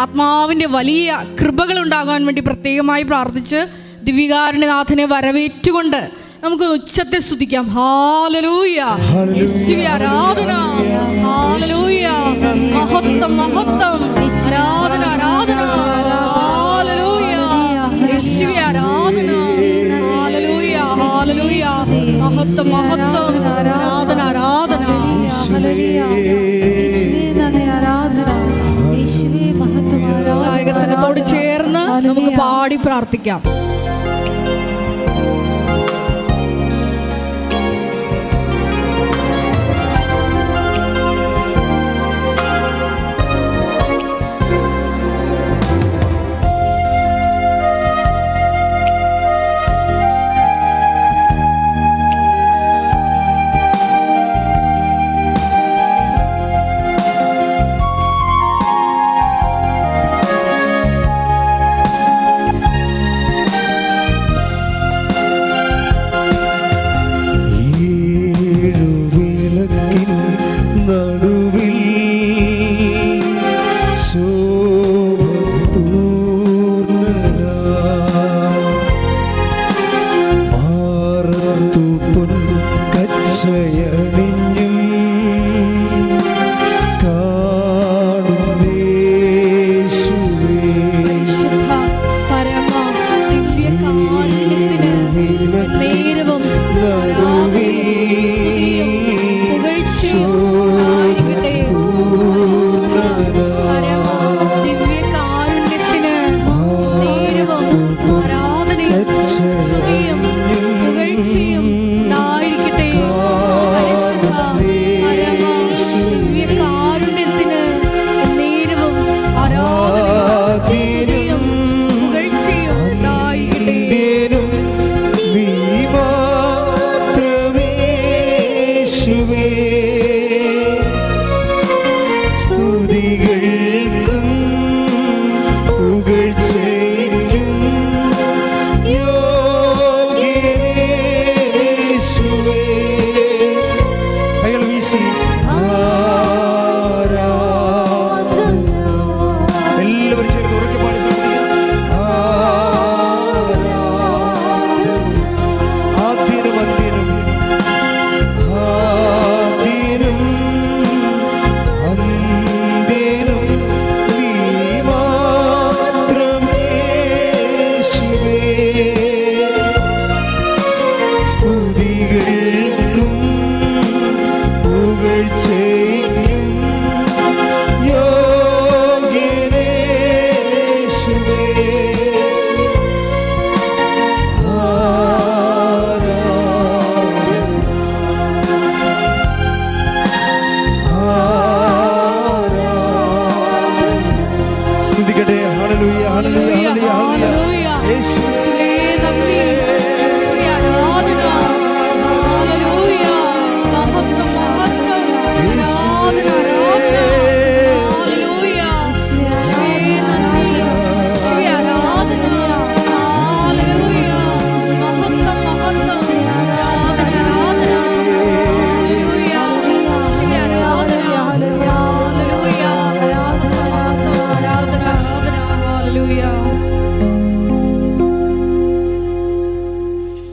ആത്മാവിൻ്റെ വലിയ കൃപകൾ ഉണ്ടാകാൻ വേണ്ടി പ്രത്യേകമായി പ്രാർത്ഥിച്ച് ദിവ്യകാരുണ്യനാഥനെ വരവേറ്റുകൊണ്ട് നമുക്ക് ഉച്ചത്തെ സ്തുതിക്കാം. ഹല്ലേലൂയ, യേശുവേ ആരാധന, ഹല്ലേലൂയ, മഹത്വം മഹത്വം, ആരാധന ആരാധന, ഹല്ലേലൂയ, യേശുവേ ആരാധന, ഹല്ലേലൂയ ഹല്ലേലൂയ, മഹത്വം മഹത്വം, ആരാധന ആരാധന, ഹല്ലേലൂയ, യേശുവേ നന്ദി ആരാധന, യേശുവേ മഹത്വം ആരാധന. ഗായക സംഘത്തോട് ചേർന്ന് നമുക്ക് പാടി പ്രാർത്ഥിക്കാം.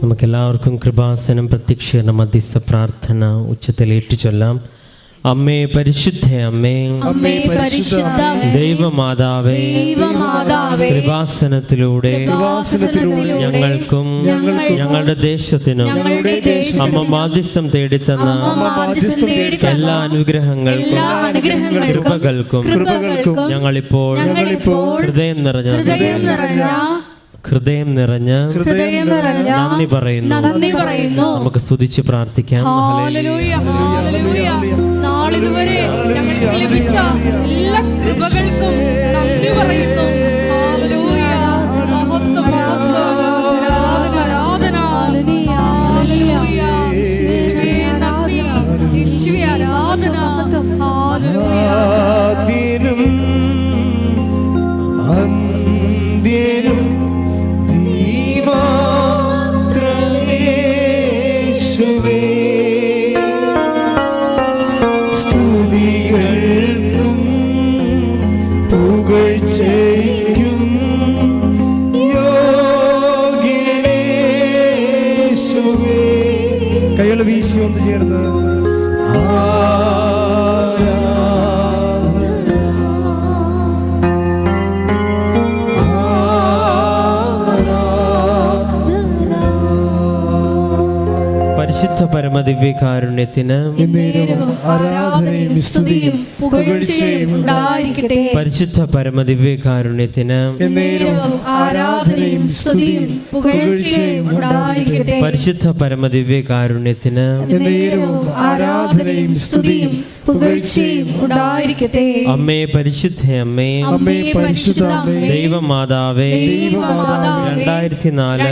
നമുക്കെല്ലാവർക്കും കൃപാസനം പ്രത്യക്ഷീകരണ മധ്യസ്ഥ പ്രാർത്ഥന ഉച്ചത്തിൽ ഏറ്റുചൊല്ലാം. അമ്മേ പരിശുദ്ധ അമ്മേ, ദൈവമാതാവേ, കൃപാസനത്തിലൂടെ ഞങ്ങൾക്കും ഞങ്ങളുടെ ദേശത്തിനും അമ്മ മാധ്യസ്ഥം തേടിത്തന്ന എല്ലാ അനുഗ്രഹങ്ങൾക്കും കൃപകൾക്കും ഞങ്ങളിപ്പോൾ ഹൃദയം നിറഞ്ഞ നന്ദി പറയുന്നു. നമുക്ക് സ്തുതിച്ച് പ്രാർത്ഥിക്കാം. Hallelujah hallelujah. നാളിതുവരെ ഞങ്ങൾക്ക് ലഭിച്ച എല്ലാ കൃപകൾക്കും നന്ദി പറയുന്നു. ഹല്ലേലൂയ, മഹത്വം മഹത്വം, ആരാധന ആരാധന, ഹല്ലേലൂയ, യേശുവേ നന്ദി, യേശുവേ ആരാധന, ഹല്ലേലൂയ. ആദ്യനും അന്ത്യനും സ്തുതികൾക്കും പുകഴ്ചയ്ക്കും യോഗ്യനേശുവേ. കൈകൾ വീശി ഒന്ന് ചേർന്ന് പരിശുദ്ധ പരമദിവ്യകാരുണ്യത്തിന് ആരാധനയും സ്തുതിയും പുകഴ്ചയും ഉണ്ടായിരിക്കട്ടെ. പരിശുദ്ധ പരമദിവ്യകാരുണ്യത്തിന് ആരാധനയും സ്തുതിയും പുകഴ്ചയും ഉണ്ടായിരിക്കട്ടെ. പരിശുദ്ധ പരമദിവ്യകാരുണ്യത്തിന് ആരാധനയും സ്തുതിയും പുകഴ്ചയും ഉണ്ടായിരിക്കട്ടെ. അമ്മേ പരിശുദ്ധ അമ്മേ, അമ്മേ പരിശുദ്ധ അമ്മേ, ദൈവമാതാവേ, 2004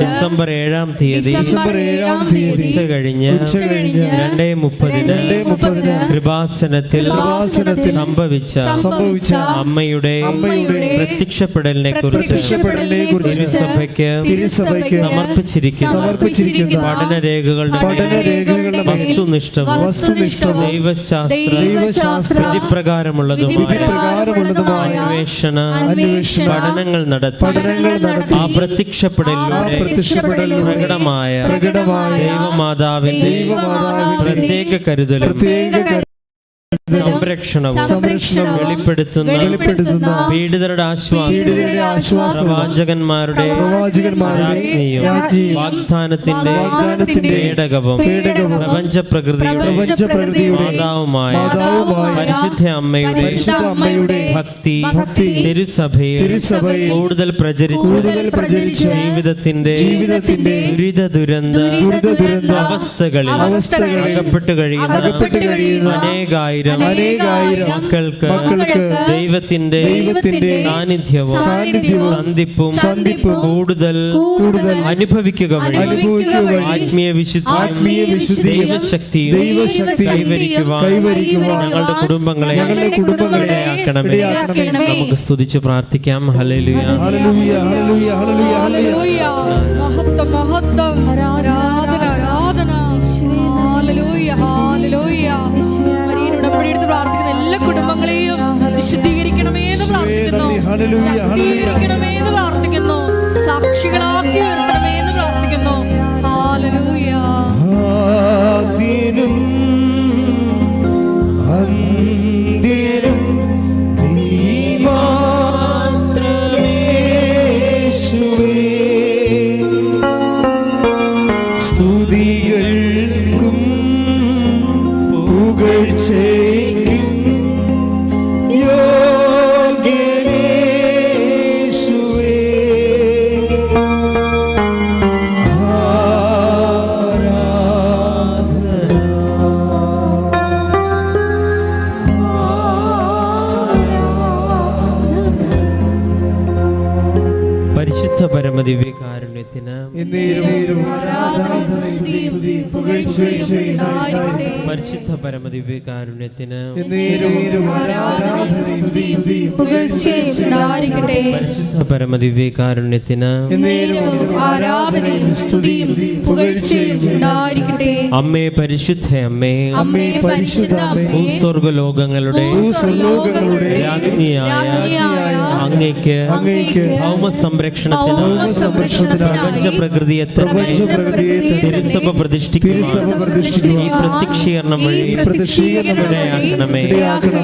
ഡിസംബർ 7-ാം തീയതി ഉച്ച കഴിഞ്ഞ് 2:30 കൃപാസനത്തിൽ സംഭവിച്ച അമ്മയുടെ പ്രത്യക്ഷപ്പെടലിനെ കുറിച്ച് തിരുസഭയ്ക്ക് സമർപ്പിച്ചിരിക്കുന്ന പഠനരേഖകളുടെ വസ്തുനിഷ്ഠവും ദൈവശാസ്ത്ര വിധിപ്രകാരമുള്ളതുമായ അന്വേഷണ പഠനങ്ങൾ നടത്തി ആ പ്രത്യക്ഷപ്പെടലിലൂടെ പ്രകടമായ ദൈവമാതാവിന്റെ പ്രത്യേക കരുതലും സംരക്ഷണവും വെളിപ്പെടുത്തുന്ന പീഡിതരുടെ ആശ്വാസം പ്രവാചകന്മാരുടെ വാഗ്ദാനത്തിന്റെ പേടകവും പ്രപഞ്ച പ്രകൃതിയുടെ മാതാവുമായ പരിശുദ്ധ അമ്മയുടെ ഭക്തി തിരുസഭയിൽ കൂടുതൽ പ്രചരിച്ച് ജീവിതത്തിന്റെ ദുരിത അവസ്ഥകളിൽ അകപ്പെട്ടു കഴിയുന്ന അനേകായിരം മക്കൾക്ക് ദൈവത്തിന്റെ സാന്നിധ്യവും സന്ധിപ്പും കൂടുതൽ അനുഭവിക്കുക വഴി ആത്മീയ വിശുദ്ധിയും ദൈവശക്തിയും കൈവരിക്കുവാൻ ഞങ്ങളുടെ കുടുംബങ്ങളെ ഇടയാക്കണമേ. നമുക്ക് സ്തുതിച്ച് പ്രാർത്ഥിക്കാം. Hallelujah, hallelujah, hallelujah, hallelujah, hallelujah. മഹത്വം, മഹത്വം, ആരാധന, ആരാധന. Hallelujah, hallelujah. മരിയൻ ഉടമ്പടിയെടുത്ത് പ്രാർത്ഥിക്കുന്ന എല്ലാ കുടുംബങ്ങളെയും വിശുദ്ധീകരിക്കണമേ എന്ന് പ്രാർത്ഥിക്കുന്നു, ശക്തീകരിക്കണമേ എന്ന് പ്രാർത്ഥിക്കുന്നു, സാക്ഷികളാക്കി ഉയർത്തണമേ എന്ന് പ്രാർത്ഥിക്കുന്നു. ഹല്ലേലൂയ. ആദ്യനും അന്ത്യനും നീ മാത്രമേ യേശുവേ. സ്തുതികൾക്കും പുകഴ്ചയ്ക്കും യോഗ്യനേശുവേ. പരിശുദ്ധ പരമദിവ്യകാരുണ്യത്തിന് പരിശുദ്ധ പരമദിവ്യകാരുണ്യത്തിന് പരിശുദ്ധ പരമദിവ്യകാരുണ്യത്തിന് അമ്മേ പരിശുദ്ധ അമ്മേ, അമ്മേ പരിശുദ്ധ അമ്മേ, ഭൂസ്വർഗലോകങ്ങളുടെ രാജ്ഞിയായ അങ്ങയ്ക്ക് ഭൗമ സംരക്ഷണത്തിന് പ്രപഞ്ചപ്രകൃതിയെ തിരുസഭ പ്രതിഷ്ഠിക്കുന്ന ഈ പ്രത്യക്ഷീകരണം വഴി ഇടയാക്കണമേ.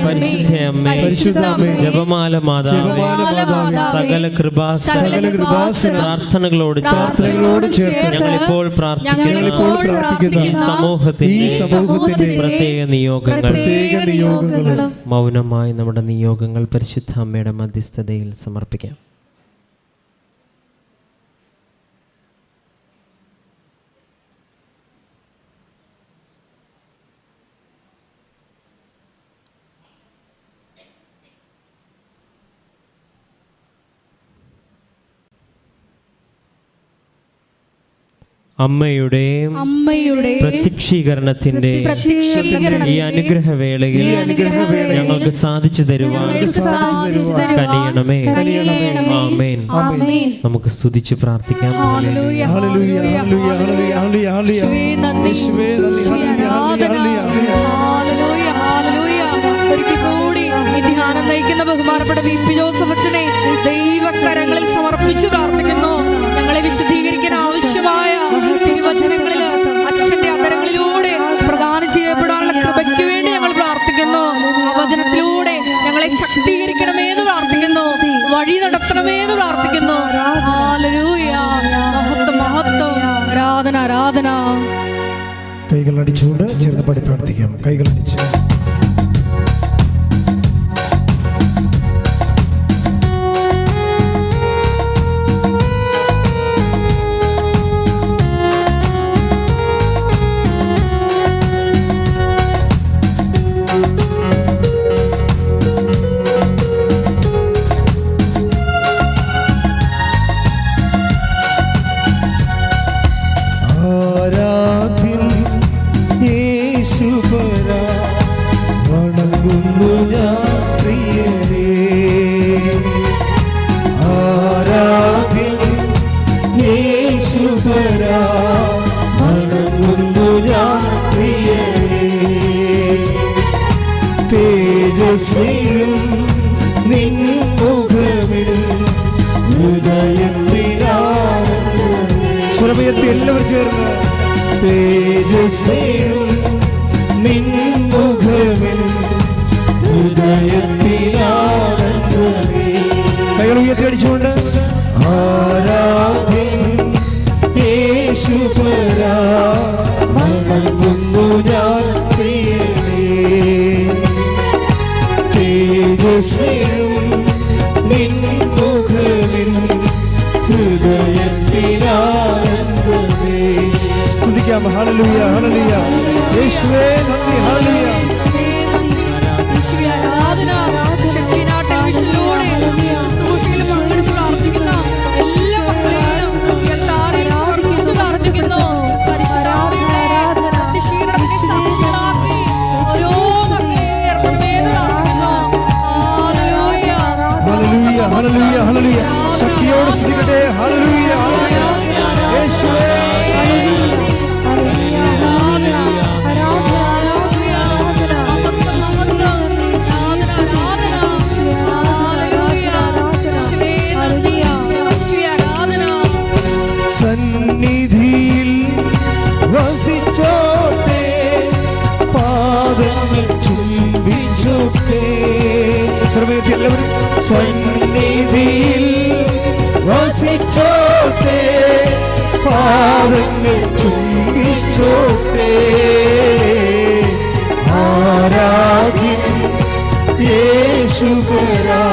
പരിശുദ്ധ അമ്മേ, ജപമാല മാതാവേ, സകല കൃപാസന പ്രാർത്ഥനകളോട് ചേർത്ത് ഞങ്ങളിപ്പോൾ പ്രാർത്ഥിക്കുന്ന ഈ സമൂഹത്തിന്റെ പ്രത്യേക നിയോഗങ്ങൾ മൗനമായി നമ്മുടെ നിയോഗങ്ങൾ പരിശുദ്ധ അമ്മയുടെ മധ്യസ്ഥതയിൽ സമർപ്പിക്കാം. അമ്മയുടെ പ്രത്യക്ഷീകരണത്തിന്റെ ഈ അനുഗ്രഹവേളയിൽ ഞങ്ങൾക്ക് സാധിച്ചു തരുവാൻ കനിയണമേ. ആമേൻ. നമുക്ക് സ്തുതിച്ച് പ്രാർത്ഥിക്കാം. Hallelujah, hallelujah, hallelujah, hallelujah, hallelujah. Hallelujah, hallelujah. ഒരിക്കൽ കൂടി ഈ ഗാനം നയിക്കുന്ന ബഹുമാനപ്പെട്ട വി.പി. ജോസഫ് അച്ഛനെ ദൈവകരങ്ങളിൽ സമർപ്പിച്ച് പ്രാർത്ഥിക്കുന്നു. ഞങ്ങളെ വിശദീകരിക്കാൻ ആവശ്യമായ തിരുവചനങ്ങളിൽ അച്ഛന്റെ അതരങ്ങളിലൂടെ പ്രദാനം ചെയ്യപ്പെടാനുള്ള കൃപയ്ക്ക് വേണ്ടി ഞങ്ങൾ പ്രാർത്ഥിക്കുന്നു. ആ വചനത്തിലൂടെ ഞങ്ങളെ ശക്തീകരിക്കണമെന്ന് പ്രാർത്ഥിക്കുന്നു, വഴി നടത്തണമെന്ന് പ്രാർത്ഥിക്കുന്നു. ഹല്ലേലൂയ. മഹത്വം മഹത്വം. ആരാധന ആരാധന. കൈകൾ അടിച്ചുകൊണ്ട് ചേർന്ന് പാടി പ്രാർത്ഥിക്കാം. കൈകൾ അടിച്ച് തേജസ്വിയും നിൻ മുഖമിൽ സ്വരമയത്തിൽ എല്ലാവരും ചേർന്ന് തേജസ്വിയും നിൻ മുഖമിൽ ഹൃദയത്തിലാനന്ദമേ. കൈകൾ ഉയർത്തിയടിച്ചുകൊണ്ട് ആരാധ്യൻ യേശുപരാ വണങ്ങുന്നു ഞാൻ പ്രിയനേ. തേജസ്വിയും നിൻ മുഖമിൽ ഹൃദയത്തിലാനന്ദമേ. സ്തുതിക്കാം. Hallelujah hallelujah. യേശുവേ നന്ദി. ഹല്ലേലൂയ. ശക്തിനാട്ടൽ വിഷയിലൂടെ ശുശ്രൂഷയിൽ പങ്കെടുത്ത് പ്രാർത്ഥിക്കുന്ന എല്ലാ മക്കളെയും താരയിൽ സമർപ്പിച്ച് പ്രാർത്ഥിക്കുന്നു. പരിശുദ്ധാത്മാവിന്റെ അതിശീലനത്തെ സാക്ഷികളാക്കി ഓരോ മക്കളെയും ഉയർത്തണമെന്ന് പ്രാർത്ഥിക്കുന്നു. Hallelujah hallelujah hallelujah hallelujah. ശക്തിയോടെ സ്തുതിക്കട്ടെ. Hallelujah hallelujah. യേശുവേ സന്നിധിയിൽ വസിച്ചോട്ടെ, പാദങ്ങൾ ചുംബിച്ചോട്ടെ. ശ്രമയത്തി എല്ലാവരും സന്നിധിയിൽ വസിച്ചോട്ടെ, പാദങ്ങൾ ചുംബിച്ചോട്ടെ. ആരാധ്യൻ യേശുപരാ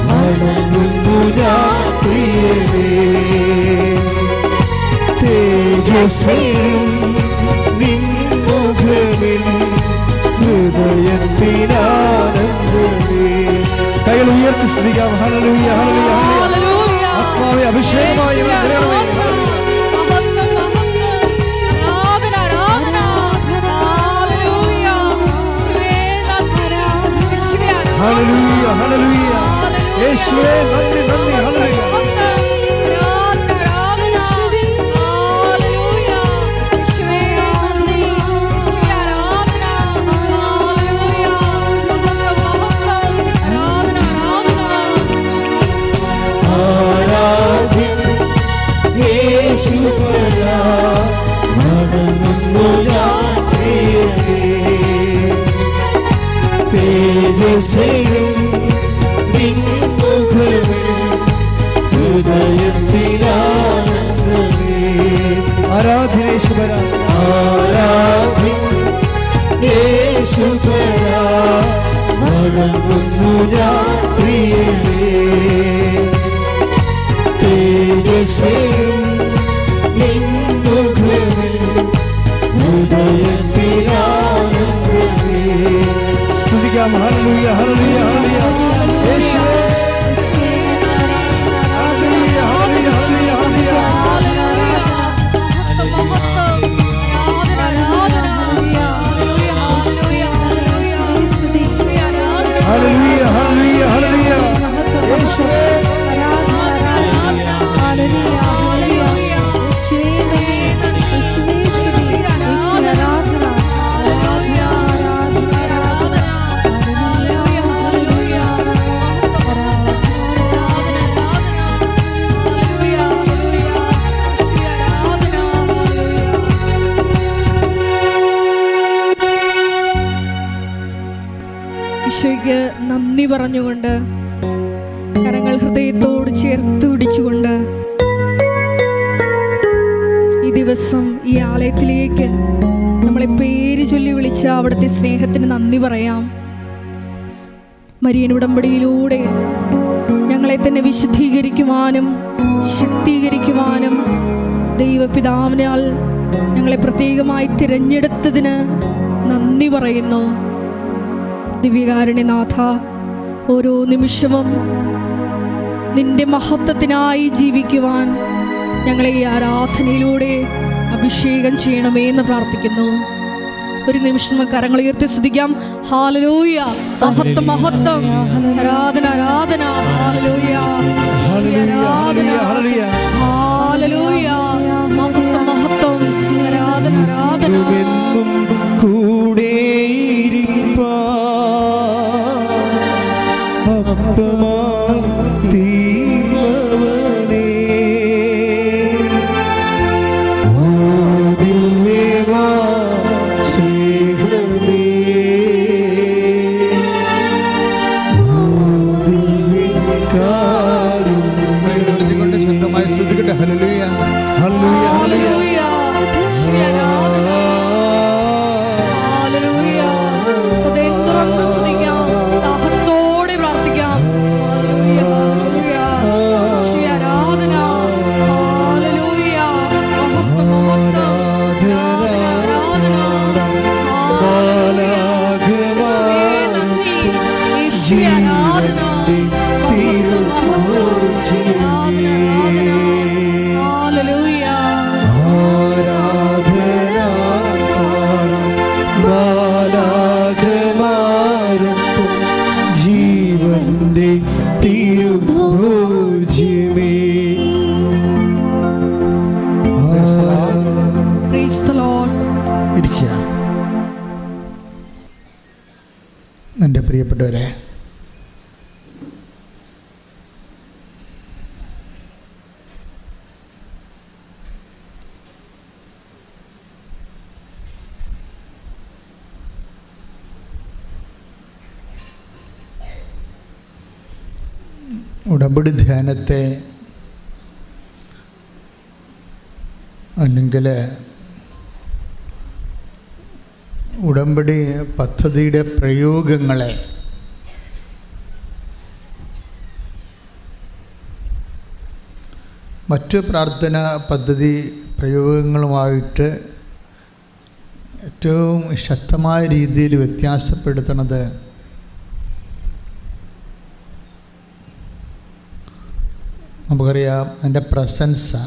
വണങ്ങുന്നു ഞാൻ പ്രിയനേ. തേജസ്വിയും നിൻ മുഖമിൽ ഹൃദയത്തിലാനന്ദമേ. കൈകൾ ഉയർത്തി സ്തുതിക്കാം. Hallelujah hallelujah hallelujah. ആത്മാവേ അഭിഷേകമായി വരണമേ. Hallelujah hallelujah. യേശുവേ നന്ദി നന്ദി. ഹല്ലേലൂയ. യേശുപരാ വണങ്ങുന്നു ഞാൻ പ്രിയനേ. തേജസ്വിയും നിൻ മുഖമിൽ ഹൃദയത്തിലാനന്ദമേ. ആരാധ്യൻ യേശുപരാ. ആരാധ്യൻ യേശുപരാ വണങ്ങുന്നു ഞാൻ പ്രിയനേ. തേജസ്വിയും നിൻ മുഖമിൽ ഹൃദയത്തിലാനന്ദമേ. സ്തുതിക്കാം. Hallelujah hallelujah hallelujah. യേശുവേ hallelujah hallelujah hallelujah hallelujah. Hallelujah hallelujah പറഞ്ഞുകൊണ്ട് കരങ്ങൾ ഹൃദയത്തോട് ചേർത്ത് പിടിച്ചുകൊണ്ട് ഈ ദിവസം ഈ ആലയത്തിലേക്ക് നമ്മളെ പേര് ചൊല്ലി വിളിച്ച അവിടുത്തെ സ്നേഹത്തിന് നന്ദി പറയാം. മരിയൻ ഉടമ്പടിയിലൂടെ ഞങ്ങളെ തന്നെ വിശുദ്ധീകരിക്കുവാനും ശക്തീകരിക്കുവാനും ദൈവപിതാവിനാൽ ഞങ്ങളെ പ്രത്യേകമായി തിരഞ്ഞെടുത്തതിന് നന്ദി പറയുന്നു. ദിവ്യകാരുണ്യനാഥ, ഓരോ നിമിഷവും നിന്റെ മഹത്വത്തിനായി ജീവിക്കുവാൻ ഞങ്ങളെ ഈ ആരാധനയിലൂടെ അഭിഷേകം ചെയ്യണമേ എന്ന് പ്രാർത്ഥിക്കുന്നു. ഒരു നിമിഷം നമുക്ക് കരങ്ങൾ ഉയർത്തി സ്തുതിക്കാം. ഹല്ലേലൂയ, മഹത്വം മഹത്വം, ആരാധന ആരാധന, ഹല്ലേലൂയ ആരാധന, ഹല്ലേലൂയ മഹത്വം മഹത്വം, ആരാധന ആരാധന. എൻ്റെ പ്രിയപ്പെട്ടവരെ, ഉടമ്പടി ധ്യാനത്തെ അല്ലെങ്കിൽ ഉടമ്പടി പദ്ധതിയുടെ പ്രയോഗങ്ങളെ മറ്റു പ്രാർത്ഥന പദ്ധതി പ്രയോഗങ്ങളുമായിട്ട് ഏറ്റവും ശക്തമായ രീതിയിൽ വ്യത്യാസപ്പെടുത്തുന്നത് നമുക്കറിയാം, അതിൻ്റെ പ്രസൻസ്.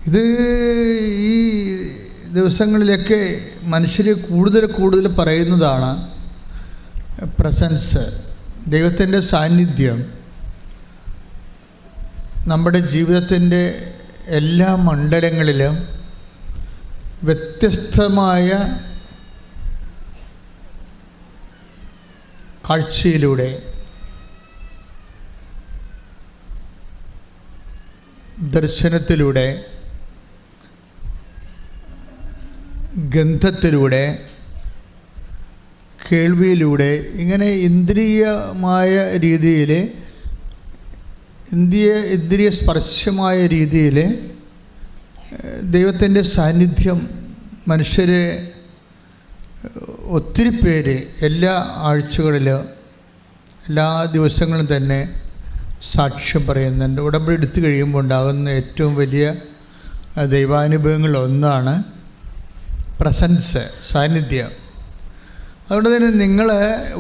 ഇത് ഈ ദിവസങ്ങളിലൊക്കെ മനുഷ്യർ കൂടുതൽ പറയുന്നതാണ് പ്രസൻസ്. ദൈവത്തിൻ്റെ സാന്നിധ്യം നമ്മുടെ ജീവിതത്തിൻ്റെ എല്ലാ മണ്ഡലങ്ങളിലും വ്യത്യസ്തമായ കാഴ്ചയിലൂടെ, ദർശനത്തിലൂടെ, ഗന്ധത്തിലൂടെ, കേൾവിയിലൂടെ, ഇങ്ങനെ ഇന്ദ്രിയമായ രീതിയിൽ, ഇന്ദ്രിയ സ്പർശമായ രീതിയിൽ ദൈവത്തിൻ്റെ സാന്നിധ്യം മനുഷ്യരെ ഒത്തിരി പേര് എല്ലാ ആഴ്ചകളിലും എല്ലാ ദിവസങ്ങളും തന്നെ സാക്ഷ്യം പറയുന്നുണ്ട്. ഉടമ്പടി എടുത്തു കഴിയുമ്പോൾ ഉണ്ടാകുന്ന ഏറ്റവും വലിയ ദൈവാനുഭവങ്ങളൊന്നാണ് പ്രസൻസ്, സാന്നിധ്യം. അതുകൊണ്ട് തന്നെ നിങ്ങൾ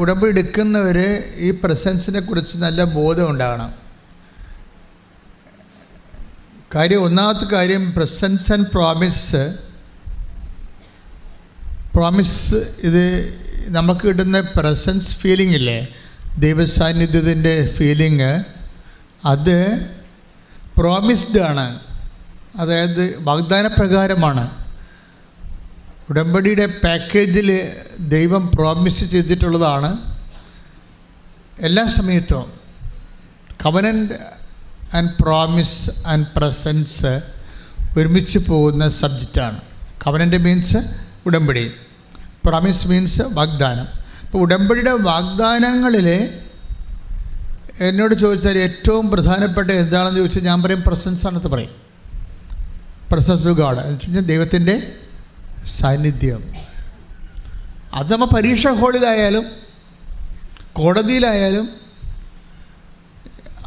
ഉടമ്പടി എടുക്കുന്നവർ ഈ പ്രസൻസിനെ കുറിച്ച് നല്ല ബോധം ഉണ്ടാകണം. ഒന്നാമത്തെ കാര്യം പ്രസൻസ് ആൻഡ് പ്രോമിസ്. ഇത് നമുക്ക് കിട്ടുന്ന പ്രസൻസ് ഫീലിംഗ് ഇല്ലേ, ദൈവസാന്നിധ്യത്തിൻ്റെ ഫീലിംഗ്, അത് പ്രോമിസ്ഡ് ആണ്. അതായത് വാഗ്ദാനപ്രകാരമാണ്. ഉടമ്പടിയുടെ പാക്കേജിൽ ദൈവം പ്രോമിസ് ചെയ്തിട്ടുള്ളതാണ്. എല്ലാ സമയത്തും covenant and promise and presence ഒരുമിച്ച് പോകുന്ന സബ്ജക്റ്റാണ്. കവനൻ്റ് മീൻസ് ഉടമ്പടി, പ്രോമിസ് മീൻസ് വാഗ്ദാനം. അപ്പോൾ ഉടമ്പടിയുടെ വാഗ്ദാനങ്ങളിൽ എന്നോട് ചോദിച്ചാൽ ഏറ്റവും പ്രധാനപ്പെട്ട എന്താണെന്ന് ചോദിച്ചാൽ ഞാൻ പറയും പ്രസൻസ് ആണെന്ന് പറയും. പ്രസൻസ് ഓഫ് ഗോഡ് എന്ന് വെച്ച് കഴിഞ്ഞാൽ ദൈവത്തിൻ്റെ സാന്നിധ്യം. അത് നമ്മൾ പരീക്ഷ ഹാളിലായാലും കോടതിയിലായാലും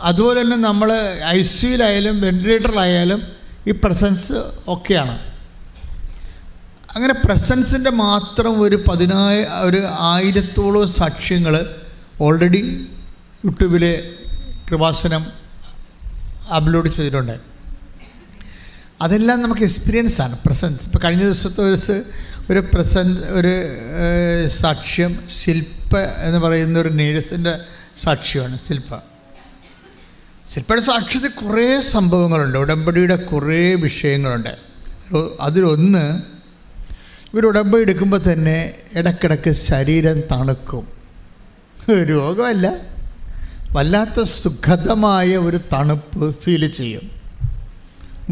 അതുപോലെ തന്നെ നമ്മൾ ICUയിലായാലും വെന്റിലേറ്ററിലായാലും ഈ പ്രസൻസ് ഒക്കെയാണ്. അങ്ങനെ പ്രസൻസിൻ്റെ മാത്രം ഒരു 1000-ഓളം സാക്ഷ്യങ്ങൾ ഓൾറെഡി യൂട്യൂബിൽ കൃപാസനം അപ്ലോഡ് ചെയ്തിട്ടുണ്ട്. അതെല്ലാം നമുക്ക് എക്സ്പീരിയൻസാണ് പ്രസൻസ്. ഇപ്പോൾ കഴിഞ്ഞ ദിവസത്തെ ഒരു സാക്ഷ്യം ശില്പ എന്ന് പറയുന്ന ഒരു നേഴ്സിൻ്റെ സാക്ഷ്യമാണ്. ശില്പയുടെ സാക്ഷ്യത്തിൽ കുറേ സംഭവങ്ങളുണ്ട്, ഉടമ്പടിയുടെ കുറേ വിഷയങ്ങളുണ്ട്. അതിലൊന്ന്, ഇവർ ഉടമ്പടി എടുക്കുമ്പോൾ തന്നെ ഇടയ്ക്കിടയ്ക്ക് ശരീരം തണുക്കും. രോഗമല്ല, വല്ലാത്ത സുഖതമായ ഒരു തണുപ്പ് ഫീൽ ചെയ്യും.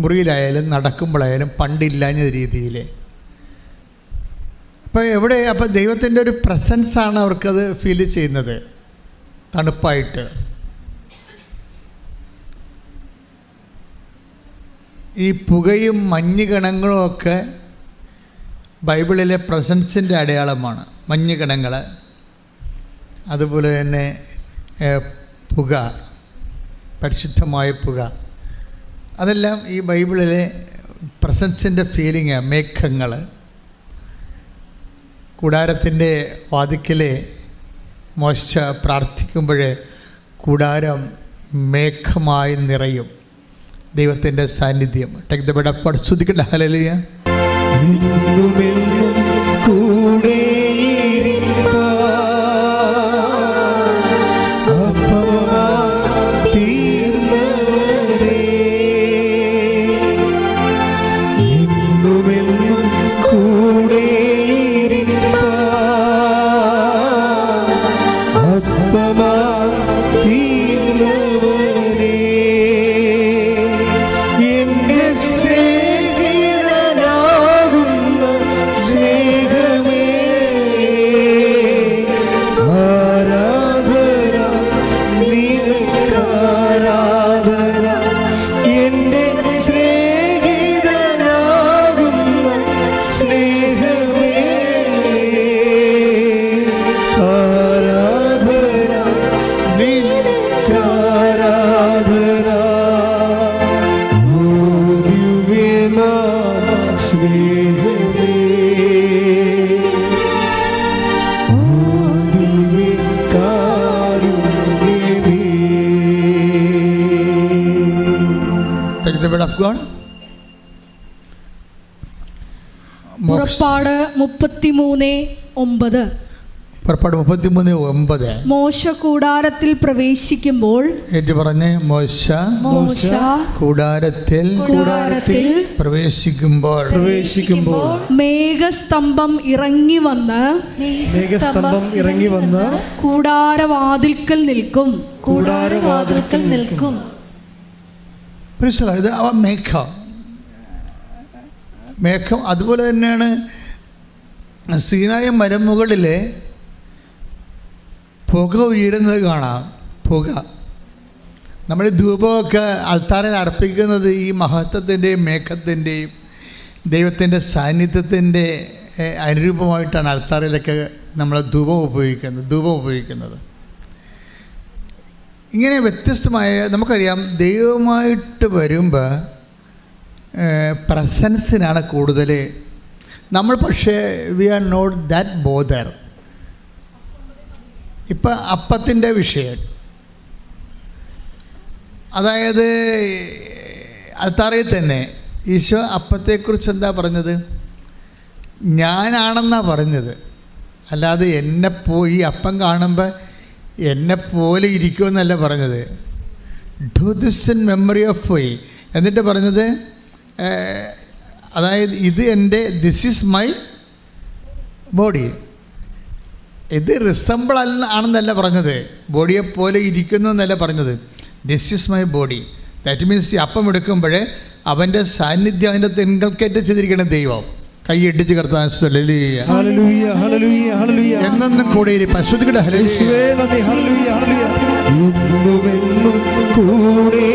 മുറിയിലായാലും നടക്കുമ്പോഴായാലും പണ്ടില്ലാഞ്ഞ രീതിയിൽ. അപ്പോൾ ദൈവത്തിൻ്റെ ഒരു പ്രസൻസാണ് അവർക്കത് ഫീൽ ചെയ്യുന്നത് തണുപ്പായിട്ട്. ഈ പുകയും മഞ്ഞുകണങ്ങളും ഒക്കെ ബൈബിളിലെ പ്രസൻസിൻ്റെ അടയാളമാണ്. മഞ്ഞുകണങ്ങൾ, അതുപോലെ തന്നെ പുക, പരിശുദ്ധമായ പുക, അതെല്ലാം ഈ ബൈബിളിലെ പ്രസൻസിൻ്റെ ഫീലിംഗ്. മേഘങ്ങൾ, കൂടാരത്തിൻ്റെ വാതിക്കലെ മോശ പ്രാർത്ഥിക്കുമ്പോൾ കൂടാരം മേഘമായി നിറയും. ദൈവത്തിൻ്റെ സാന്നിധ്യം. ടേക്ക് ദ ബെഡ് അപ്പ്, ശ്രദ്ധിക്കട്ടെ. ഹല്ലേലൂയ. പുറപ്പാട് 33:9. പുറപ്പാട് 33:9. മോശ കൂടാരത്തിൽ പ്രവേശിക്കുമ്പോൾ, പറഞ്ഞേ, മോശ കൂടാരത്തിൽ പ്രവേശിക്കുമ്പോൾ മേഘസ്തംഭം ഇറങ്ങി വന്ന് കൂടാരവാതിൽക്കൽ നിൽക്കും. ഇത് മേഘം. അതുപോലെ തന്നെയാണ് സീനായി മരമുകളിലെ പുക ഉയരുന്നത് കാണാം. പുക, നമ്മൾ ധൂപമൊക്കെ അൾത്താറിൽ അർപ്പിക്കുന്നത് ഈ മഹത്വത്തിൻ്റെയും മേഘത്തിൻ്റെയും ദൈവത്തിൻ്റെ സാന്നിധ്യത്തിൻ്റെ അനുരൂപമായിട്ടാണ് അൾത്താറിലൊക്കെ നമ്മൾ ധൂപം ഉപയോഗിക്കുന്നത്. ഇങ്ങനെ വ്യത്യസ്തമായ, നമുക്കറിയാം ദൈവമായിട്ട് വരുമ്പോൾ പ്രസൻസിനാണ് കൂടുതൽ നമ്മൾ. പക്ഷേ we are not that bother. ഇപ്പം അപ്പത്തിൻ്റെ വിഷയം, അതായത് അൾത്താറയിൽ തന്നെ ഈശോ അപ്പത്തെക്കുറിച്ച് എന്താ പറഞ്ഞത്? ഞാനാണെന്നാണ് പറഞ്ഞത്. അല്ലാതെ ഈ അപ്പം കാണുമ്പോൾ എന്നെപ്പോലെ ഇരിക്കുമെന്നല്ല പറഞ്ഞത്. Do this in memory of my. എന്നിട്ട് പറഞ്ഞത്, അതായത് ദിസ് ഈസ് മൈ ബോഡി. ഇത് റിസംബിൾ ആണെന്നല്ല പറഞ്ഞത്, ബോഡിയെപ്പോലെ ഇരിക്കുന്നു എന്നല്ല പറഞ്ഞത്. This is my body. That means ഈ അപ്പം എടുക്കുമ്പോൾ അവൻ്റെ സാന്നിധ്യം അതിൻ്റെ ഇൻകൾക്കേറ്റ് ചെയ്തിരിക്കണം ദൈവം. കൈയടിച്ച് കർത്താൻ ഹല്ലേലൂയ ഹല്ലേലൂയ ഹല്ലേലൂയ എന്നെന്നും കൂടെ പരിശുദ്ധിയുടെ യേശുവേ നന്ദി ഹല്ലേലൂയ ഹല്ലേലൂയ എന്നുമെന്നും കൂടെ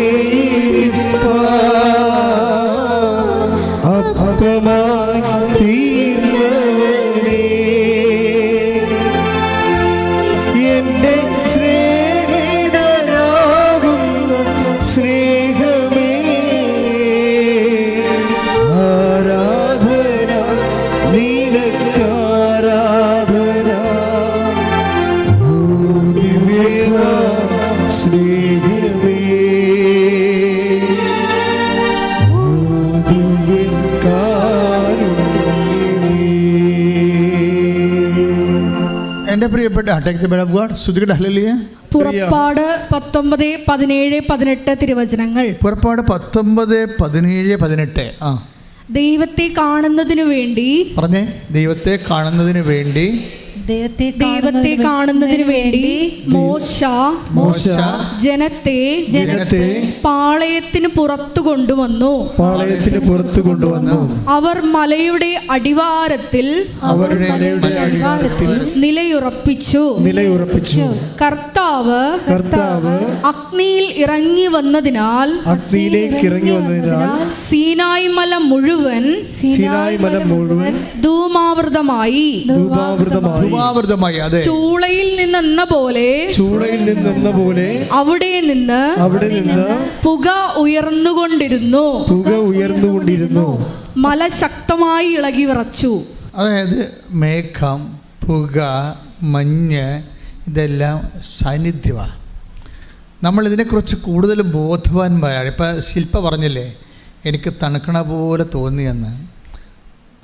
അപ്പമായി തീർന്നവനേ എന്റെ സ്നേഹിതനാകുന്ന സ്നേഹമേ ആരാധന നിനക്കാരാധന ഓ ദിവ്യനാ സ്നേഹമേ ഓ ദിവ്യകാരുണ്യമേ. എൻ്റെ പ്രിയപ്പെട്ട ശ്രുതികട ഹല്ലേലൂയ. പുറപ്പാട് 19, 17, 18 തിരുവചനങ്ങൾ. പുറപ്പാട് 19, 17, 18. ദൈവത്തെ കാണുന്നതിനു വേണ്ടി പറഞ്ഞേ. ദൈവത്തെ കാണുന്നതിന് വേണ്ടി ദൈവത്തെ കാണുന്നതിന് വേണ്ടി മോശ ജനത്തെ പാളയത്തിന് പുറത്തു കൊണ്ടുവന്നു. അവർ മലയുടെ അടിവാരത്തിൽ നിലയുറപ്പിച്ചു. കർത്താവ് അഗ്നിയിൽ ഇറങ്ങി വന്നതിനാൽ സീനായി മല മുഴുവൻ ധൂമാവൃതമായി. അതെ. ചൂളയിൽ നിന്നെന്ന പോലെ അവിടെ നിന്ന് പുക ഉയർന്നുകൊണ്ടിരുന്നു. മല ശക്തമായി ഇളകി വിറച്ചു. അതായത് മേഘം, പുക, മഞ്ഞ് ഇതെല്ലാം സാന്നിധ്യമാണ്. നമ്മൾ ഇതിനെക്കുറിച്ച് കൂടുതൽ ബോധവാന്മാരാണ്. ഇപ്പം ശില്പ പറഞ്ഞില്ലേ, എനിക്ക് തണുക്കണ പോലെ തോന്നിയെന്ന്.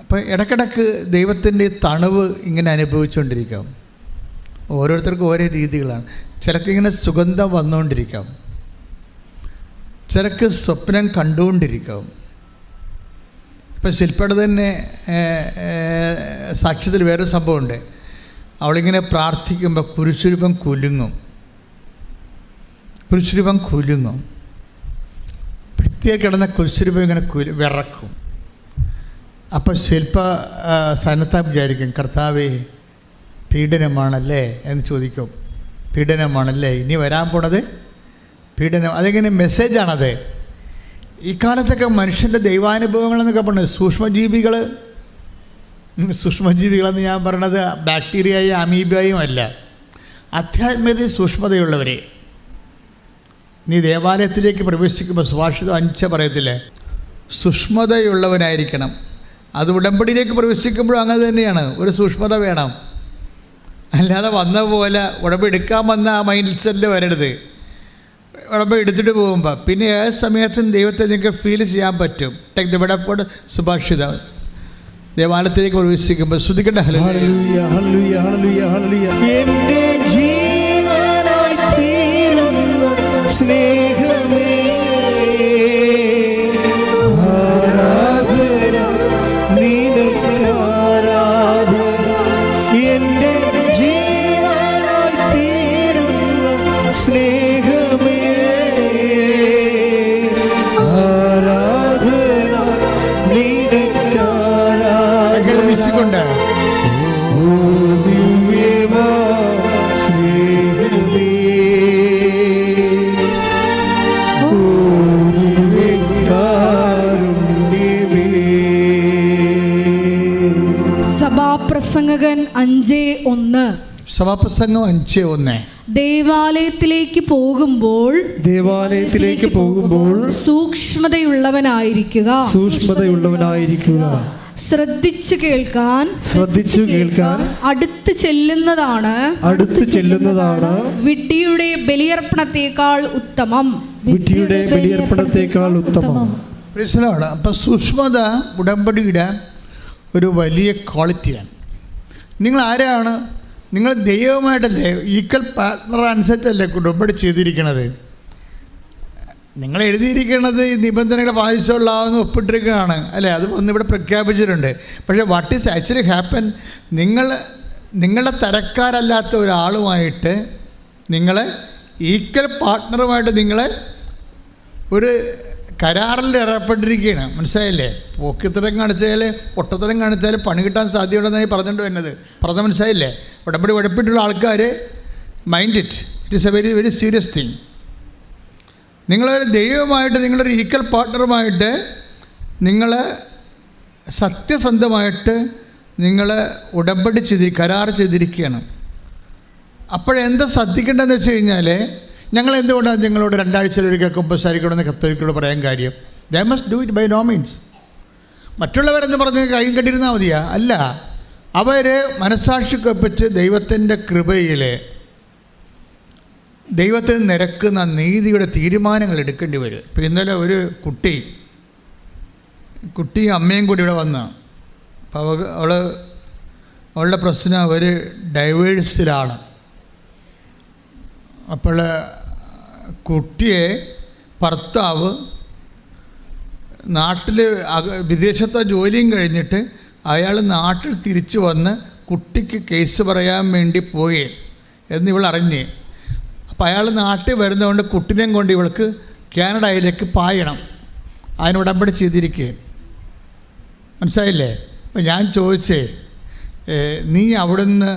അപ്പോൾ ഇടയ്ക്കിടയ്ക്ക് ദൈവത്തിൻ്റെ തണുവ് ഇങ്ങനെ അനുഭവിച്ചുകൊണ്ടിരിക്കാം. ഓരോരുത്തർക്കും ഓരോ രീതികളാണ്. ചിലർക്ക് ഇങ്ങനെ സുഗന്ധം വന്നുകൊണ്ടിരിക്കാം, ചിലർക്ക് സ്വപ്നം കണ്ടുകൊണ്ടിരിക്കാം. ഇപ്പം ശില്പയുടെ തന്നെ സാക്ഷ്യത്തിൽ വേറൊരു സംഭവമുണ്ട്. അവളിങ്ങനെ പ്രാർത്ഥിക്കുമ്പോൾ കുരിശുരൂപം കുലുങ്ങും. ഭിത്തിയിൽ കിടന്ന കുരിശുരൂപം ഇങ്ങനെ വിറക്കും. അപ്പോൾ ശില്പ സന്നദ്ധ വിചാരിക്കും, കർത്താവേ പീഡനമാണല്ലേ എന്ന് ചോദിക്കും. പീഡനമാണല്ലേ ഇനി വരാൻ പോണത്? പീഡനം. അതെങ്ങനെ മെസ്സേജാണത്. ഈ കാലത്തൊക്കെ മനുഷ്യൻ്റെ ദൈവാനുഭവങ്ങളെന്നൊക്കെ പറഞ്ഞത് സൂക്ഷ്മജീവികളെന്ന് ഞാൻ പറയണത് ബാക്ടീരിയയും അമീബയും അല്ല, ആധ്യാത്മികതയിൽ സൂക്ഷ്മതയുള്ളവരെ. നീ ദേവാലയത്തിലേക്ക് പ്രവേശിക്കുമ്പോൾ സുഭാഷിതം 5 പറയത്തില്ലേ, സൂക്ഷ്മതയുള്ളവനായിരിക്കണം. അത് ഉടമ്പടിയിലേക്ക് പ്രവേശിക്കുമ്പോഴും അങ്ങനെ തന്നെയാണ്, ഒരു സൂക്ഷ്മത വേണം. അല്ലാതെ വന്ന പോലെ ഉടമ്പ് എടുക്കാൻ വന്ന ആ മൈൻഡ് സെറ്റിൽ വരരുത്. ഉടമ്പ് എടുത്തിട്ട് പോകുമ്പോൾ പിന്നെ ഏത് സമയത്തും ദൈവത്തെ നിങ്ങൾക്ക് ഫീൽ ചെയ്യാൻ പറ്റും. Take the word of God. സുഭാഷിതം ദേവാലയത്തിലേക്ക് പ്രവേശിക്കുമ്പോൾ ശ്രുതിക്കട്ടെ. Hallelujah hallelujah hallelujah hallelujah. എൻ്റെ ജീവനായി തീരുന്ന സ്നേഹമേ ആരാധന നിനക്കാരാധന. എൻ്റെ ജീവനായി തീരുന്ന സ്നേഹമേ ആരാധന നിനക്കാരാധന. വീശിക്കൊണ്ട് സഭാപ്രസംഗകൻ 5:1. സഭാപ്രസംഗം 5:1. ദേവാലയത്തിലേക്ക് പോകുമ്പോൾ സൂക്ഷ്മതയുള്ളവനായിരിക്കുക. ശ്രദ്ധിച്ചു കേൾക്കാൻ അടുത്ത് ചെല്ലുന്നതാണ് വിഡ്ഢിയുടെ ബലിയർപ്പണത്തേക്കാൾ ഉത്തമം. അപ്പം സൂക്ഷ്മത ഉടമ്പടിയുടെ ഒരു വലിയ ക്വാളിറ്റിയാണ്. നിങ്ങൾ ആരാണ്? നിങ്ങൾ ദൈവമായിട്ടല്ലേ, ഈക്വൽ പാർട്ട്ണർ അനുസരിച്ചല്ലേ ഉടമ്പടി ചെയ്തിരിക്കണത്. നിങ്ങൾ എഴുതിയിരിക്കുന്നത് ഈ നിബന്ധനകൾ പാലിച്ചുകൊള്ളാവുന്ന ഒപ്പിട്ടിരിക്കുകയാണ് അല്ലേ, അത് ഒന്നിവിടെ പ്രഖ്യാപിച്ചിട്ടുണ്ട്. പക്ഷേ വാട്ട് ഈസ് ആക്ച്വലി ഹാപ്പൻ, നിങ്ങളുടെ തരക്കാരല്ലാത്ത ഒരാളുമായിട്ട് നിങ്ങൾ ഈക്വൽ പാർട്ട്ണറുമായിട്ട് നിങ്ങൾ ഒരു കരാറിൽ ഏർപ്പെട്ടിരിക്കുകയാണ്. മനസ്സിലായില്ലേ? പോക്കിത്തരം കാണിച്ചാൽ പൊട്ടത്തരം കാണിച്ചാൽ പണി കിട്ടാൻ സാധ്യതയുണ്ടെന്നായി പറഞ്ഞുകൊണ്ട് വരുന്നത്. പറഞ്ഞ മനസ്സിലായില്ലേ? ഉടമ്പടി ഉഴപ്പിട്ടുള്ള ആൾക്കാർ mind it is A very very serious thing. നിങ്ങളൊരു ദൈവമായിട്ട്, നിങ്ങളൊരു ഈക്വൽ പാർട്ട്ണറുമായിട്ട് നിങ്ങൾ സത്യസന്ധമായിട്ട് നിങ്ങൾ ഉടമ്പടി കരാർ ചെയ്തിരിക്കുകയാണ്. അപ്പോഴെന്താ ശ്രദ്ധിക്കേണ്ടതെന്ന് വെച്ച് കഴിഞ്ഞാൽ, ഞങ്ങൾ എന്തുകൊണ്ടാണ് നിങ്ങളോട് 2 ആഴ്ചയിലൊരിക്കൽ കുമ്പസാരിക്കണമെന്ന് കത്തോലിക്കോട് പറയാൻ കാര്യം? They must do it by no means. മറ്റുള്ളവരെന്ന് പറഞ്ഞ് കൈയും കെട്ടിരുന്നാൽ മതിയാ? അല്ല, അവർ മനസ്സാക്ഷിക്കൊപ്പിച്ച് ദൈവത്തിൻ്റെ കൃപയിൽ ദൈവത്തിന് നിരക്കുന്ന നീതിയുടെ തീരുമാനങ്ങൾ എടുക്കേണ്ടി വരും. ഇപ്പം ഇന്നലെ ഒരു കുട്ടിയും അമ്മയും കൂടി ഇവിടെ വന്നു. അപ്പോൾ അവളുടെ പ്രശ്നം അവർ ഡൈവേഴ്സിലാണ്. അപ്പോൾ കുട്ടിയെ ഭർത്താവ് നാട്ടിൽ വിദേശത്തെ ജോലിയും കഴിഞ്ഞിട്ട് അയാൾ നാട്ടിൽ തിരിച്ചു വന്ന് കുട്ടിക്ക് കേസ് പറയാൻ വേണ്ടി പോയി എന്നിവൾ അറിഞ്ഞ്. അപ്പോൾ അയാൾ നാട്ടിൽ വരുന്നതുകൊണ്ട് കുട്ടിനെയും കൊണ്ട് ഇവൾക്ക് കാനഡയിലേക്ക് പായണം. അതിന് ഉടമ്പടി ചെയ്തിരിക്കുകയും. മനസ്സിലായില്ലേ? അപ്പോൾ ഞാൻ ചോദിച്ചേ, നീ അവിടുന്ന്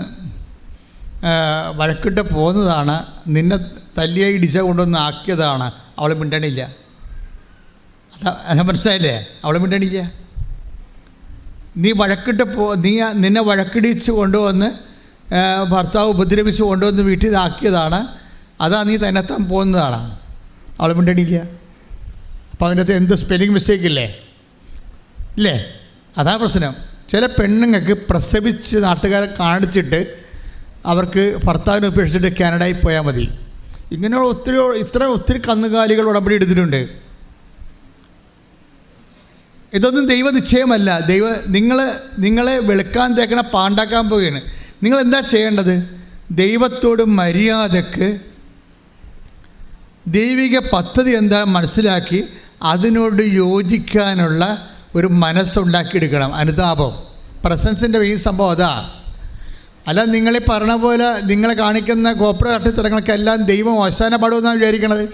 വഴക്കിട്ട് പോകുന്നതാണ്, നിന്നെ തല്ലിയ ഇടിച്ച കൊണ്ടൊന്ന് ആക്കിയതാണ്. അവൾ മിണ്ടണില്ല. അതാ മനസ്സിലായില്ലേ? അവൾ മിണ്ടണില്ല. നിന്നെ വഴക്കിടിച്ച് കൊണ്ടുവന്ന് ഭർത്താവ് ഉപദ്രവിച്ച് കൊണ്ടുവന്ന് വീട്ടിൽ ഇതാക്കിയതാണ്. അതാ നീ തന്നെത്താൻ പോകുന്നതാണ്. അവൾ മിണ്ടണില്ല. അപ്പോൾ അതിനകത്ത് എന്ത് സ്പെല്ലിംഗ് മിസ്റ്റേക്ക് ഇല്ലേ? അതാ പ്രശ്നം. ചില പെണ്ണുങ്ങൾക്ക് പ്രസവിച്ച് നാട്ടുകാരെ കാണിച്ചിട്ട് അവർക്ക് ഭർത്താവിനെ ഉപേക്ഷിച്ചിട്ട് കാനഡയിൽ പോയാൽ മതി. ഇങ്ങനെയുള്ള ഒത്തിരി കന്നുകാലികൾ ഉടമ്പടി എടുത്തിട്ടുണ്ട്. ഇതൊന്നും ദൈവ നിശ്ചയമല്ല. നിങ്ങളെ വെളുക്കാൻ തേക്കണ പാണ്ടാക്കാൻ പോവുകയാണ്. നിങ്ങളെന്താ ചെയ്യേണ്ടത്? ദൈവത്തോട് മര്യാദക്ക് ദൈവിക പദ്ധതി എന്താ മനസ്സിലാക്കി അതിനോട് യോജിക്കാനുള്ള ഒരു മനസ്സുണ്ടാക്കിയെടുക്കണം. അനുതാപം, പ്രസൻസിൻ്റെ ഈ സംഭവം അതാ. അല്ല, നിങ്ങളീ പറഞ്ഞ പോലെ നിങ്ങളെ കാണിക്കുന്ന ഗോപ്ര തട്ടിത്തരങ്ങൾക്കെല്ലാം ദൈവം അവസാന പാടുമെന്നാണ് വിചാരിക്കണത്.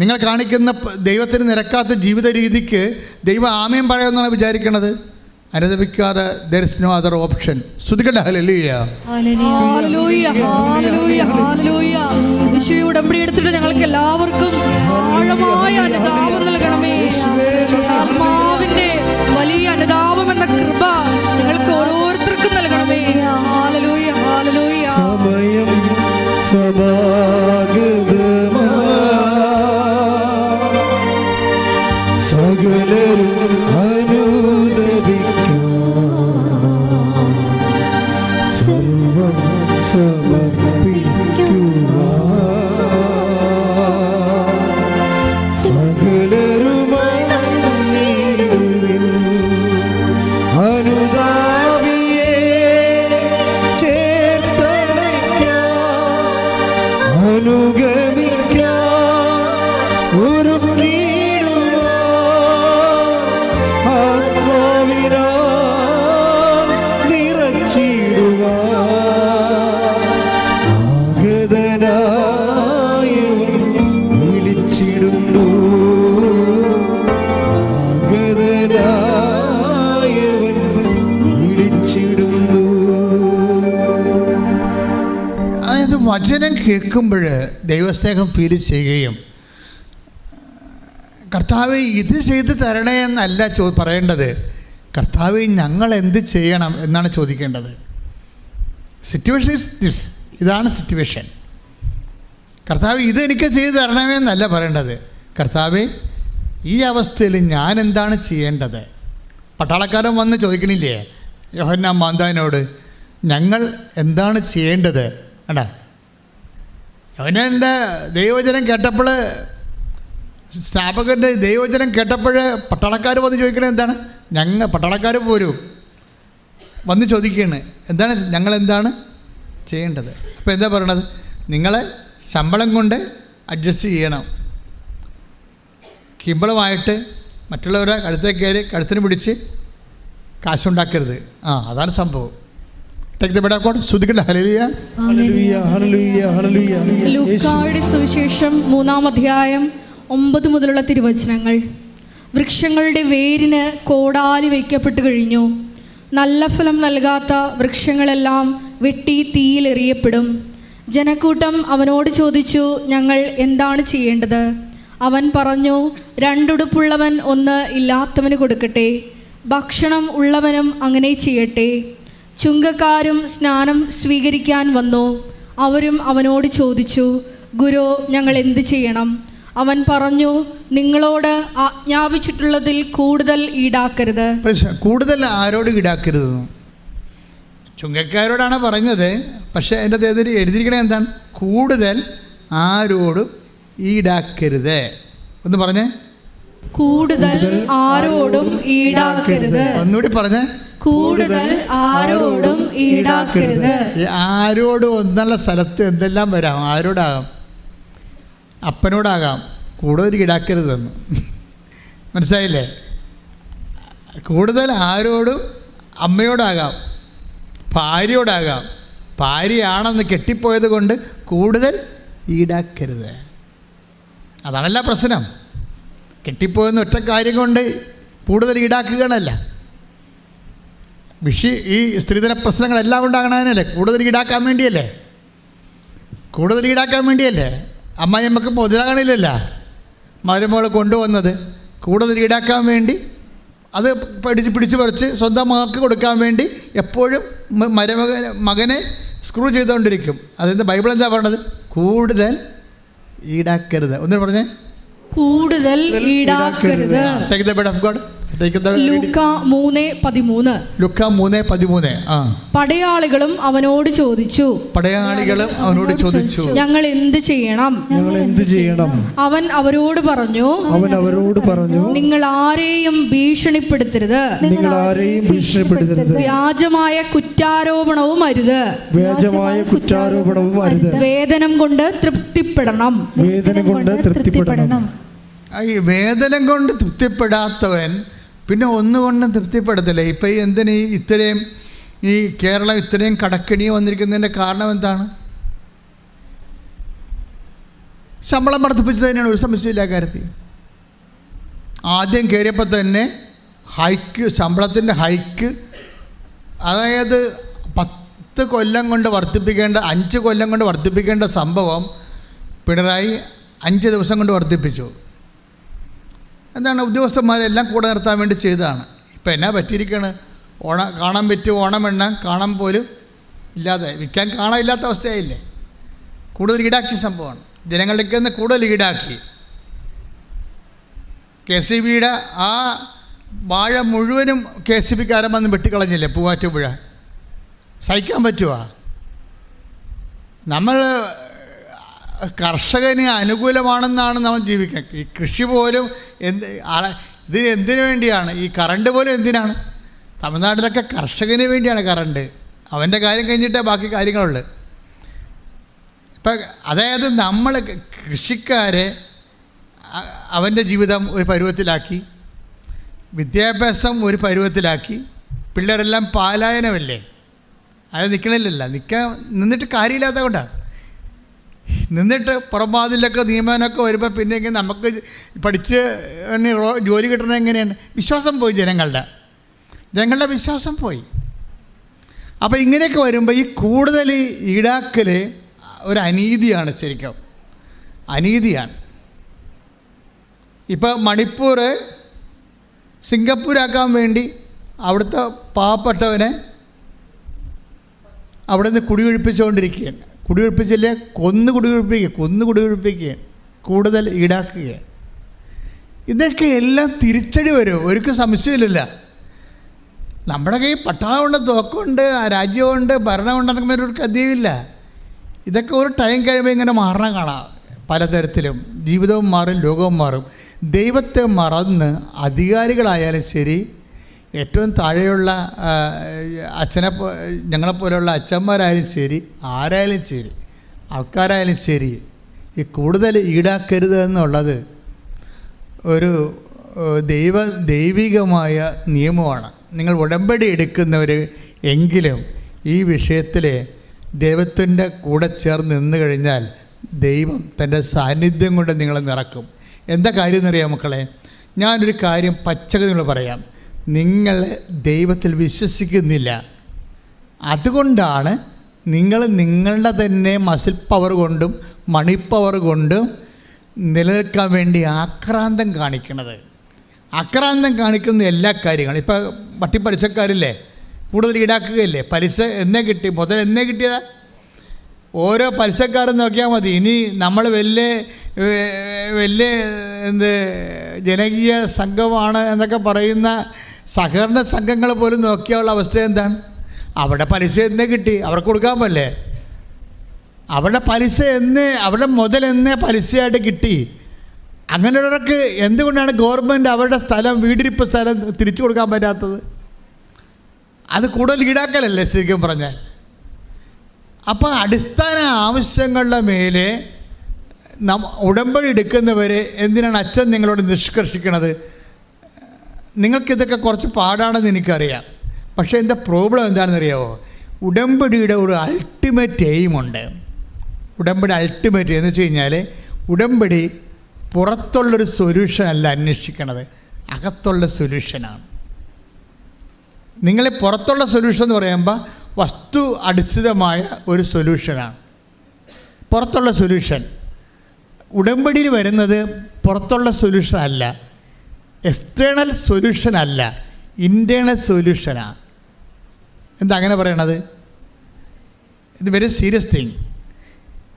നിങ്ങൾ കാണിക്കുന്ന ദൈവത്തിന് നിരക്കാത്ത ജീവിത രീതിക്ക് ദൈവം ആമയും പറയുമെന്നാണ് വിചാരിക്കണത്. അനുദപിക്കാതെ there is no other option. സ്തുതിക്കട്ടെ. Hallelujah, hallelujah, hallelujah, hallelujah. യേശുവേ, ഉടമ്പടി എടുത്തിട്ട് ഞങ്ങൾക്ക് എല്ലാവർക്കും ആഴമായ അനുതാപം നൽകണമേ. ആത്മാവിന്റെ വലിയ അനുതാപം എന്ന കൃപ ഞങ്ങൾക്ക് ഓരോരുത്തർക്കും നൽകണമേ. Hallelujah, hallelujah. സമയം സമാഗതമാ, സകലരും സർവം സമർപ്പിക്കുക, സകലരുമണങ്ങിടുവിൻ. അനുതാപിയെ ചേർത്തണയ്ക്കാൻ, അനുഗമിക്കാൻ ഒരുക്കിയിടുക. ആത്മാവിനാൽ നിറച്ചിടുക. ആഗതനായവൻ വിളിച്ചിടുന്നു, ആഗതനായവൻ വിളിച്ചിടുന്നു. അതായത് വചനം കേൾക്കുമ്പോൾ ദൈവസ്നേഹം ഫീൽ ചെയ്യുകയും, കർത്താവേ ഇത് ചെയ്ത് തരണേ എന്നല്ല പറയേണ്ടത്. കർത്താവേ ഞങ്ങൾ എന്ത് ചെയ്യണം എന്നാണ് ചോദിക്കേണ്ടത്. സിറ്റുവേഷൻ ഈസ് ദിസ്, ഇതാണ് സിറ്റുവേഷൻ. കർത്താവ് ഇതെനിക്ക് ചെയ്ത് തരണമേ എന്നല്ല പറയേണ്ടത്. കർത്താവേ ഈ അവസ്ഥയിൽ ഞാൻ എന്താണ് ചെയ്യേണ്ടത്? പട്ടാളക്കാരൻ വന്ന് ചോദിക്കണില്ലേ യോഹന്നാൻ മാന്താവിനോട്, ഞങ്ങൾ എന്താണ് ചെയ്യേണ്ടത്? വേണ്ട, യോഹന്നാൻ്റെ ദൈവവചനം കേട്ടപ്പോൾ, സ്നാപകൻ്റെ ദൈവവചനം കേട്ടപ്പോൾ പട്ടാളക്കാർ വന്ന് ചോദിക്കണത് എന്താണ്? പട്ടാളക്കാർ പോരും വന്ന് ചോദിക്കുകയാണ്, എന്താണ് ഞങ്ങളെന്താണ് ചെയ്യേണ്ടത്? അപ്പോൾ എന്താ പറയണത്? നിങ്ങളെ ശമ്പളം കൊണ്ട് അഡ്ജസ്റ്റ് ചെയ്യണം. കിമ്പളമായിട്ട് മറ്റുള്ളവരെ കഴുത്തേക്ക് കയറി കഴുത്തിന് പിടിച്ച് കാശുണ്ടാക്കരുത്. അതാണ് സംഭവം. ലൂക്കായുടെ സുവിശേഷം 3-ാം അധ്യായം 9 മുതലുള്ള തിരുവചനങ്ങൾ. വൃക്ഷങ്ങളുടെ വേരിന് കോടാലി വയ്ക്കപ്പെട്ടു കഴിഞ്ഞു. നല്ല ഫലം നൽകാത്ത വൃക്ഷങ്ങളെല്ലാം വെട്ടി തീയിലെറിയപ്പെടും. ജനക്കൂട്ടം അവനോട് ചോദിച്ചു, ഞങ്ങൾ എന്താണ് ചെയ്യേണ്ടത്? അവൻ പറഞ്ഞു, 2 ഉടുപ്പുള്ളവൻ 1 ഇല്ലാത്തവന് കൊടുക്കട്ടെ. ഭക്ഷണം ഉള്ളവനും അങ്ങനെ ചെയ്യട്ടെ. ചുങ്കക്കാരും സ്നാനം സ്വീകരിക്കാൻ വന്നു. അവരും അവനോട് ചോദിച്ചു, ഗുരു, ഞങ്ങൾ എന്ത് ചെയ്യണം? അവൻ പറഞ്ഞു, നിങ്ങളോട് ആജ്ഞാപിച്ചിട്ടുള്ളതിൽ കൂടുതൽ ഈടാക്കരുത്. കൂടുതൽ ആരോട് ഈടാക്കരുത്? ചുങ്കക്കാരോടാണ് പറഞ്ഞത്. പക്ഷേ എൻ്റെ അദ്ദേഹത്തിൽ എഴുതിയിരിക്കണത് എന്താണ്? കൂടുതൽ ആരോടും ഈടാക്കരുത്. ഒന്ന് പറഞ്ഞേ, കൂടുതൽ ആരോടും ഈടാക്കരുത്. ഒന്നുകൂടി പറഞ്ഞേ, കൂടുതൽ ആരോടും ഈടാക്കരുത്. ആരോടും എന്നുള്ള സ്ഥലത്ത് എന്തെല്ലാം വരാം. ആരോടാകാം? അപ്പനോടാകാം. കൂടുതൽ ഈടാക്കരുതെന്ന് മനസ്സിലായില്ലേ? കൂടുതൽ ആരോടും അമ്മയോടാകാം, ഭാര്യയോടാകാം. ഭാര്യയാണെന്ന് കെട്ടിപ്പോയത് കൊണ്ട് കൂടുതൽ ഈടാക്കരുത്. അതാണല്ല പ്രശ്നം. കെട്ടിപ്പോയെന്ന് ഒറ്റ കാര്യം കൊണ്ട് കൂടുതൽ ഈടാക്കുകയാണല്ല. ഈ സ്ത്രീധന പ്രശ്നങ്ങളെല്ലാം ഉണ്ടാകണതിനല്ലേ? കൂടുതൽ ഈടാക്കാൻ വേണ്ടിയല്ലേ? കൂടുതൽ ഈടാക്കാൻ വേണ്ടിയല്ലേ? അമ്മായിയമ്മക്ക് മുതലാകണില്ലല്ല മരുമകൾ കൊണ്ടുവന്നത്. കൂടുതൽ ഈടാക്കാൻ വേണ്ടി അത് പിടിച്ച് പറിച്ച് സ്വന്തം മകൾക്ക് കൊടുക്കാൻ വേണ്ടി എപ്പോഴും മകനെ സ്ക്രൂ ചെയ്തുകൊണ്ടിരിക്കും. അതെന്താ ബൈബിൾ എന്താ പറഞ്ഞത്? കൂടുതൽ ഈടാക്കരുത്. ഒന്നും പറഞ്ഞേ, കൂടുതൽ ഈടാക്കരുത്. Take the word of God. ലൂക്കാ 3:13. പടയാളികളും അവനോട് ചോദിച്ചു, ഞങ്ങൾ എന്ത് ചെയ്യണം? അവൻ അവരോട് പറഞ്ഞു, നിങ്ങൾ ആരെയും ഭീഷണിപ്പെടുത്തരുത്. വ്യാജമായ കുറ്റാരോപണവും അരുത്. വേതനം കൊണ്ട് തൃപ്തിപ്പെടണം. ഈ വേതനം കൊണ്ട് തൃപ്തിപ്പെടാത്തവൻ പിന്നെ ഒന്നുകൊണ്ടും തൃപ്തിപ്പെടത്തില്ല. ഇപ്പം എന്തിന് ഇത്രയും ഈ കേരളം ഇത്രയും കടക്കെണി വന്നിരിക്കുന്നതിൻ്റെ കാരണം എന്താണ്? ശമ്പളം വർദ്ധിപ്പിച്ചത് തന്നെയാണ്, ഒരു സംശയമില്ല കാര്യത്തിൽ. ആദ്യം കയറിയപ്പോൾ തന്നെ ശമ്പളത്തിൻ്റെ ഹൈക്ക്, അതായത് 10 കൊല്ലം കൊണ്ട് വർദ്ധിപ്പിക്കേണ്ട 5 കൊല്ലം കൊണ്ട് വർദ്ധിപ്പിക്കേണ്ട സംഭവം പിണറായി 5 ദിവസം കൊണ്ട് വർദ്ധിപ്പിച്ചു. എന്താണ്? ഉദ്യോഗസ്ഥന്മാരെല്ലാം കൂടെ നിർത്താൻ വേണ്ടി ചെയ്തതാണ്. ഇപ്പം എന്നാ പറ്റിയിരിക്കുകയാണ്? കാണാൻ പറ്റും, ഓണം എണ്ണ കാണാൻ പോലും ഇല്ലാതെ, വിൽക്കാൻ കാണാനില്ലാത്ത അവസ്ഥയായില്ലേ? കൂടുതൽ ഈടാക്കിയ സംഭവമാണ്. ജനങ്ങളിലേക്ക് നിന്ന് കൂടുതൽ ഈടാക്കി. KCBയുടെ ആ വാഴ മുഴുവനും KCBക്കാരൻ വന്ന് വെട്ടിക്കളഞ്ഞില്ലേ പൂവാറ്റുപുഴ? സഹിക്കാൻ പറ്റുമോ? നമ്മൾ കർഷകന് അനുകൂലമാണെന്നാണ് നമ്മൾ ജീവിക്കുക. ഈ കൃഷി പോലും ഇതിന് എന്തിനു വേണ്ടിയാണ്? ഈ കറണ്ട് പോലും എന്തിനാണ്? തമിഴ്നാട്ടിലൊക്കെ കർഷകന് വേണ്ടിയാണ് കറണ്ട്. അവൻ്റെ കാര്യം കഴിഞ്ഞിട്ടേ ബാക്കി കാര്യങ്ങളുള്ളൂ. ഇപ്പം അതായത് നമ്മൾ കൃഷിക്കാരെ അവൻ്റെ ജീവിതം ഒരു പരുവത്തിലാക്കി, വിദ്യാഭ്യാസം ഒരു പരുവത്തിലാക്കി, പിള്ളേരെല്ലാം പാലായനമല്ലേ? അത് നിൽക്കണില്ലല്ല. നിന്നിട്ട് കാര്യമില്ലാത്ത കൊണ്ടാണ്. നിന്നിട്ട് പുറംവാതിലൊക്കെ നിയമനമൊക്കെ വരുമ്പോൾ പിന്നെയെങ്കിൽ നമുക്ക് പഠിച്ച് ജോലി കിട്ടണത് എങ്ങനെയാണ്? വിശ്വാസം പോയി. ജനങ്ങളുടെ വിശ്വാസം പോയി. അപ്പോൾ ഇങ്ങനെയൊക്കെ വരുമ്പോൾ ഈ കൂടുതൽ ഈടാക്കൽ ഒരു അനീതിയാണ്. ശരിക്കും അനീതിയാണ്. ഇപ്പോൾ മണിപ്പൂർ സിംഗപ്പൂരാക്കാൻ വേണ്ടി അവിടുത്തെ പാവപ്പെട്ടവനെ അവിടെ നിന്ന് കുടിയൊഴിപ്പിച്ചുകൊണ്ടിരിക്കുകയാണ്. കുടിയൊഴിപ്പിച്ചില്ലേ? കൊന്നു കുടിയൊഴിപ്പിക്കുക, കൂടുതൽ ഈടാക്കുകയാണ്. ഇതൊക്കെ എല്ലാം തിരിച്ചടി വരും, ഒരിക്കലും സംശയമില്ല. നമ്മുടെ കയ്യിൽ പട്ടാളമുണ്ട്, തോക്കുണ്ട്, രാജ്യമുണ്ട്, ഭരണമുണ്ടെന്നൊക്കെ ഒരു ഗതിയുമില്ല. ഇതൊക്കെ ഒരു ടൈം കഴിയുമ്പോൾ ഇങ്ങനെ മാറണം കാണാം. പലതരത്തിലും ജീവിതവും മാറും, ലോകവും മാറും. ദൈവത്തെ മറന്ന് അധികാരികളായാലും ശരി, ഏറ്റവും താഴെയുള്ള ഞങ്ങളെപ്പോലെയുള്ള അച്ഛന്മാരായാലും ശരി, ആരായാലും ശരി, ആൾക്കാരായാലും ശരി, ഈ കൂടുതൽ ഈടാക്കരുത് എന്നുള്ളത് ഒരു ദൈവികമായ നിയമമാണ്. നിങ്ങൾ ഉടമ്പടി എടുക്കുന്നവർ എങ്കിലും ഈ വിഷയത്തിൽ ദൈവത്തിൻ്റെ കൂടെ ചേർന്ന് നിന്ന് കഴിഞ്ഞാൽ ദൈവം തൻ്റെ സാന്നിധ്യം കൊണ്ട് നിങ്ങളെ നിറക്കും. എന്താ കാര്യം എന്നറിയാം മക്കളെ? ഞാനൊരു കാര്യം പച്ചക്ക് നിങ്ങൾ പറയാം. നിങ്ങൾ ദൈവത്തിൽ വിശ്വസിക്കുന്നില്ല. അതുകൊണ്ടാണ് നിങ്ങൾ നിങ്ങളുടെ തന്നെ മസിൽ പവർ കൊണ്ടും മണി പവർ കൊണ്ടും നിലനിൽക്കാൻ വേണ്ടി ആക്രാന്തം കാണിക്കുന്നത്. ആക്രാന്തം കാണിക്കുന്ന എല്ലാ കാര്യങ്ങളും. ഇപ്പോൾ പലിശക്കാരില്ലേ, കൂടുതൽ ഈടാക്കുകയല്ലേ? പലിശ എന്നേ കിട്ടി, മുതൽ എന്നേ കിട്ടിയതാ? ഓരോ പലിശക്കാരും നോക്കിയാൽ മതി. ഇനി നമ്മൾ വലിയ ജനകീയ സംഘമാണ് എന്നൊക്കെ പറയുന്ന സഹകരണ സംഘങ്ങൾ പോലും നോക്കിയുള്ള അവസ്ഥ എന്താണ്? അവിടെ പലിശ എന്നേ കിട്ടി, അവർക്ക് കൊടുക്കാൻ പറ്റില്ലേ? അവരുടെ പലിശ അവരുടെ മുതൽ എന്നേ പലിശയായിട്ട് കിട്ടി. അങ്ങനെയുള്ളവർക്ക് എന്തുകൊണ്ടാണ് ഗവൺമെൻറ് അവരുടെ സ്ഥലം, വീടിരിപ്പ് സ്ഥലം തിരിച്ചു കൊടുക്കാൻ പറ്റാത്തത്? അത് കൂടുതൽ ഈടാക്കലല്ലേ ശരിക്കും പറഞ്ഞാൽ. അപ്പോൾ അടിസ്ഥാന ആവശ്യങ്ങളുടെ മേലെ ഉടമ്പടി എടുക്കുന്നവരെ എന്തിനാണ് അച്ഛൻ നിങ്ങളോട് നിഷ്കർഷിക്കണത്? നിങ്ങൾക്കിതൊക്കെ കുറച്ച് പാടാണെന്ന് എനിക്കറിയാം. പക്ഷേ എൻ്റെ പ്രോബ്ലം എന്താണെന്നറിയാമോ? ഉടമ്പടിയുടെ ഒരു അൾട്ടിമേറ്റ് എയിമുണ്ട്. ഉടമ്പടി അൾട്ടിമേറ്റ് എന്ന് വെച്ച് കഴിഞ്ഞാൽ, ഉടമ്പടി പുറത്തുള്ളൊരു സൊല്യൂഷനല്ല അന്വേഷിക്കണത്, അകത്തുള്ള സൊല്യൂഷനാണ്. നിങ്ങളെ പുറത്തുള്ള സൊല്യൂഷൻ എന്ന് പറയുമ്പോൾ വസ്തു അടിസ്ഥിതമായ ഒരു സൊല്യൂഷനാണ് പുറത്തുള്ള സൊല്യൂഷൻ. ഉടമ്പടിയിൽ വരുന്നത് പുറത്തുള്ള സൊല്യൂഷൻ അല്ല, എക്സ്റ്റേണൽ സൊല്യൂഷൻ അല്ല, ഇൻറ്റേണൽ സൊല്യൂഷനാണ്. എന്താ അങ്ങനെ പറയണത്? ഇത് വെരി സീരിയസ് തിങ്.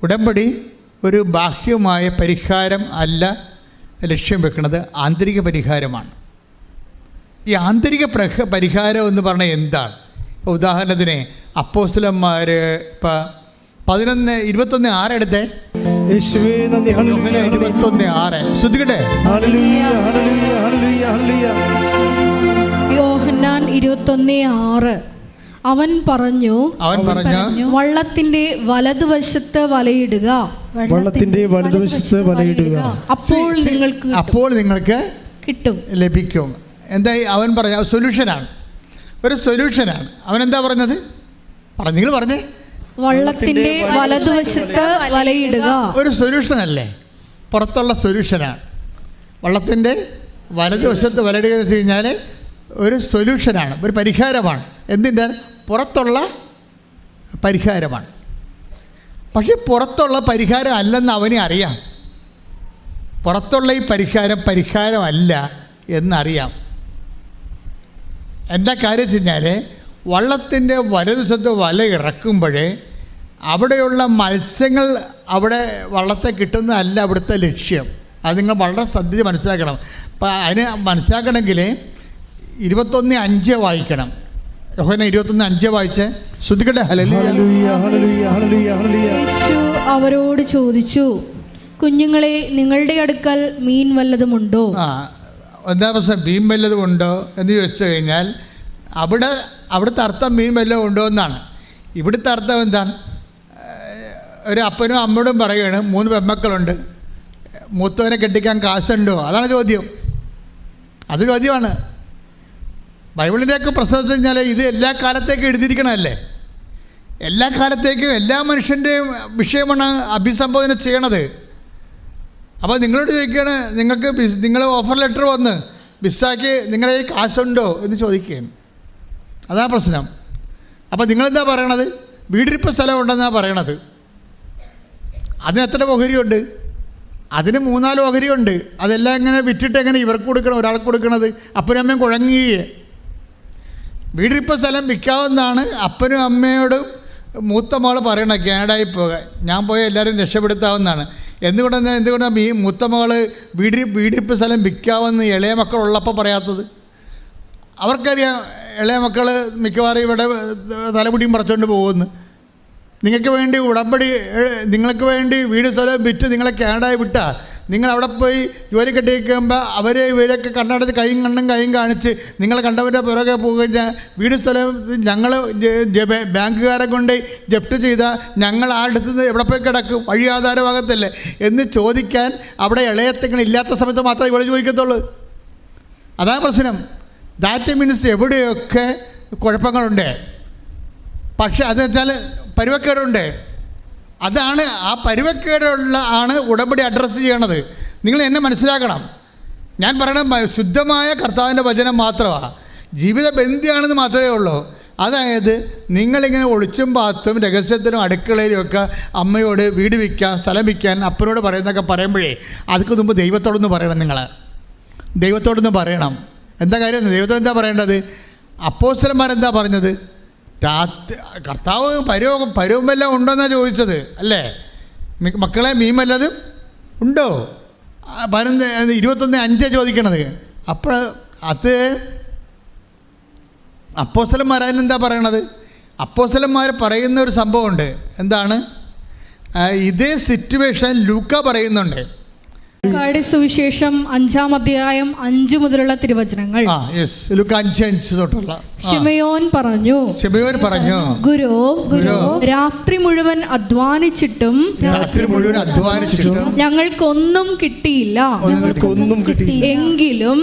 ഉടമ്പടി ഒരു ബാഹ്യമായ പരിഹാരം അല്ല ലക്ഷ്യം വെക്കുന്നത്, ആന്തരിക പരിഹാരമാണ്. ഈ ആന്തരിക പരിഹാരം എന്ന് പറഞ്ഞാൽ എന്താണ്? ഇപ്പോൾ ഉദാഹരണത്തിന് അപ്പോസ്തലന്മാർ ഇപ്പോൾ 11:21 എടുത്തേ. 21:6 ശ്രദ്ധിക്കട്ടെ. യോഹന്നാൻ 21:6 അവൻ പറഞ്ഞു വള്ളത്തിന്റെ വലതുവശത്ത് വലയിടുക, അപ്പോൾ നിങ്ങൾക്ക് കിട്ടും, ലഭിക്കും. എന്തായി അവൻ പറഞ്ഞ സൊല്യൂഷനാണ്, ഒരു സൊല്യൂഷനാണ്. അവൻ എന്താ പറഞ്ഞത്? നിങ്ങൾ പറഞ്ഞേ, വള്ളത്തിന്റെ വലതുവശത്ത് വലയിടുക. ഒരു സൊല്യൂഷൻ അല്ലേ? പുറത്തുള്ള സൊല്യൂഷനാണ്. വള്ളത്തിൻ്റെ വലതുവശത്ത് വലയിടുക എന്ന് വെച്ച് കഴിഞ്ഞാൽ ഒരു സൊല്യൂഷനാണ്, ഒരു പരിഹാരമാണ്. എന്തിൻ്റെ? പുറത്തുള്ള പരിഹാരമാണ്. പക്ഷെ പുറത്തുള്ള പരിഹാരം അല്ലെന്ന് അവനെ അറിയാം. പുറത്തുള്ള ഈ പരിഹാരമല്ല എന്നറിയാം. എന്താ കാര്യം വെച്ച് കഴിഞ്ഞാൽ, വള്ളത്തിൻ്റെ വലതുവശത്ത് വല ഇറക്കുമ്പോഴേ അവിടെയുള്ള മത്സ്യങ്ങൾ അവിടെ വള്ളത്തെ കിട്ടുന്നതല്ല അവിടുത്തെ ലക്ഷ്യം. അത് നിങ്ങൾ വളരെ ശ്രദ്ധിച്ച് മനസ്സിലാക്കണം. അപ്പം അതിന് മനസ്സിലാക്കണമെങ്കിൽ 21:5 വായിക്കണം. യോഹന്നാൻ 21:5 വായിച്ച് ശ്രദ്ധിക്കട്ടെ. യേശു അവരോട് ചോദിച്ചു, കുഞ്ഞുങ്ങളെ, നിങ്ങളുടെ അടുക്കൽ മീൻ വല്ലതുമുണ്ടോ? എന്താ പ്രശ്നം? മീൻ വല്ലതും ഉണ്ടോ എന്ന് ചോദിച്ചു കഴിഞ്ഞാൽ അവിടുത്തെ അർത്ഥം മീൻ വല്ലതും ഉണ്ടോ എന്നാണ്. ഇവിടുത്തെ അർത്ഥം എന്താണ്? ഒരു അപ്പനും അമ്മയോടും പറയുകയാണ്, 3 പെൺമക്കളുണ്ട്, മൂത്തവനെ കെട്ടിക്കാൻ കാശുണ്ടോ? അതാണ് ചോദ്യം. അത് ചോദ്യമാണ്. ബൈബിളിൻ്റെയൊക്കെ പ്രശ്നം വെച്ച് കഴിഞ്ഞാൽ ഇത് എല്ലാ കാലത്തേക്കും എഴുതിയിരിക്കണമല്ലേ? എല്ലാ കാലത്തേക്കും എല്ലാ മനുഷ്യൻ്റെയും വിഷയമാണ് അഭിസംബോധന ചെയ്യണത്. അപ്പോൾ നിങ്ങളോട് ചോദിക്കുകയാണ്, നിങ്ങൾ ഓഫർ ലെറ്റർ വന്ന് വിസാക്ക് നിങ്ങളുടെ കയ്യിൽ കാശുണ്ടോ എന്ന് ചോദിക്കുകയാണ്. അതാ പ്രശ്നം. അപ്പോൾ നിങ്ങളെന്താ പറയണത്? വീടിരിപ്പ് സ്ഥലം ഉണ്ടെന്നാണ് പറയണത്. അതിന് എത്ര ഓഹരിയുണ്ട്? അതിന് 3-4 ഓഹരിയുണ്ട്. അതെല്ലാം ഇങ്ങനെ വിറ്റിട്ട് എങ്ങനെ ഇവർക്ക് കൊടുക്കണം, ഒരാൾക്ക് കൊടുക്കണത്? അപ്പനും അമ്മയും കുഴങ്ങിയേ. വീടിരിപ്പ് സ്ഥലം വിൽക്കാവുന്നതാണ് അപ്പനും അമ്മയോടും മൂത്ത മകൾ പറയണം കാനഡയിൽ പോകാൻ. ഞാൻ പോയാൽ എല്ലാവരും രക്ഷപ്പെടുത്താവുന്നതാണ്. എന്തുകൊണ്ടാണ് ഈ മൂത്ത മകൾ വീടിരിപ്പ് സ്ഥലം വിൽക്കാമെന്ന് ഇളയ മക്കളുള്ളപ്പോൾ പറയാത്തത്? അവർക്കറിയാം ഇളയ മക്കൾ മിക്കവാറും ഇവിടെ തലമുടിയും പറിച്ചുകൊണ്ട് പോകുമെന്ന്. നിങ്ങൾക്ക് വേണ്ടി ഉടമ്പടി, നിങ്ങൾക്ക് വേണ്ടി വീട് സ്ഥലം വിറ്റ് നിങ്ങളെ കാനഡയിൽ വിട്ടാൽ നിങ്ങൾ അവിടെ പോയി ജോലി കെട്ടിയിരിക്കുമ്പോൾ ഇവരൊക്കെ കണ്ണടച്ച് കൈയും കാണിച്ച് നിങ്ങളെ കണ്ടവരുടെ പുറകെ പോകുകഴിഞ്ഞാൽ വീട് സ്ഥലം ഞങ്ങൾ ബാങ്കുകാരെ കൊണ്ട് ജപ്റ്റ് ചെയ്താൽ ഞങ്ങൾ ആ അടുത്ത് നിന്ന് എവിടെ പോയി കിടക്കും, വഴി ആധാരഭാഗത്തല്ലേ എന്ന് ചോദിക്കാൻ അവിടെ ഇളയത്തങ്ങൾ ഇല്ലാത്ത സമയത്ത് മാത്രമേ ഇവിടെ ചോദിക്കത്തുള്ളൂ. അതാണ് പ്രശ്നം. ദാറ്റ് മീൻസ് എവിടെയൊക്കെ കുഴപ്പങ്ങളുണ്ട്, പക്ഷെ അതെന്ന് വെച്ചാൽ പരുവക്കേടുണ്ട്. അതാണ് ആ പരുവക്കേടുള്ള ഉടമ്പടി അഡ്രസ്സ് ചെയ്യണത്. നിങ്ങൾ എന്നെ മനസ്സിലാക്കണം. ഞാൻ പറയണ ശുദ്ധമായ കർത്താവിൻ്റെ വചനം മാത്രമാണ്. ജീവിത ബന്ധിയാണെന്ന് മാത്രമേ ഉള്ളൂ. അതായത് നിങ്ങളിങ്ങനെ ഒളിച്ചും പാത്തും രഹസ്യത്തിനും അടുക്കളയിലും ഒക്കെ അമ്മയോട് വീട് വിൽക്കാൻ, സ്ഥലം വിൽക്കാൻ, അപ്പനോട് പറയുന്നതൊക്കെ പറയുമ്പോഴേ അതിന് മുമ്പ് ദൈവത്തോടൊന്ന് പറയണം. നിങ്ങൾ ദൈവത്തോടൊന്ന് പറയണം. എന്താ കാര്യം? ദൈവത്തോട് എന്താ പറയേണ്ടത്? അപ്പോസ്തലന്മാരെന്താ പറഞ്ഞത്? കർത്താവ് പരുവം വല്ലതും ഉണ്ടോയെന്നാണ് ചോദിച്ചത് അല്ലേ? മക്കളെ മീൻ വല്ലതും ഉണ്ടോ? 21:5 ചോദിക്കണത്. അപ്പോൾ അത് അപ്പോസ്തലന്മാരെന്താ പറയണത്? അപ്പോസ്തലന്മാർ പറയുന്ന ഒരു സംഭവമുണ്ട്. എന്താണ്? ഇതേ സിറ്റുവേഷൻ ലൂക്ക പറയുന്നുണ്ട്. സുവിശേഷം 5-ാം അധ്യായം 5 മുതലുള്ള തിരുവചനങ്ങൾ. ലൂക്ക 5:5 തൊട്ടുള്ള. ശിമയോൻ പറഞ്ഞു, ഗുരു, രാത്രി മുഴുവൻ അധ്വാനിച്ചിട്ടും ഞങ്ങൾക്കൊന്നും കിട്ടിയില്ല. എങ്കിലും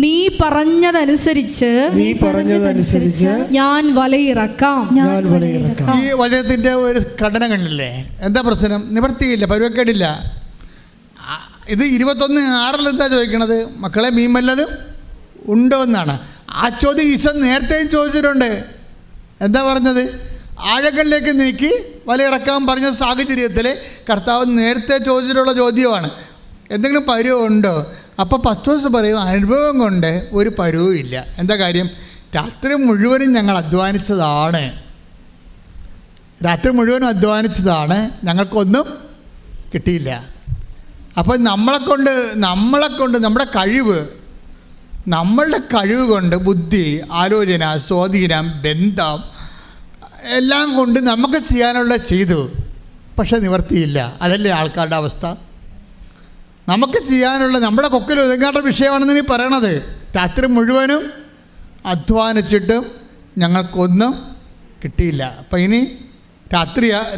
നീ പറഞ്ഞതനുസരിച്ച് ഞാൻ വലയിറക്കാം. ഈ വലയത്തിന്റെ ഒരു ഘടന കണ്ടില്ലേ? എന്താ പ്രശ്നം? നിവർത്തിയില്ല, പരുവക്കേടില്ല. ഇത് 21:6 എന്താ ചോദിക്കണത്? മക്കളെ മീൻ വല്ലതും ഉണ്ടോ എന്നാണ്. ആ ചോദ്യം ഈശോ നേരത്തെയും ചോദിച്ചിട്ടുണ്ട്. എന്താ പറഞ്ഞത്? ആഴങ്ങളിലേക്ക് നീക്കി വലയിറക്കാൻ പറഞ്ഞ സാഹചര്യത്തിൽ കർത്താവ് നേരത്തെ ചോദിച്ചിട്ടുള്ള ചോദ്യമാണ്. എന്തെങ്കിലും പരുവം ഉണ്ടോ? അപ്പോൾ പത്രോസ് പറയും, അനുഭവം കൊണ്ട് ഒരു പരുവും ഇല്ല. എന്താ കാര്യം? രാത്രി മുഴുവനും ഞങ്ങൾ അധ്വാനിച്ചതാണ്. ഞങ്ങൾക്കൊന്നും കിട്ടിയില്ല. അപ്പോൾ നമ്മളെക്കൊണ്ട് നമ്മളുടെ കഴിവ് കൊണ്ട് ബുദ്ധി, ആലോചന, സ്വാധീനം, ബന്ധം എല്ലാം കൊണ്ട് നമുക്ക് ചെയ്യാനുള്ള ചെയ്തു. പക്ഷെ നിവർത്തിയില്ല. അതല്ലേ ആൾക്കാരുടെ അവസ്ഥ? നമുക്ക് ചെയ്യാനുള്ള നമ്മുടെ പൊക്കിൽ ഒതുങ്ങാത്ത വിഷയമാണെന്ന് നീ പറയണത്. രാത്രി മുഴുവനും അധ്വാനിച്ചിട്ടും ഞങ്ങൾക്കൊന്നും കിട്ടിയില്ല. അപ്പം ഇനി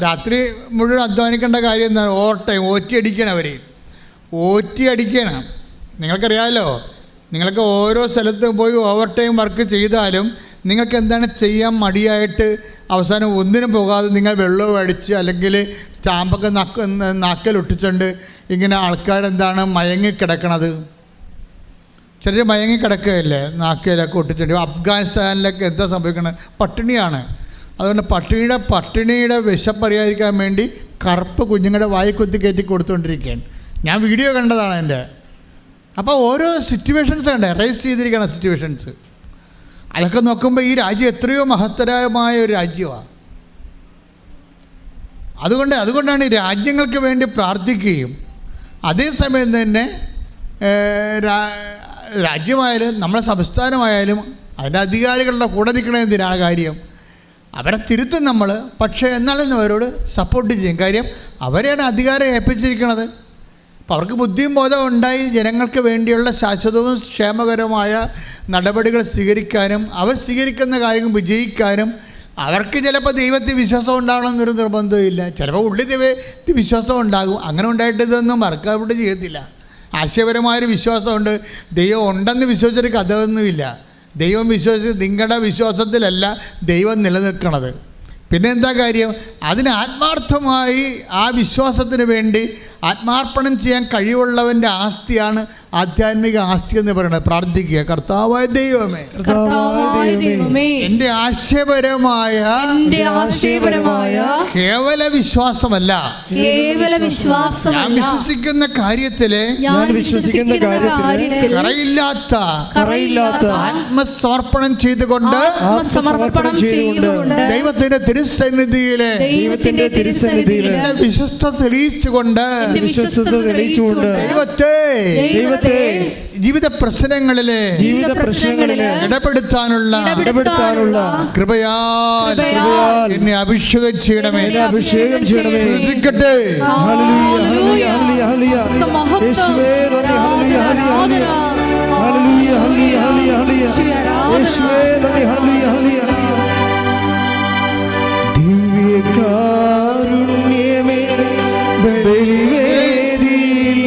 രാത്രി മുഴുവൻ അധ്വാനിക്കേണ്ട കാര്യം എന്താണ്? ഓറ്റി അടിക്കണം. നിങ്ങൾക്കറിയാമല്ലോ, നിങ്ങൾക്ക് ഓരോ സ്ഥലത്തും പോയി ഓവർ ടൈം വർക്ക് ചെയ്താലും നിങ്ങൾക്ക് എന്താണ് ചെയ്യാൻ മടിയായിട്ട് അവസാനം ഒന്നിനും പോകാതെ നിങ്ങൾ വെള്ളവും അടിച്ച് അല്ലെങ്കിൽ സ്റ്റാമ്പൊക്കെ നാക്കലൊട്ടിച്ചുകൊണ്ട് ഇങ്ങനെ ആൾക്കാരെന്താണ് മയങ്ങിക്കിടക്കണത്. ചിലർ മയങ്ങിക്കിടക്കുകയല്ലേ നാക്കയിലൊക്കെ ഒട്ടിച്ചുകൊണ്ട്. അഫ്ഗാനിസ്ഥാനിലൊക്കെ എന്താ സംഭവിക്കുന്നത്? പട്ടിണിയാണ്. അതുകൊണ്ട് പട്ടിണിയുടെ വിശപ്പറിയാതിരിക്കാൻ വേണ്ടി കറുപ്പ് കുഞ്ഞുങ്ങളുടെ വായിക്കുത്തി കയറ്റി കൊടുത്തുകൊണ്ടിരിക്കുകയാണ്. ഞാൻ വീഡിയോ കണ്ടതാണ് എൻ്റെ. അപ്പോൾ ഓരോ സിറ്റുവേഷൻസ് ഉണ്ട്, റൈസ് ചെയ്തിരിക്കുന്ന സിറ്റുവേഷൻസ്. അതൊക്കെ നോക്കുമ്പോൾ ഈ രാജ്യം എത്രയോ മഹത്തരമായ ഒരു രാജ്യമാണ്. അതുകൊണ്ടാണ് ഈ രാജ്യങ്ങൾക്ക് വേണ്ടി പ്രാർത്ഥിക്കുകയും അതേസമയം തന്നെ രാജ്യമായാലും നമ്മുടെ സംസ്ഥാനമായാലും അതിൻ്റെ അധികാരികളുടെ കൂടെ നിൽക്കണമെന്തിനാണ് കാര്യം? അവരെ തിരുത്തും നമ്മൾ, പക്ഷേ എന്നാലും അവരോട് സപ്പോർട്ട് ചെയ്യും. കാര്യം അവരെയാണ് അധികാരം ഏൽപ്പിച്ചിരിക്കുന്നത്. അപ്പോൾ അവർക്ക് ബുദ്ധിയും ബോധവും ഉണ്ടായി ജനങ്ങൾക്ക് വേണ്ടിയുള്ള ശാശ്വതവും ക്ഷേമകരമായ നടപടികൾ സ്വീകരിക്കാനും അവർ സ്വീകരിക്കുന്ന കാര്യങ്ങൾ വിജയിക്കാനും അവർക്ക് ചിലപ്പോൾ ദൈവത്തിൽ വിശ്വാസം ഉണ്ടാകണമെന്നൊരു നിർബന്ധമില്ല. ചിലപ്പോൾ ഉള്ളിൽ ദൈവത്തിൽ വിശ്വാസം ഉണ്ടാകും. അങ്ങനെ ഉണ്ടായിട്ട് ഇതൊന്നും വർക്കൗട്ട് ചെയ്യത്തില്ല. ആശയപരമായൊരു വിശ്വാസമുണ്ട്. ദൈവം ഉണ്ടെന്ന് വിശ്വസിച്ചൊരു കഥയൊന്നുമില്ല. ദൈവം നിങ്ങളുടെ വിശ്വാസത്തിലല്ല ദൈവം നിലനിൽക്കണത്. പിന്നെ എന്താ കാര്യം? അതിന് ആത്മാർത്ഥമായി ആ വിശ്വാസത്തിന് വേണ്ടി ആത്മാർപ്പണം ചെയ്യാൻ കഴിവുള്ളവൻ്റെ ആസ്തിയാണ് ആധ്യാത്മിക ആസ്തി എന്ന് പറയുന്നത്. പ്രാർത്ഥിക്കുക, കർത്താവായ ദൈവമേ, എൻ്റെ ആശയപരമായ കേവല വിശ്വാസമല്ല, ഞാൻ വിശ്വസിക്കുന്ന കാര്യത്തില് കറയില്ലാത്ത ആത്മസമർപ്പണം ചെയ്തുകൊണ്ട് ദൈവത്തിന്റെ തിരുസന്നിധിയിലെ വിശ്വസ്ത തെളിയിച്ചുകൊണ്ട് ദൈവത്തെ ജീവിത പ്രശ്നങ്ങളിലെ ഇടപെടുത്താനുള്ള കൃപയാൽ എന്നെ അഭിഷേകം ചെയ്യണമേ. ശ്രദ്ധിക്കട്ടെ. ദിവ്യകാരുണ്യമേ, ബലിവേദിയിൽ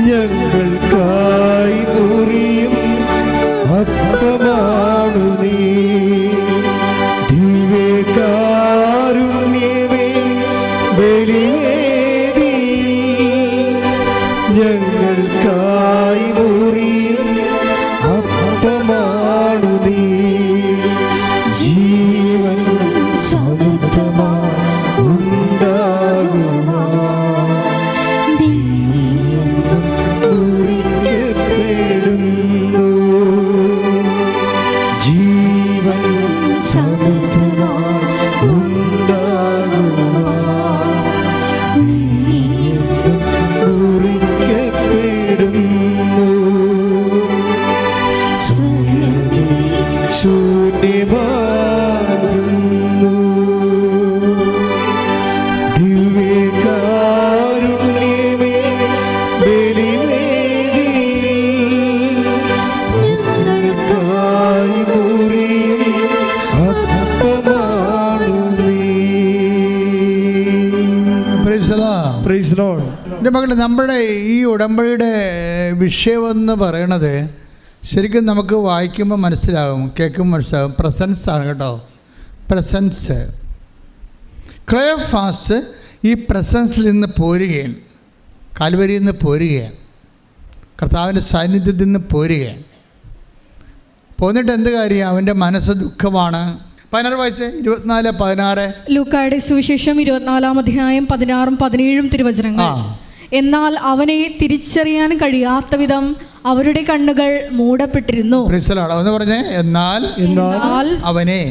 ഞങ്ങൾക്കായി മുറിയും അപ്പമാണു നീ. ദിവ്യകാരുണ്യമേ, ബലിവേദിയിൽ ഞങ്ങൾക്കായി മുറിയും അപ്പമാണു നീ. ജീവൻ സമൃദ്ധമായി ഉണ്ടാകുവാൻ നീ എന്നും മുറിക്കപ്പെടുന്നു. ജീവൻ സമൃദ്ധമായി ഉണ്ടാകുവാൻ നീ എന്നും മുറിക്കപ്പെടുന്നു. സ്വയമേ ശൂന്യമാകുന്നു. ദിവ്യകാരുണ്യമേ ബലിവേദിയിൽ ഞങ്ങൾക്കായി മുറിയും അപ്പമാണു നീ. Praise the Lord. Praise Lord. എൻ്റെ മക്കളെ, നമ്മുടെ ഈ ഉടമ്പടിയുടെ വിഷയമെന്ന് പറയണത് ശരിക്കും നമുക്ക് വായിക്കുമ്പോൾ മനസ്സിലാകും, കേൾക്കുമ്പോൾ മനസ്സിലാകും. പ്രസൻസ് ആണ് കേട്ടോ. പ്രസൻസ്. ക്ലെയോഫാസ് ഈ പ്രസൻസിൽ നിന്ന് പോരുകയാണ്, കാൽവരിയിൽ നിന്ന് പോരുകയാണ്, കർത്താവിൻ്റെ സാന്നിധ്യത്തിൽ നിന്ന് പോരുകയാണ്. പോന്നിട്ട് എന്ത് കാര്യം? അവൻ്റെ മനസ്സ് ദുഃഖമാണ്. 16 വായിച്ച് 24-16. ലൂക്കായുടെ സുവിശേഷം 24-ാം അധ്യായം 16-17 തിരുവചനങ്ങൾ. എന്നാൽ അവനെ തിരിച്ചറിയാൻ കഴിയാത്ത വിധം അവരുടെ കണ്ണുകൾ മൂടപ്പെട്ടിരുന്നു. എന്ന് പറഞ്ഞേ, എന്നാൽ അവനെ,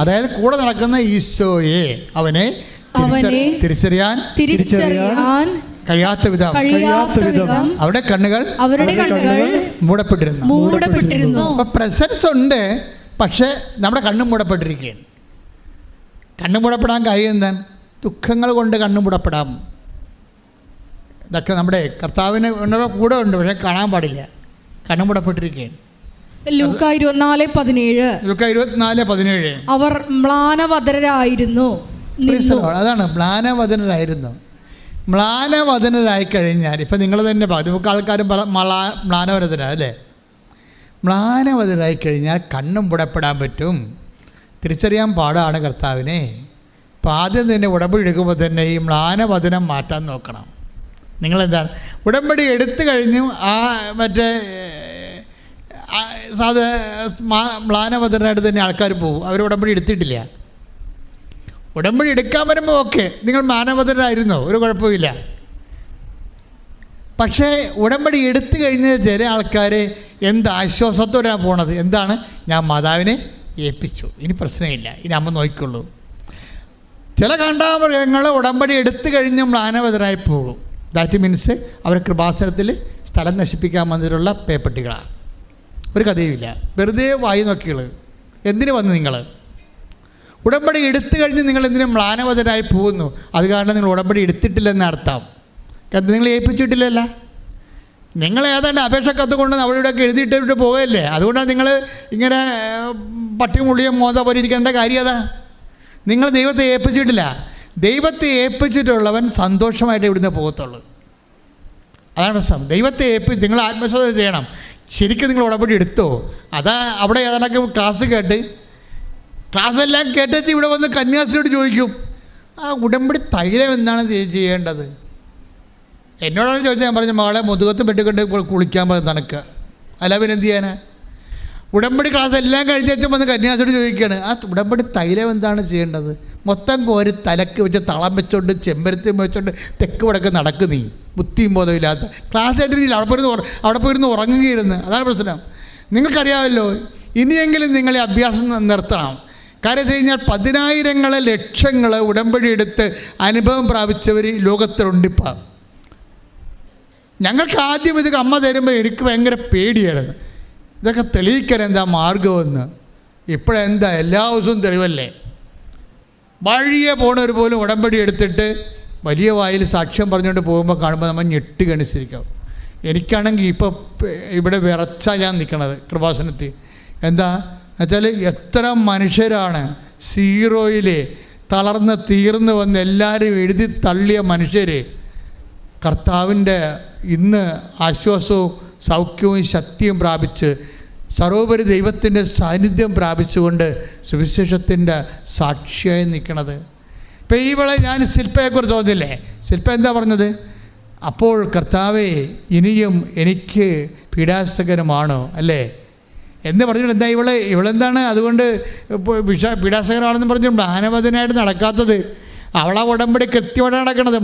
അതായത് കൂടെ നടക്കുന്ന ഈശോയെ അവനെ തിരിച്ചറിയാൻ കഴിയാത്ത വിധം അവരുടെ കണ്ണുകൾ മൂടപ്പെട്ടിരുന്നു. അപ്പൊ പ്രസൻസ് ഉണ്ട്, പക്ഷെ നമ്മുടെ കണ്ണ് മൂടപ്പെട്ടിരിക്കുകയാണ്. കണ്ണ് മൂടപ്പെടാൻ കാര്യം എന്താണ്? ദുഃഖങ്ങൾ കൊണ്ട് കണ്ണ് മൂടപ്പെടാം. ഇതൊക്കെ നമ്മുടെ കർത്താവിന് കൂടെ ഉണ്ട്, പക്ഷെ കാണാൻ പാടില്ല. കണ്ണ് മൂടപ്പെട്ടിരിക്കുകയാണ്. ലൂക്ക 24:17. അവർ മ്ലാനവദനരായിരുന്നു. അതാണ്, മ്ലാനവദനരായിരുന്നു. മ്ലാനവദനരായി കഴിഞ്ഞാൽ ഇപ്പം നിങ്ങൾ തന്നെ നമുക്ക് ആൾക്കാരും മ്ലാനവദന അല്ലേ? മ്ലാനവദനരായി കഴിഞ്ഞാൽ കണ്ണും മുടപ്പെടാൻ പറ്റും. തിരിച്ചറിയാൻ പാടാണ് കർത്താവിനെ. അപ്പം ആദ്യം തന്നെ ഉടമ്പടി എടുക്കുമ്പോൾ തന്നെ ഈ മ്ലാനവദനം മാറ്റാൻ നോക്കണം. നിങ്ങളെന്താണ് ഉടമ്പടി എടുത്തു കഴിഞ്ഞു മറ്റേ മ്ലാനവദനായിട്ട് തന്നെ ആൾക്കാർ പോകും. അവർ ഉടമ്പടി എടുത്തിട്ടില്ല. ഉടമ്പടി എടുക്കാൻ വരുമ്പോൾ ഓക്കെ, നിങ്ങൾ മ്ലാനവദനായിരുന്നോ, ഒരു കുഴപ്പമില്ല. പക്ഷേ ഉടമ്പടി എടുത്തു കഴിഞ്ഞ ചില ആൾക്കാർ എന്ത് ആശ്വാസത്തോടെയാണ് പോണത്? എന്താണ്? ഞാൻ മാതാവിനെ ഏൽപ്പിച്ചു, ഇനി പ്രശ്നമില്ല, ഇനി അമ്മ നോക്കിക്കൊള്ളൂ. ചില കാണ്ടാമൃഗങ്ങൾ ഉടമ്പടി എടുത്തു കഴിഞ്ഞ് മ്ലാനവദനായി പോകും. ദാറ്റ് മീൻസ് അവർ കൃപാസനത്തിൽ സ്ഥലം നശിപ്പിക്കാൻ വന്നിട്ടുള്ള പേപ്പട്ടികളാണ്. ഒരു കഥയുമില്ല, വെറുതെ വായി നോക്കികൾ. എന്തിനു വന്നു നിങ്ങൾ? ഉടമ്പടി എടുത്തു കഴിഞ്ഞ് നിങ്ങൾ എന്തിനും മ്ലാനവദനായി പോകുന്നു? അത് കാരണം നിങ്ങൾ ഉടമ്പടി എടുത്തിട്ടില്ലെന്ന് അർത്ഥം. നിങ്ങൾ ഏൽപ്പിച്ചിട്ടില്ലല്ല. നിങ്ങൾ ഏതാണ്ട് അപേക്ഷ കത്ത് കൊണ്ട് അവിടെ ഇവിടെയൊക്കെ എഴുതിയിട്ടിട്ട് പോവുകയല്ലേ. അതുകൊണ്ടാണ് നിങ്ങൾ ഇങ്ങനെ പട്ടിമുള്ളിയും മോത പോലെ ഇരിക്കേണ്ട കാര്യം. അതാ, നിങ്ങൾ ദൈവത്തെ ഏൽപ്പിച്ചിട്ടില്ല. ദൈവത്തെ ഏൽപ്പിച്ചിട്ടുള്ളവൻ സന്തോഷമായിട്ട് ഇവിടുന്ന് പോകത്തുള്ളൂ. അതാണ് പ്രശ്നം. ദൈവത്തെ നിങ്ങൾ ആത്മശോധന ചെയ്യണം. ശരിക്കും നിങ്ങൾ ഉടമ്പടി എടുത്തോ? അതാ അവിടെ ഏതാണ്ടൊക്കെ ക്ലാസ്സെല്ലാം കേട്ടിട്ട് ഇവിടെ വന്ന് കന്യാസ്ത്രീയോട് ചോദിക്കും, ആ ഉടമ്പടി തൈലം എന്താണ് ചെയ്യേണ്ടത്? എന്നോടാണ് ചോദിച്ചാൽ ഞാൻ പറഞ്ഞു, മകളെ മുതുകത്ത് പെട്ടിക്കൊണ്ട് കുളിക്കാൻ പറഞ്ഞ് തണുക്കുക, അല്ല പിന്നെ എന്ത് ചെയ്യാനാ? ഉടമ്പടി ക്ലാസ് എല്ലാം കഴിഞ്ഞേച്ചും വന്ന് കന്യാസ്ത്രീയോട് ചോദിക്കുകയാണ്, ആ ഉടമ്പടി തൈലം എന്താണ് ചെയ്യേണ്ടത്? മൊത്തം കോരി തലക്ക് വെച്ച് തളം വെച്ചോണ്ട് ചെമ്പരത്തി വെച്ചോണ്ട് തെക്ക് വടക്ക് നടക്കും. നീ ബുദ്ധിയും ബോധമില്ലാത്ത ക്ലാസ് ആയിട്ട് അവിടെ പോയിരുന്ന് ഉറങ്ങുകയായിരുന്നു. അതാണ് പ്രശ്നം. നിങ്ങൾക്കറിയാമല്ലോ, ഇനിയെങ്കിലും നിങ്ങളെ അഭ്യാസം നിർത്തണം. കാര്യം വെച്ച് കഴിഞ്ഞാൽ 10,000 ലക്ഷങ്ങൾ ഉടമ്പടി എടുത്ത് അനുഭവം പ്രാപിച്ചവർ ലോകത്തിലുണ്ടിപ്പോൾ. ഞങ്ങൾക്ക് ആദ്യം ഇതൊക്കെ അമ്മ തരുമ്പോൾ എനിക്ക് ഭയങ്കര പേടിയായിരുന്നു. ഇതൊക്കെ തെളിയിക്കാൻ എന്താ മാർഗമെന്ന്. ഇപ്പോഴെന്താ എല്ലാ ദിവസവും തെളിവല്ലേ. വഴിയെ പോണവർ പോലും ഉടമ്പടി എടുത്തിട്ട് വലിയ വായിൽ സാക്ഷ്യം പറഞ്ഞുകൊണ്ട് പോകുമ്പോൾ കാണുമ്പോൾ നമ്മൾ ഞെട്ടുകണിച്ചിരിക്കും. എനിക്കാണെങ്കിൽ ഇപ്പോൾ ഇവിടെ വിറച്ചാണ് ഞാൻ നിൽക്കണത് കൃപാസനത്തിൽ. എന്താ എന്നുവെച്ചാൽ എത്ര മനുഷ്യരാണ് സീറോയിൽ തളർന്ന് തീർന്നു വന്ന് എല്ലാവരും എഴുതി തള്ളിയ മനുഷ്യർ കർത്താവിൻ്റെ ഇന്ന് ആശ്വാസവും സൗഖ്യവും ശക്തിയും പ്രാപിച്ച് സർവോപരി ദൈവത്തിൻ്റെ സാന്നിധ്യം പ്രാപിച്ചുകൊണ്ട് സുവിശേഷത്തിൻ്റെ സാക്ഷിയായി നിൽക്കണത്. ഇപ്പം ഈ വേള ഞാൻ ശില്പയെക്കുറിച്ച് തോന്നില്ലേ? ശില്പ എന്താ പറഞ്ഞത്? അപ്പോൾ കർത്താവേ ഇനിയും എനിക്ക് പീഡാസകരമാണോ അല്ലേ എന്ന് പറഞ്ഞിട്ട് എന്താ ഇവളെന്താണ് അതുകൊണ്ട് പീഡാസകരമാണെന്ന് പറഞ്ഞു മ്ലാനവദനായിട്ട് നടക്കാത്തത്? അവളാ ഉടമ്പടി കൃത്യമായിട്ട് നടക്കണത്.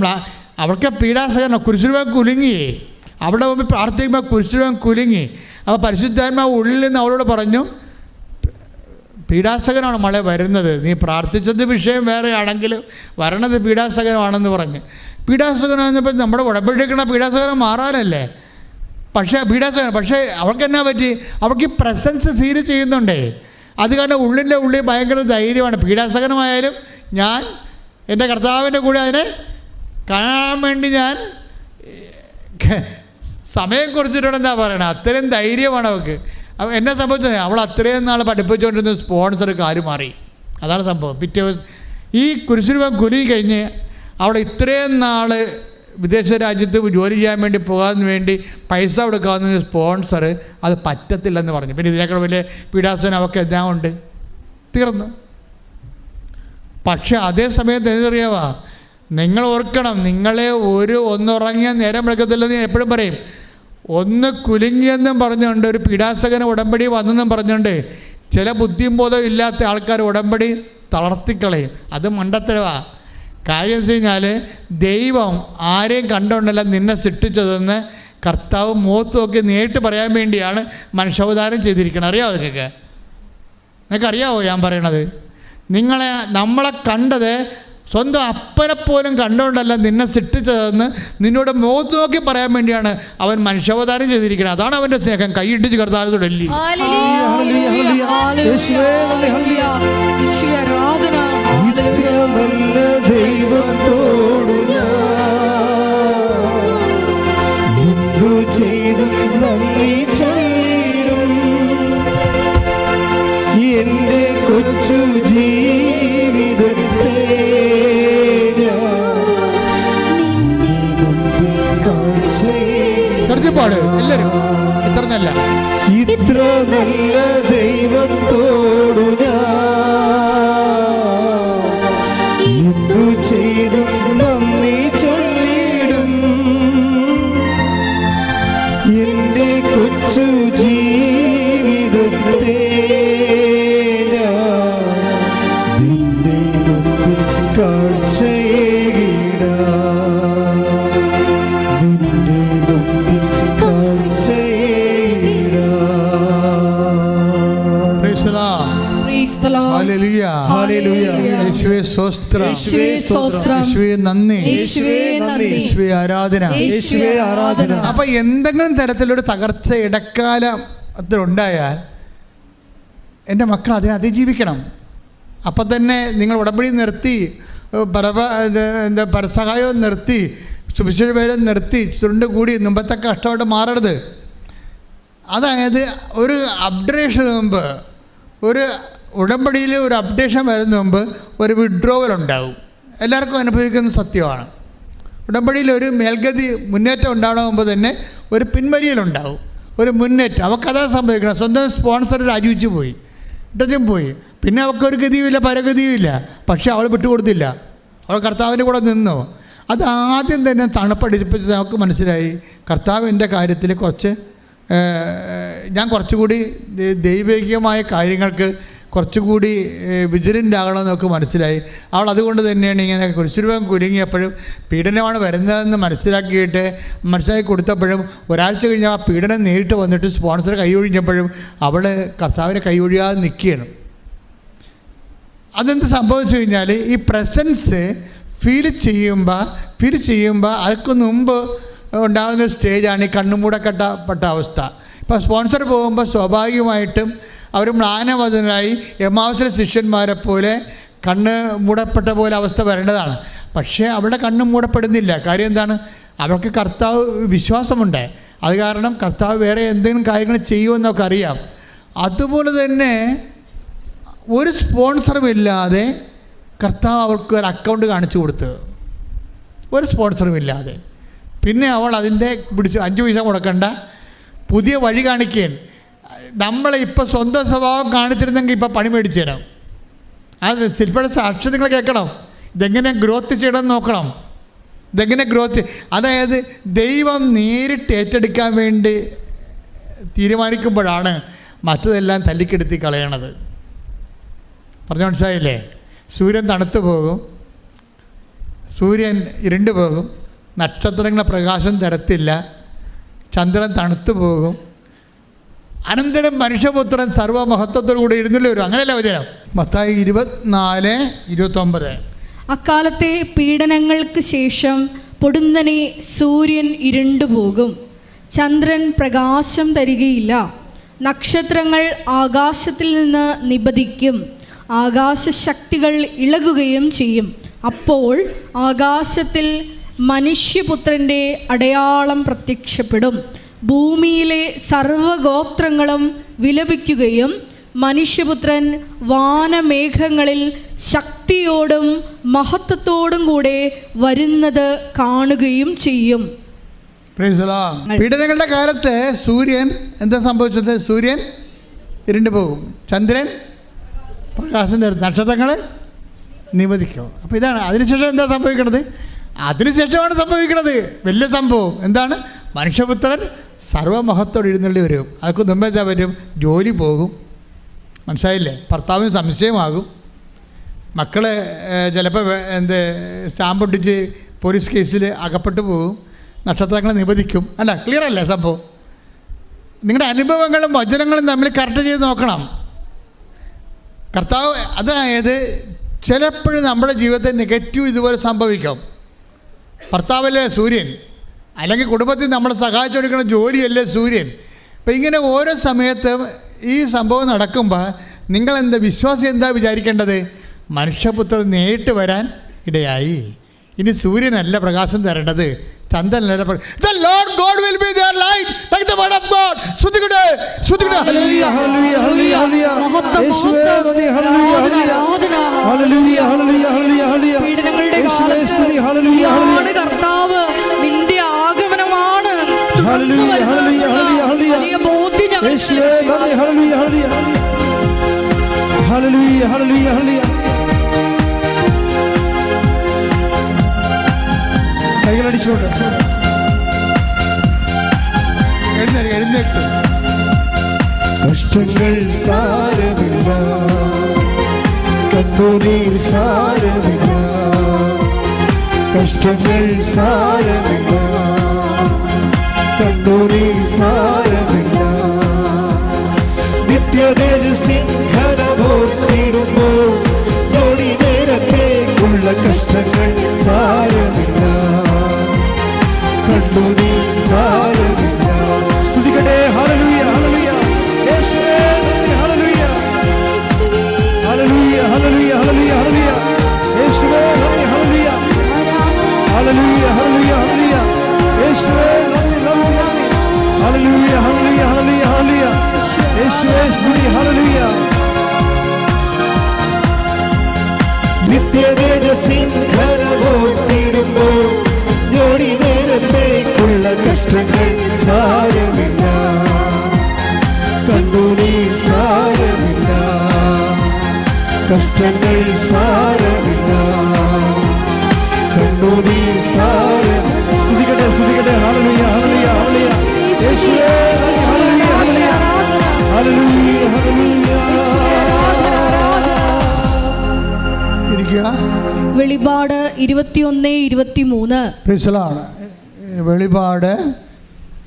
അവൾക്ക് പീഡാസകരണം കുരിശുരൂപം കുലുങ്ങി, അവളുടെ മുമ്പിൽ പ്രാർത്ഥിക്കുമ്പോൾ കുരിശുരൂപം കുലുങ്ങി. അപ്പോൾ പരിശുദ്ധാത്മാവ് ഉള്ളിൽ നിന്ന് അവളോട് പറഞ്ഞു, പീഡാസകനാണ് മളെ വരുന്നത്, നീ പ്രാർത്ഥിച്ചത് വിഷയം വേറെ ആണെങ്കിലും വരണത് പീഡാസകനമാണെന്ന് പറഞ്ഞ്. പീഡാസകനാണെന്നപ്പോൾ നമ്മുടെ ഉടമ്പടിക്കണ പീഡാസകനം മാറാനല്ലേ? പക്ഷേ അവൾക്ക് എന്നാ പറ്റി? അവൾക്ക് ഈ പ്രസൻസ് ഫീൽ ചെയ്യുന്നുണ്ടേ. അത് കാരണം ഉള്ളിൻ്റെ ഉള്ളിൽ ഭയങ്കര ധൈര്യമാണ്. പീഡാസകനമായാലും ഞാൻ എൻ്റെ കർത്താവിൻ്റെ കൂടെ അതിനെ കാണാൻ വേണ്ടി ഞാൻ സമയം കുറിച്ചിട്ടുണ്ടെന്നാ പറയണത്. അത്രയും ധൈര്യമാണ് അവൾക്ക്. എന്നെ സംഭവിച്ചത്, അവൾ അത്രയും നാൾ പഠിപ്പിച്ചുകൊണ്ടിരുന്ന സ്പോൺസർക്ക് ആര് മാറി, അതാണ് സംഭവം. പിറ്റേ ദിവസം ഈ കുരിശുരൂപം കുലുങ്ങി കഴിഞ്ഞ് അവൾ ഇത്രയും നാൾ വിദേശ രാജ്യത്ത് ജോലി ചെയ്യാൻ വേണ്ടി പോകാൻ വേണ്ടി പൈസ കൊടുക്കാവുന്ന സ്പോൺസർ അത് പറ്റത്തില്ലെന്ന് പറഞ്ഞു. പിന്നെ ഇതിനേക്കാൾ വലിയ പീഡാസനം അവർക്ക് എന്താ ഉണ്ട്, തീർന്നു. പക്ഷെ അതേ സമയത്ത് എന്തറിയാവാ, നിങ്ങൾ ഓർക്കണം, നിങ്ങളെ ഒന്നുറങ്ങിയാൽ നേരം വെളുക്കത്തില്ലെന്ന് ഞാൻ എപ്പോഴും പറയും. ഒന്ന് കുലുങ്ങിയെന്നും പറഞ്ഞുകൊണ്ട് ഒരു പീഡാസകന ഉടമ്പടി വന്നെന്നും പറഞ്ഞുകൊണ്ട് ചില ബുദ്ധിയും ബോധവും ഇല്ലാത്ത ആൾക്കാർ ഉടമ്പടി തളർത്തിക്കളയും. അത് മണ്ടത്തരവാ. കാര്യം എന്ന് വെച്ച് കഴിഞ്ഞാൽ ദൈവം ആരെയും കണ്ടുകൊണ്ടല്ല നിന്നെ സൃഷ്ടിച്ചതെന്ന് കർത്താവ് മുഖത്ത് നോക്കി നേരിട്ട് പറയാൻ വേണ്ടിയാണ് മനുഷ്യാവതാരം ചെയ്തിരിക്കണം. അറിയാമോ നിങ്ങൾക്കറിയാവോ ഞാൻ പറയണത്? നമ്മളെ കണ്ടത് സ്വന്തം അപ്പനെ പോലും കണ്ടുകൊണ്ടല്ല നിന്നെ സൃഷ്ടിച്ചതെന്ന് നിന്നോട് മുഖത്ത് നോക്കി പറയാൻ വേണ്ടിയാണ് അവൻ മനുഷ്യാവതാരം ചെയ്തിരിക്കുന്നത്. അതാണ് അവൻ്റെ സ്നേഹം. കൈയിട്ടിച്ച് കർത്താവിനോട് ഡൽഹി ദൈവത്തോടു എന്തു ചെയ്തു നന്ദി ചൊല്ലിടും എൻ്റെ കൊച്ചു ജീവിതത്തെ പാട് എല്ലാവരും ഇത്രന്നല്ല. ഇത്ര നല്ല ദൈവത്തോടു എന്തു ചെയ്തു നന്ദി ചൊല്ലിടും എൻ്റെ കൊച്ചു ജീവിതത്തെ നിന്റെ മുമ്പിൽ കാഴ്ചയേകിടാം. ആരാധന. അപ്പൊ എന്തെങ്കിലും തരത്തിലൊരു തകർച്ച ഇടക്കാലത്തിലുണ്ടായാൽ എൻ്റെ മക്കൾ അതിനെ അതിജീവിക്കണം. അപ്പം തന്നെ നിങ്ങൾ ഉടമ്പടി നിർത്തി, പരസഹായവും നിർത്തി, സുവിശേഷവേലം നിർത്തി, ചുരുണ്ട് കൂടി മുമ്പത്തെ കഷ്ടമായിട്ട് മാറരുത്. അതായത് ഒരു അപ്ഡേഷന് മുമ്പ്, ഒരു ഉടമ്പടിയിൽ ഒരു അപ്ഡേഷൻ വരുന്ന മുമ്പ് ഒരു വിഡ്രോവൽ ഉണ്ടാവും. എല്ലാവർക്കും അനുഭവിക്കുന്ന സത്യമാണ്. ഉടമ്പടിയിൽ ഒരു മേൽഗതി മുന്നേറ്റം ഉണ്ടാവണ മുമ്പ് തന്നെ ഒരു പിൻവലിയലുണ്ടാവും, ഒരു മുന്നേറ്റം. അവൾക്കതാ സംഭവിക്കണം. സ്വന്തം സ്പോൺസർ രാജിവെച്ച് പോയി, ഇട്ടും പോയി. പിന്നെ അവൾക്കൊരു ഗതിയുമില്ല, പരഗതിയുമില്ല. പക്ഷേ അവൾ വിട്ടുകൊടുത്തില്ല, അവൾ കർത്താവിൻ്റെ കൂടെ നിന്നു. അത് ആദ്യം തന്നെ തണുപ്പടിപ്പിച്ചത് നമുക്ക് മനസ്സിലായി. കർത്താവിൻ്റെ കാര്യത്തിൽ ഞാൻ കുറച്ചുകൂടി ദൈവികമായ കാര്യങ്ങൾക്ക് കുറച്ചുകൂടി വിജിലൻ്റ് ആകണമെന്ന് നമുക്ക് മനസ്സിലായി. അവൾ അതുകൊണ്ട് തന്നെയാണ് ഇങ്ങനെ കുരിശുരൂപം കുലുങ്ങിയപ്പോഴും പീഡനമാണ് വരുന്നതെന്ന് മനസ്സിലാക്കി കൊടുത്തപ്പോഴും ഒരാഴ്ച കഴിഞ്ഞ് ആ പീഡനം നേരിട്ട് വന്നിട്ട് സ്പോൺസർ കൈയൊഴിഞ്ഞപ്പോഴും അവൾ കർത്താവിനെ കൈയൊഴിയാതെ നിൽക്കുകയാണ്. അതെന്ത് സംഭവിച്ചു കഴിഞ്ഞാൽ ഈ പ്രസൻസ് ഫീൽ ചെയ്യുമ്പോൾ അതൊക്കെ മുമ്പ് ഉണ്ടാകുന്ന സ്റ്റേജാണ് ഈ കണ്ണുമൂടപ്പെട്ട അവസ്ഥ. ഇപ്പോൾ സ്പോൺസർ പോകുമ്പോൾ സ്വാഭാവികമായിട്ടും അവർ മ്ലാനവദനായി എമ്മാവസിലെ ശിഷ്യന്മാരെ പോലെ കണ്ണ് മൂടപ്പെട്ട പോലെ അവസ്ഥ വരേണ്ടതാണ്. പക്ഷേ അവളുടെ കണ്ണ് മൂടപ്പെടുന്നില്ല. കാര്യം എന്താണ്? അവൾക്ക് കർത്താവ് വിശ്വാസമുണ്ട്. അത് കാരണം കർത്താവ് വേറെ എന്തെങ്കിലും കാര്യങ്ങൾ ചെയ്യുമെന്നൊക്കെ അറിയാം. അതുപോലെ തന്നെ ഒരു സ്പോൺസറും ഇല്ലാതെ കർത്താവ് അവൾക്ക് ഒരു അക്കൗണ്ട് കാണിച്ചു കൊടുത്ത്, ഒരു സ്പോൺസറും ഇല്ലാതെ. പിന്നെ അവൾ അതിൻ്റെ പിടിച്ച് 5 പൈസ മുടക്കണ്ട, പുതിയ വഴി കാണിക്കുകയാണ്. നമ്മളിപ്പോൾ സ്വന്തം സ്വഭാവം കാണിച്ചിരുന്നെങ്കിൽ ഇപ്പോൾ പണി മേടിച്ചു തരാം. അത് ശില്പയുടെ സാക്ഷി നിങ്ങൾ കേൾക്കണം. ഇതെങ്ങനെ ഗ്രോത്ത് ചെയ്യണമെന്ന് നോക്കണം. ഇതെങ്ങനെ ഗ്രോത്ത്? അതായത് ദൈവം നേരിട്ട് ഏറ്റെടുക്കാൻ വേണ്ടി തീരുമാനിക്കുമ്പോഴാണ് മറ്റതെല്ലാം തല്ലിക്കെടുത്തി കളയണത്. പറഞ്ഞു മനസ്സിലായില്ലേ? സൂര്യൻ തണുത്തു പോകും, സൂര്യൻ ഇരുണ്ടു പോകും, നക്ഷത്രങ്ങളെ പ്രകാശം തരത്തില്ല, ചന്ദ്രൻ തണുത്തു പോകും, അനന്തരം മനുഷ്യപുത്രൻ സർവ്വമഹത്വത്തോടു കൂടി എഴുന്നള്ളി വരും. അങ്ങനെയല്ല വചനം. മത്തായി 24:29. അക്കാലത്തെ പീഡനങ്ങൾക്ക് ശേഷം പൊടുന്നനെ സൂര്യൻ ഇരുണ്ടുപോകും, ചന്ദ്രൻ പ്രകാശം തരികയില്ല, നക്ഷത്രങ്ങൾ ആകാശത്തിൽ നിന്ന് നിപതിക്കും, ആകാശശക്തികൾ ഇളകുകയും ചെയ്യും. അപ്പോൾ ആകാശത്തിൽ മനുഷ്യപുത്രൻ്റെ അടയാളം പ്രത്യക്ഷപ്പെടും. ഭൂമിയിലെ സർവ്വഗോത്രങ്ങളും വിലപിക്കുകയും മനുഷ്യപുത്രൻ വാനമേഘങ്ങളിൽ ശക്തിയോടും മഹത്വത്തോടും കൂടെ വരുന്നത് കാണുകയും ചെയ്യും. പീഡനങ്ങളുടെ കാലത്ത് സൂര്യൻ എന്താ സംഭവിച്ചത്? സൂര്യൻ ഇരുണ്ടു പോകും, ചന്ദ്രൻ പ്രകാശം തരും, നക്ഷത്രങ്ങൾ നിവധിക്കും. അപ്പോൾ ഇതാണ്. അതിനുശേഷം എന്താ സംഭവിക്കണത്? അതിനുശേഷമാണ് സംഭവിക്കുന്നത് വലിയ സംഭവം. എന്താണ്? മനുഷ്യപുത്രൻ സർവ്വമഹത്തോടെ എഴുന്നള്ളി വരും. അതൊക്കെ മുമ്പ് എന്താ വരും? ജോലി പോകും. മനസ്സിലായില്ലേ? ഭർത്താവിന് സംശയമാകും, മക്കളെ ചിലപ്പോൾ സ്റ്റാമ്പ് ഒട്ടിച്ച് പോലീസ് കേസിൽ അകപ്പെട്ടു പോകും, നക്ഷത്രങ്ങൾ നിവധിക്കും. അല്ല, ക്ലിയർ അല്ലേ സംഭവം? നിങ്ങളുടെ അനുഭവങ്ങളും വചനങ്ങളും തമ്മിൽ കറക്റ്റ് ചെയ്ത് നോക്കണം. കർത്താവ് അതായത് ചിലപ്പോഴും നമ്മുടെ ജീവിതത്തിൽ നെഗറ്റീവ് ഇതുപോലെ സംഭവിക്കും. ഭർത്താവല്ലേ സൂര്യൻ, അല്ലെങ്കിൽ കുടുംബത്തിൽ നമ്മളെ സഹായിച്ചു കൊടുക്കുന്ന ജോലിയല്ലേ സൂര്യൻ. അപ്പം ഇങ്ങനെ ഓരോ സമയത്തും ഈ സംഭവം നടക്കുമ്പോൾ നിങ്ങളെന്താ വിശ്വാസം എന്താ വിചാരിക്കേണ്ടത്? മനുഷ്യപുത്രൻ നേരിട്ട് വരാൻ ഇടയായി. ഇനി സൂര്യനല്ല പ്രകാശം തരേണ്ടത്, ചന്ദ്രനല്ല. The Lord God will be their light, like the word of God. ശ്രുതികടേ ശ്രുതികടേ. Hallelujah hallelujah hallelujah hallelujah. യേശുവേ നന്ദി. Hallelujah hallelujah hallelujah hallelujah hallelujah. പീഡനങ്ങളുടെ യേശുവേ സ്തുതി. Hallelujah hallelujah. കർത്താവ് നിന്റെ ആഗമനമാണ്. Hallelujah hallelujah hallelujah. വലിയ ബോധ്യം ഞങ്ങൾ യേശുവേ നന്ദി. Hallelujah hallelujah hallelujah hallelujah hallelujah. കൈകളടിച്ചുകൊണ്ട് എഴുന്നേറ്റ്. കഷ്ടങ്ങൾ സാരമില്ല, കണ്ണുനീർ സാരമില്ല, കഷ്ടങ്ങൾ സാരമില്ല, കണ്ണുനീർ സാരമില്ല. നിത്യതേജസ്സിൻ ഘനമോർത്തിടുമ്പോൾ ജോടി നേരത്തേക്കുള്ള കഷ്ടങ്ങൾ സാരമില്ല, കണ്ണുനീർ സാരമില്ല. സ്തുതിക്കട്ടെ. Hallelujah hallelujah. യേശുവേ നന്ദി. Hallelujah hallelujah hallelujah hallelujah hallelujah. യേശുവേ നന്ദി. Hallelujah hallelujah hallelujah hallelujah. യേശുവേ നന്ദി നന്ദി നന്ദി. Hallelujah hallelujah hallelujah hallelujah. യേശുവേ സ്തുതി. ഹല്ലേലൂയ. നിത്യതേജസ്സിൻ ഘനമോർത്തിടുമ്പോൾ ജോടി നേരത്തേക്കുള്ള കഷ്ടങ്ങൾ സാരമില്ല, കണ്ണുനീർ സാരമില്ല, കഷ്ടങ്ങൾ സാരമില്ല, കണ്ണുനീർ സാരമില്ല. സ്തുതിക്കട്ടെ സ്തുതിക്കട്ടെ. Hallelujah hallelujah hallelujah. യേശുവേ ഹല്ലേലൂയ ഹല്ലേലൂയ ഹല്ലേലൂയ ഹല്ലേലൂയ. വെളിപാട് 21:23. വെളിപാട്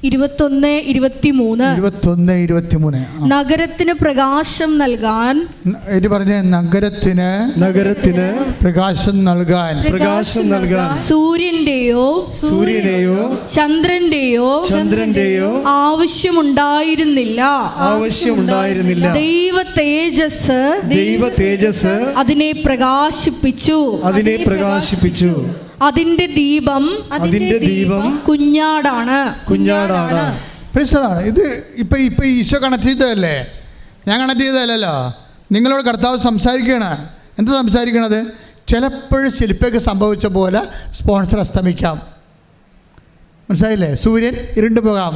21:23. നഗരത്തിന് പ്രകാശം നൽകാൻ. ഇത് പറഞ്ഞ നഗരത്തിന് പ്രകാശം നൽകാൻ സൂര്യന്റെയോ ചന്ദ്രന്റെയോ ആവശ്യമുണ്ടായിരുന്നില്ല. ദൈവ തേജസ് അതിനെ പ്രകാശിപ്പിച്ചു. അതിന്റെ ദീപം കുഞ്ഞാടാണ്. ഇത് ഇപ്പൊ ഈശോ കണക്ട് ചെയ്തതല്ലേ, ഞാൻ കണക്ട് ചെയ്തതല്ലോ. നിങ്ങളോട് കർത്താവ് സംസാരിക്കുകയാണ്. എന്താ സംസാരിക്കണത്? ചിലപ്പോഴും ശില്പയ്ക്ക് സംഭവിച്ച പോലെ സ്പോൺസർ അസ്തമിക്കാം. മനസ്സിലായില്ലേ? സൂര്യൻ ഇരുണ്ടു പോകാം.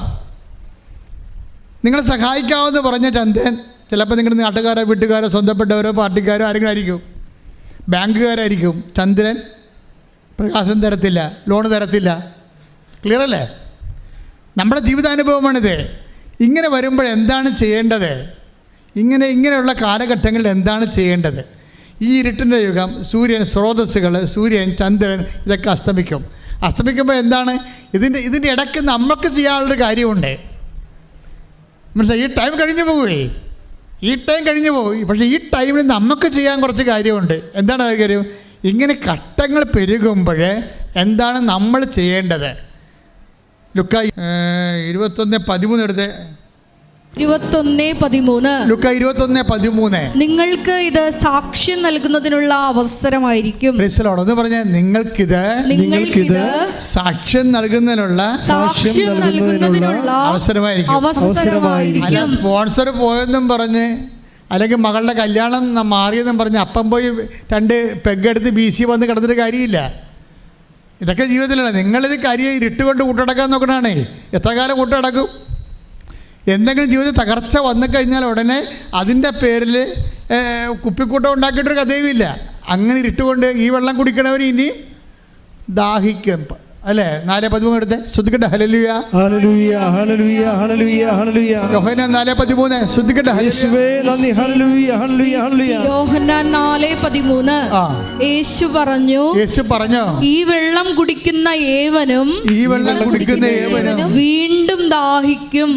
നിങ്ങളെ സഹായിക്കാമെന്ന് പറഞ്ഞ ചന്ദ്രൻ ചിലപ്പോൾ നിങ്ങളുടെ നാട്ടുകാരോ വീട്ടുകാരോ സ്വന്തപ്പെട്ടവരോ പാർട്ടിക്കാരോ ആരെങ്കിലും ആയിരിക്കും, ബാങ്കുകാരായിരിക്കും. ചന്ദ്രൻ പ്രകാശം തരത്തില്ല, ലോണ് തരത്തില്ല. ക്ലിയർ അല്ലേ? നമ്മുടെ ജീവിതാനുഭവമാണിത്. ഇങ്ങനെ വരുമ്പോൾ എന്താണ് ചെയ്യേണ്ടത്? ഇങ്ങനെയുള്ള കാലഘട്ടങ്ങളിൽ എന്താണ് ചെയ്യേണ്ടത്? ഈ ഇരുട്ടിൻ്റെ യുഗം, സൂര്യൻ, സ്രോതസ്സുകൾ, സൂര്യൻ, ചന്ദ്രൻ ഇതൊക്കെ അസ്തമിക്കുമ്പോൾ എന്താണ് ഇതിൻ്റെ ഇടയ്ക്ക് നമുക്ക് ചെയ്യാനുള്ളൊരു കാര്യമുണ്ട്. മനസ്സിലായി? ഈ ടൈം കഴിഞ്ഞു പോവുകയെ, പക്ഷേ ഈ ടൈമിൽ നമുക്ക് ചെയ്യാൻ കുറച്ച് കാര്യമുണ്ട്. എന്താണ് അത് കാര്യം? ഇങ്ങനെ ഘട്ടങ്ങൾ പെരുകുമ്പോൾ എന്താണ് നമ്മൾ ചെയ്യേണ്ടത്? ലുക്ക 21:13 എടുത്ത്. 21:13. ലുക്ക 21:13. നിങ്ങൾക്ക് ഇത് സാക്ഷ്യം നൽകുന്നതിനുള്ള അവസരമായിരിക്കും. എന്ന് പറഞ്ഞാൽ നിങ്ങൾക്കിത് സാക്ഷ്യം നൽകുന്നതിനുള്ള അവസരമായിരിക്കും. അല്ല സ്പോൺസർ പോയെന്നും പറഞ്ഞ്, അല്ലെങ്കിൽ മകളുടെ കല്യാണം മാറിയെന്നും പറഞ്ഞ് അപ്പം പോയി 2 പെഗ്ഗെടുത്ത് BC വന്ന് കിടന്നിട്ട് കാര്യമില്ല. ഇതൊക്കെ ജീവിതത്തിലാണ്. നിങ്ങളിത് കാര്യം ഇരുട്ടുകൊണ്ട് കൂട്ടടക്കാൻ നോക്കണേ. എത്ര കാലം കൂട്ടടക്കും? എന്തെങ്കിലും ജീവിതത്തിൽ തകർച്ച വന്നു കഴിഞ്ഞാൽ ഉടനെ അതിൻ്റെ പേരിൽ കുപ്പിക്കൂട്ടം ഉണ്ടാക്കിയിട്ടൊരു കഥയുമില്ല. അങ്ങനെ ഇരുട്ടുകൊണ്ട് ഈ വെള്ളം കുടിക്കണവർ ഇനി ദാഹിക്കും. അല്ലേ? 4:13 എടുത്ത് ശ്രദ്ധിക്കട്ടെ. ഹല്ലേലൂയ, ഹല്ലേലൂയ, ഹല്ലേലൂയ, ഹല്ലേലൂയ, ഹല്ലേലൂയ. യോഹന്നാൻ 4:13 ശ്രദ്ധിക്കട്ടെ. യേശുവേ നന്ദി. ഹല്ലേലൂയ, ഹല്ലേലൂയ, ഹല്ലേലൂയ. യോഹന്നാൻ 4:13. യേശു പറഞ്ഞു, ഈ വെള്ളം കുടിക്കുന്ന ഏവനും വീണ്ടും ദാഹിക്കും.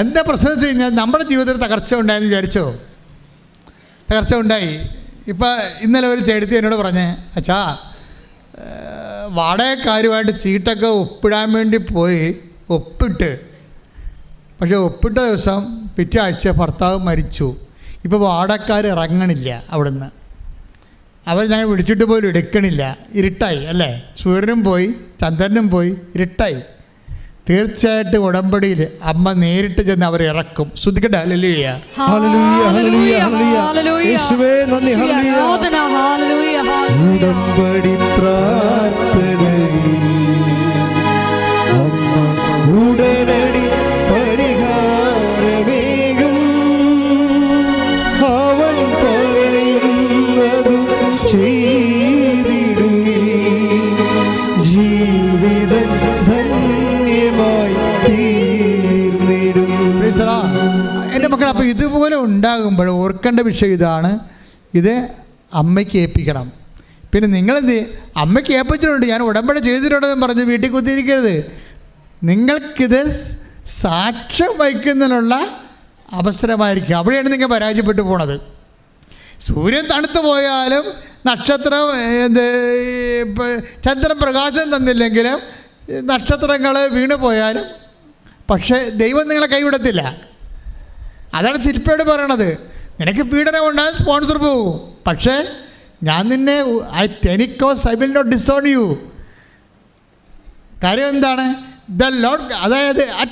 എന്താ പ്രശ്നം വെച്ച് കഴിഞ്ഞാൽ നമ്മുടെ ജീവിതത്തിൽ തകർച്ച ഉണ്ടായെന്ന് വിചാരിച്ചോ? തകർച്ച ഉണ്ടായി. ഇപ്പം ഇന്നലെ ഒരു ചേട്ടത്തി എന്നോട് പറഞ്ഞേ, അച്ഛാ വാടകക്കാരുമായിട്ട് ചീട്ടൊക്കെ ഒപ്പിടാൻ വേണ്ടി പോയി, ഒപ്പിട്ട്, പക്ഷേ ഒപ്പിട്ട ദിവസം പിറ്റേ ആഴ്ച ഭർത്താവ് മരിച്ചു. ഇപ്പോൾ വാടകക്കാർ ഇറങ്ങണില്ല അവിടുന്ന്. അവർ ഞങ്ങൾ വിളിച്ചിട്ട് പോലും എടുക്കണില്ല. ഇരുട്ടായി അല്ലേ? സൂര്യനും പോയി, ചന്ദ്രനും പോയി, ഇരുട്ടായി. തീർച്ചയായിട്ടും ഉടമ്പടിയിൽ അമ്മ നേരിട്ട് ചെന്ന് അവരെ ഇറക്കും. ശ്രദ്ധിക്കട്ടെ. ഹല്ലേലൂയ, ഹല്ലേലൂയ, ഹല്ലേലൂയ, ഹല്ലേലൂയ. യേശുവേ നന്ദി. ഹല്ലേലൂയ. ഉടമ്പടി പ്രാർത്ഥനയിൽ അമ്മ ഉടനടി പരിഹാരമേകും. അവൻ പറയുന്നതും ചെയ്തിടുകിൽ ജീവിതം ധന്യമായി തീർന്നിടും. എൻ്റെ മക്കൾ, അപ്പോൾ ഇതുപോലെ ഉണ്ടാകുമ്പോൾ ഓർക്കേണ്ട വിഷയം ഇതാണ്. ഇത് അമ്മയ്ക്ക് ഏൽപ്പിക്കണം. പിന്നെ നിങ്ങളെന്ത് അമ്മയ്ക്ക് ഏൽപ്പിച്ചിട്ടുണ്ട്, ഞാൻ ഉടമ്പടി ചെയ്തിട്ടുണ്ടെന്ന് പറഞ്ഞ് വീട്ടിൽ കുത്തിയിരിക്കരുത്. നിങ്ങൾക്കിത് സാക്ഷ്യം വഹിക്കുന്നതിനുള്ള അവസരമായിരിക്കും. അവിടെയാണ് നിങ്ങൾ പരാജയപ്പെട്ടു പോണത്. സൂര്യൻ തണുത്തു പോയാലും, നക്ഷത്രം ചന്ദ്രൻ പ്രകാശം തന്നില്ലെങ്കിലും, നക്ഷത്രങ്ങൾ വീണു പോയാലും, പക്ഷേ ദൈവം നിങ്ങളെ കൈവിടത്തില്ല. അതാണ് ശില്പയോട് പറയണത്. നിനക്ക് പീഡനം ഉണ്ടാകാൻ സ്പോൺസർ പോകും, പക്ഷേ ഞാൻ നിന്നെ I will not disown you. കാര്യം എന്താണ്? ദ ലോർഡ്, അതായത് I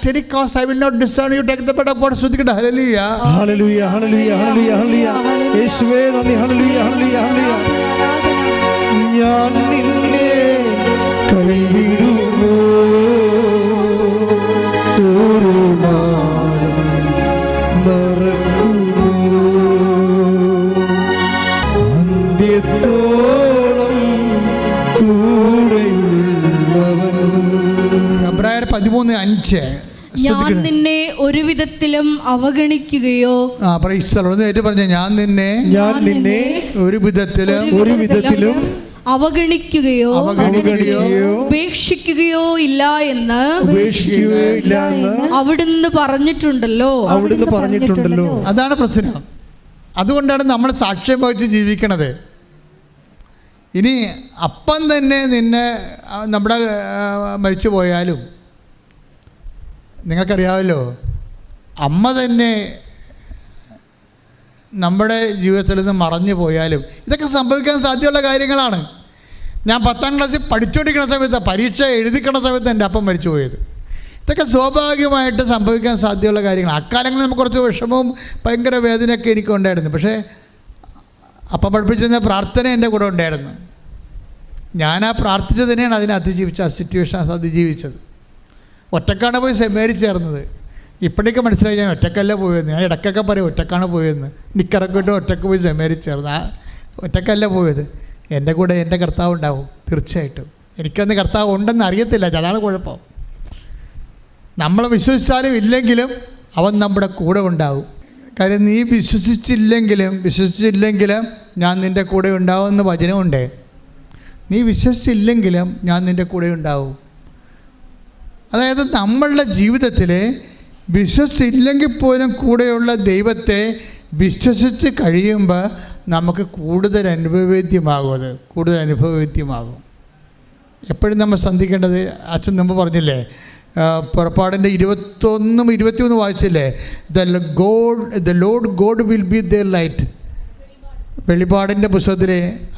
will not disown you. Take the bed of God. ശ്രദ്ധിക്കട്ടെ. ഹല്ലേലൂയ, ഹല്ലേലൂയ, ഹല്ലേലൂയ, ഹല്ലേലൂയ, ഹല്ലേലൂയ. യേശുവേ നന്ദി. ഹല്ലേലൂയ, ഹല്ലേലൂയ, ഹല്ലേലൂയ. ഞാൻ നിന്നെ കൈവിടുമോ ഒരു നാളും മറക്കുമോ അന്ത്യത്തോളം കൂടെയുള്ളവൻ. എബ്രായർ 13:5. ഞാൻ നിന്നെ ഒരു വിധത്തിലും അവഗണിക്കുകയോ പറഞ്ഞ ഞാൻ നിന്നെ ഒരു വിധത്തിലും അവഗണിക്കുകയോ ഉപേക്ഷിക്കുകയോ ഇല്ല എന്ന് അവിടുന്ന് പറഞ്ഞിട്ടുണ്ടല്ലോ. അതാണ് പ്രശ്നം. അതുകൊണ്ടാണ് നമ്മൾ സാക്ഷ്യം വഹിച്ച് ജീവിക്കണത്. ഇനി അപ്പം തന്നെ നിന്നെ നമ്മുടെ മരിച്ചു പോയാലും, നിങ്ങൾക്കറിയാമല്ലോ, അമ്മ തന്നെ നമ്മുടെ ജീവിതത്തിൽ നിന്ന് മറഞ്ഞു പോയാലും ഇതൊക്കെ സംഭവിക്കാൻ സാധ്യതയുള്ള കാര്യങ്ങളാണ്. ഞാൻ 10ാം ക്ലാസ്സിൽ പഠിച്ചുകൊണ്ടിരിക്കുന്ന സമയത്ത്, പരീക്ഷ എഴുതിക്കുന്ന സമയത്ത് എൻ്റെ അപ്പം മരിച്ചു പോയത്. ഇതൊക്കെ സ്വാഭാവികമായിട്ട് സംഭവിക്കാൻ സാധ്യതയുള്ള കാര്യങ്ങൾ. അക്കാലങ്ങളിൽ നമുക്ക് കുറച്ച് വിഷമവും ഭയങ്കര വേദനയൊക്കെ എനിക്കുണ്ടായിരുന്നു. പക്ഷേ അപ്പം പഠിപ്പിച്ചിരുന്ന പ്രാർത്ഥന എൻ്റെ കൂടെ ഉണ്ടായിരുന്നു. ഞാൻ ആ പ്രാർത്ഥിച്ചത് തന്നെയാണ് അതിനെ അതിജീവിച്ചത്. ആ സിറ്റുവേഷൻ അതിജീവിച്ചത്. ഒറ്റക്കാണ് പോയി സെമിനാരിൽ ചേർന്നത്. ഇപ്പോഴേക്ക് മനസ്സിലായി ഞാൻ ഒറ്റക്കല്ല പോയെന്ന്. ഞാൻ ഇടയ്ക്കൊക്കെ പറയും ഒറ്റക്കാണ് പോയെന്ന്. നിക്കറൊക്കെ ഇട്ട് ഒറ്റക്ക് പോയി സെമിനാരിൽ ചേർന്ന്. ആ ഒറ്റക്കല്ല പോയത്. എൻ്റെ കൂടെ എൻ്റെ കർത്താവ് ഉണ്ടാവും. തീർച്ചയായിട്ടും എനിക്കന്ന് കർത്താവ് ഉണ്ടെന്ന് അറിയത്തില്ല, അതാണ് കുഴപ്പം. നമ്മൾ വിശ്വസിച്ചാലും ഇല്ലെങ്കിലും അവൻ നമ്മുടെ കൂടെ ഉണ്ടാവും. കാര്യം നീ വിശ്വസിച്ചില്ലെങ്കിലും ഞാൻ നിൻ്റെ കൂടെ ഉണ്ടാവുമെന്ന് വചനമുണ്ട്. നീ വിശ്വസിച്ചില്ലെങ്കിലും ഞാൻ നിൻ്റെ കൂടെ ഉണ്ടാവും. അതായത് നമ്മളുടെ ജീവിതത്തിൽ വിശ്വസിച്ചില്ലെങ്കിൽ പോലും കൂടെയുള്ള ദൈവത്തെ വിശ്വസിച്ച് കഴിയുമ്പോൾ നമുക്ക് കൂടുതൽ അനുഭവവേദ്യമാകും. എപ്പോഴും നമ്മൾ ശ്രദ്ധിക്കേണ്ടത്, അച്ഛൻ മുമ്പ് പറഞ്ഞില്ലേ, പുറപ്പാടിൻ്റെ 21, 23 വായിച്ചില്ലേ, the Lord God will be there light. വെളിപാടിൻ്റെ പുസ്തകത്തിൽ,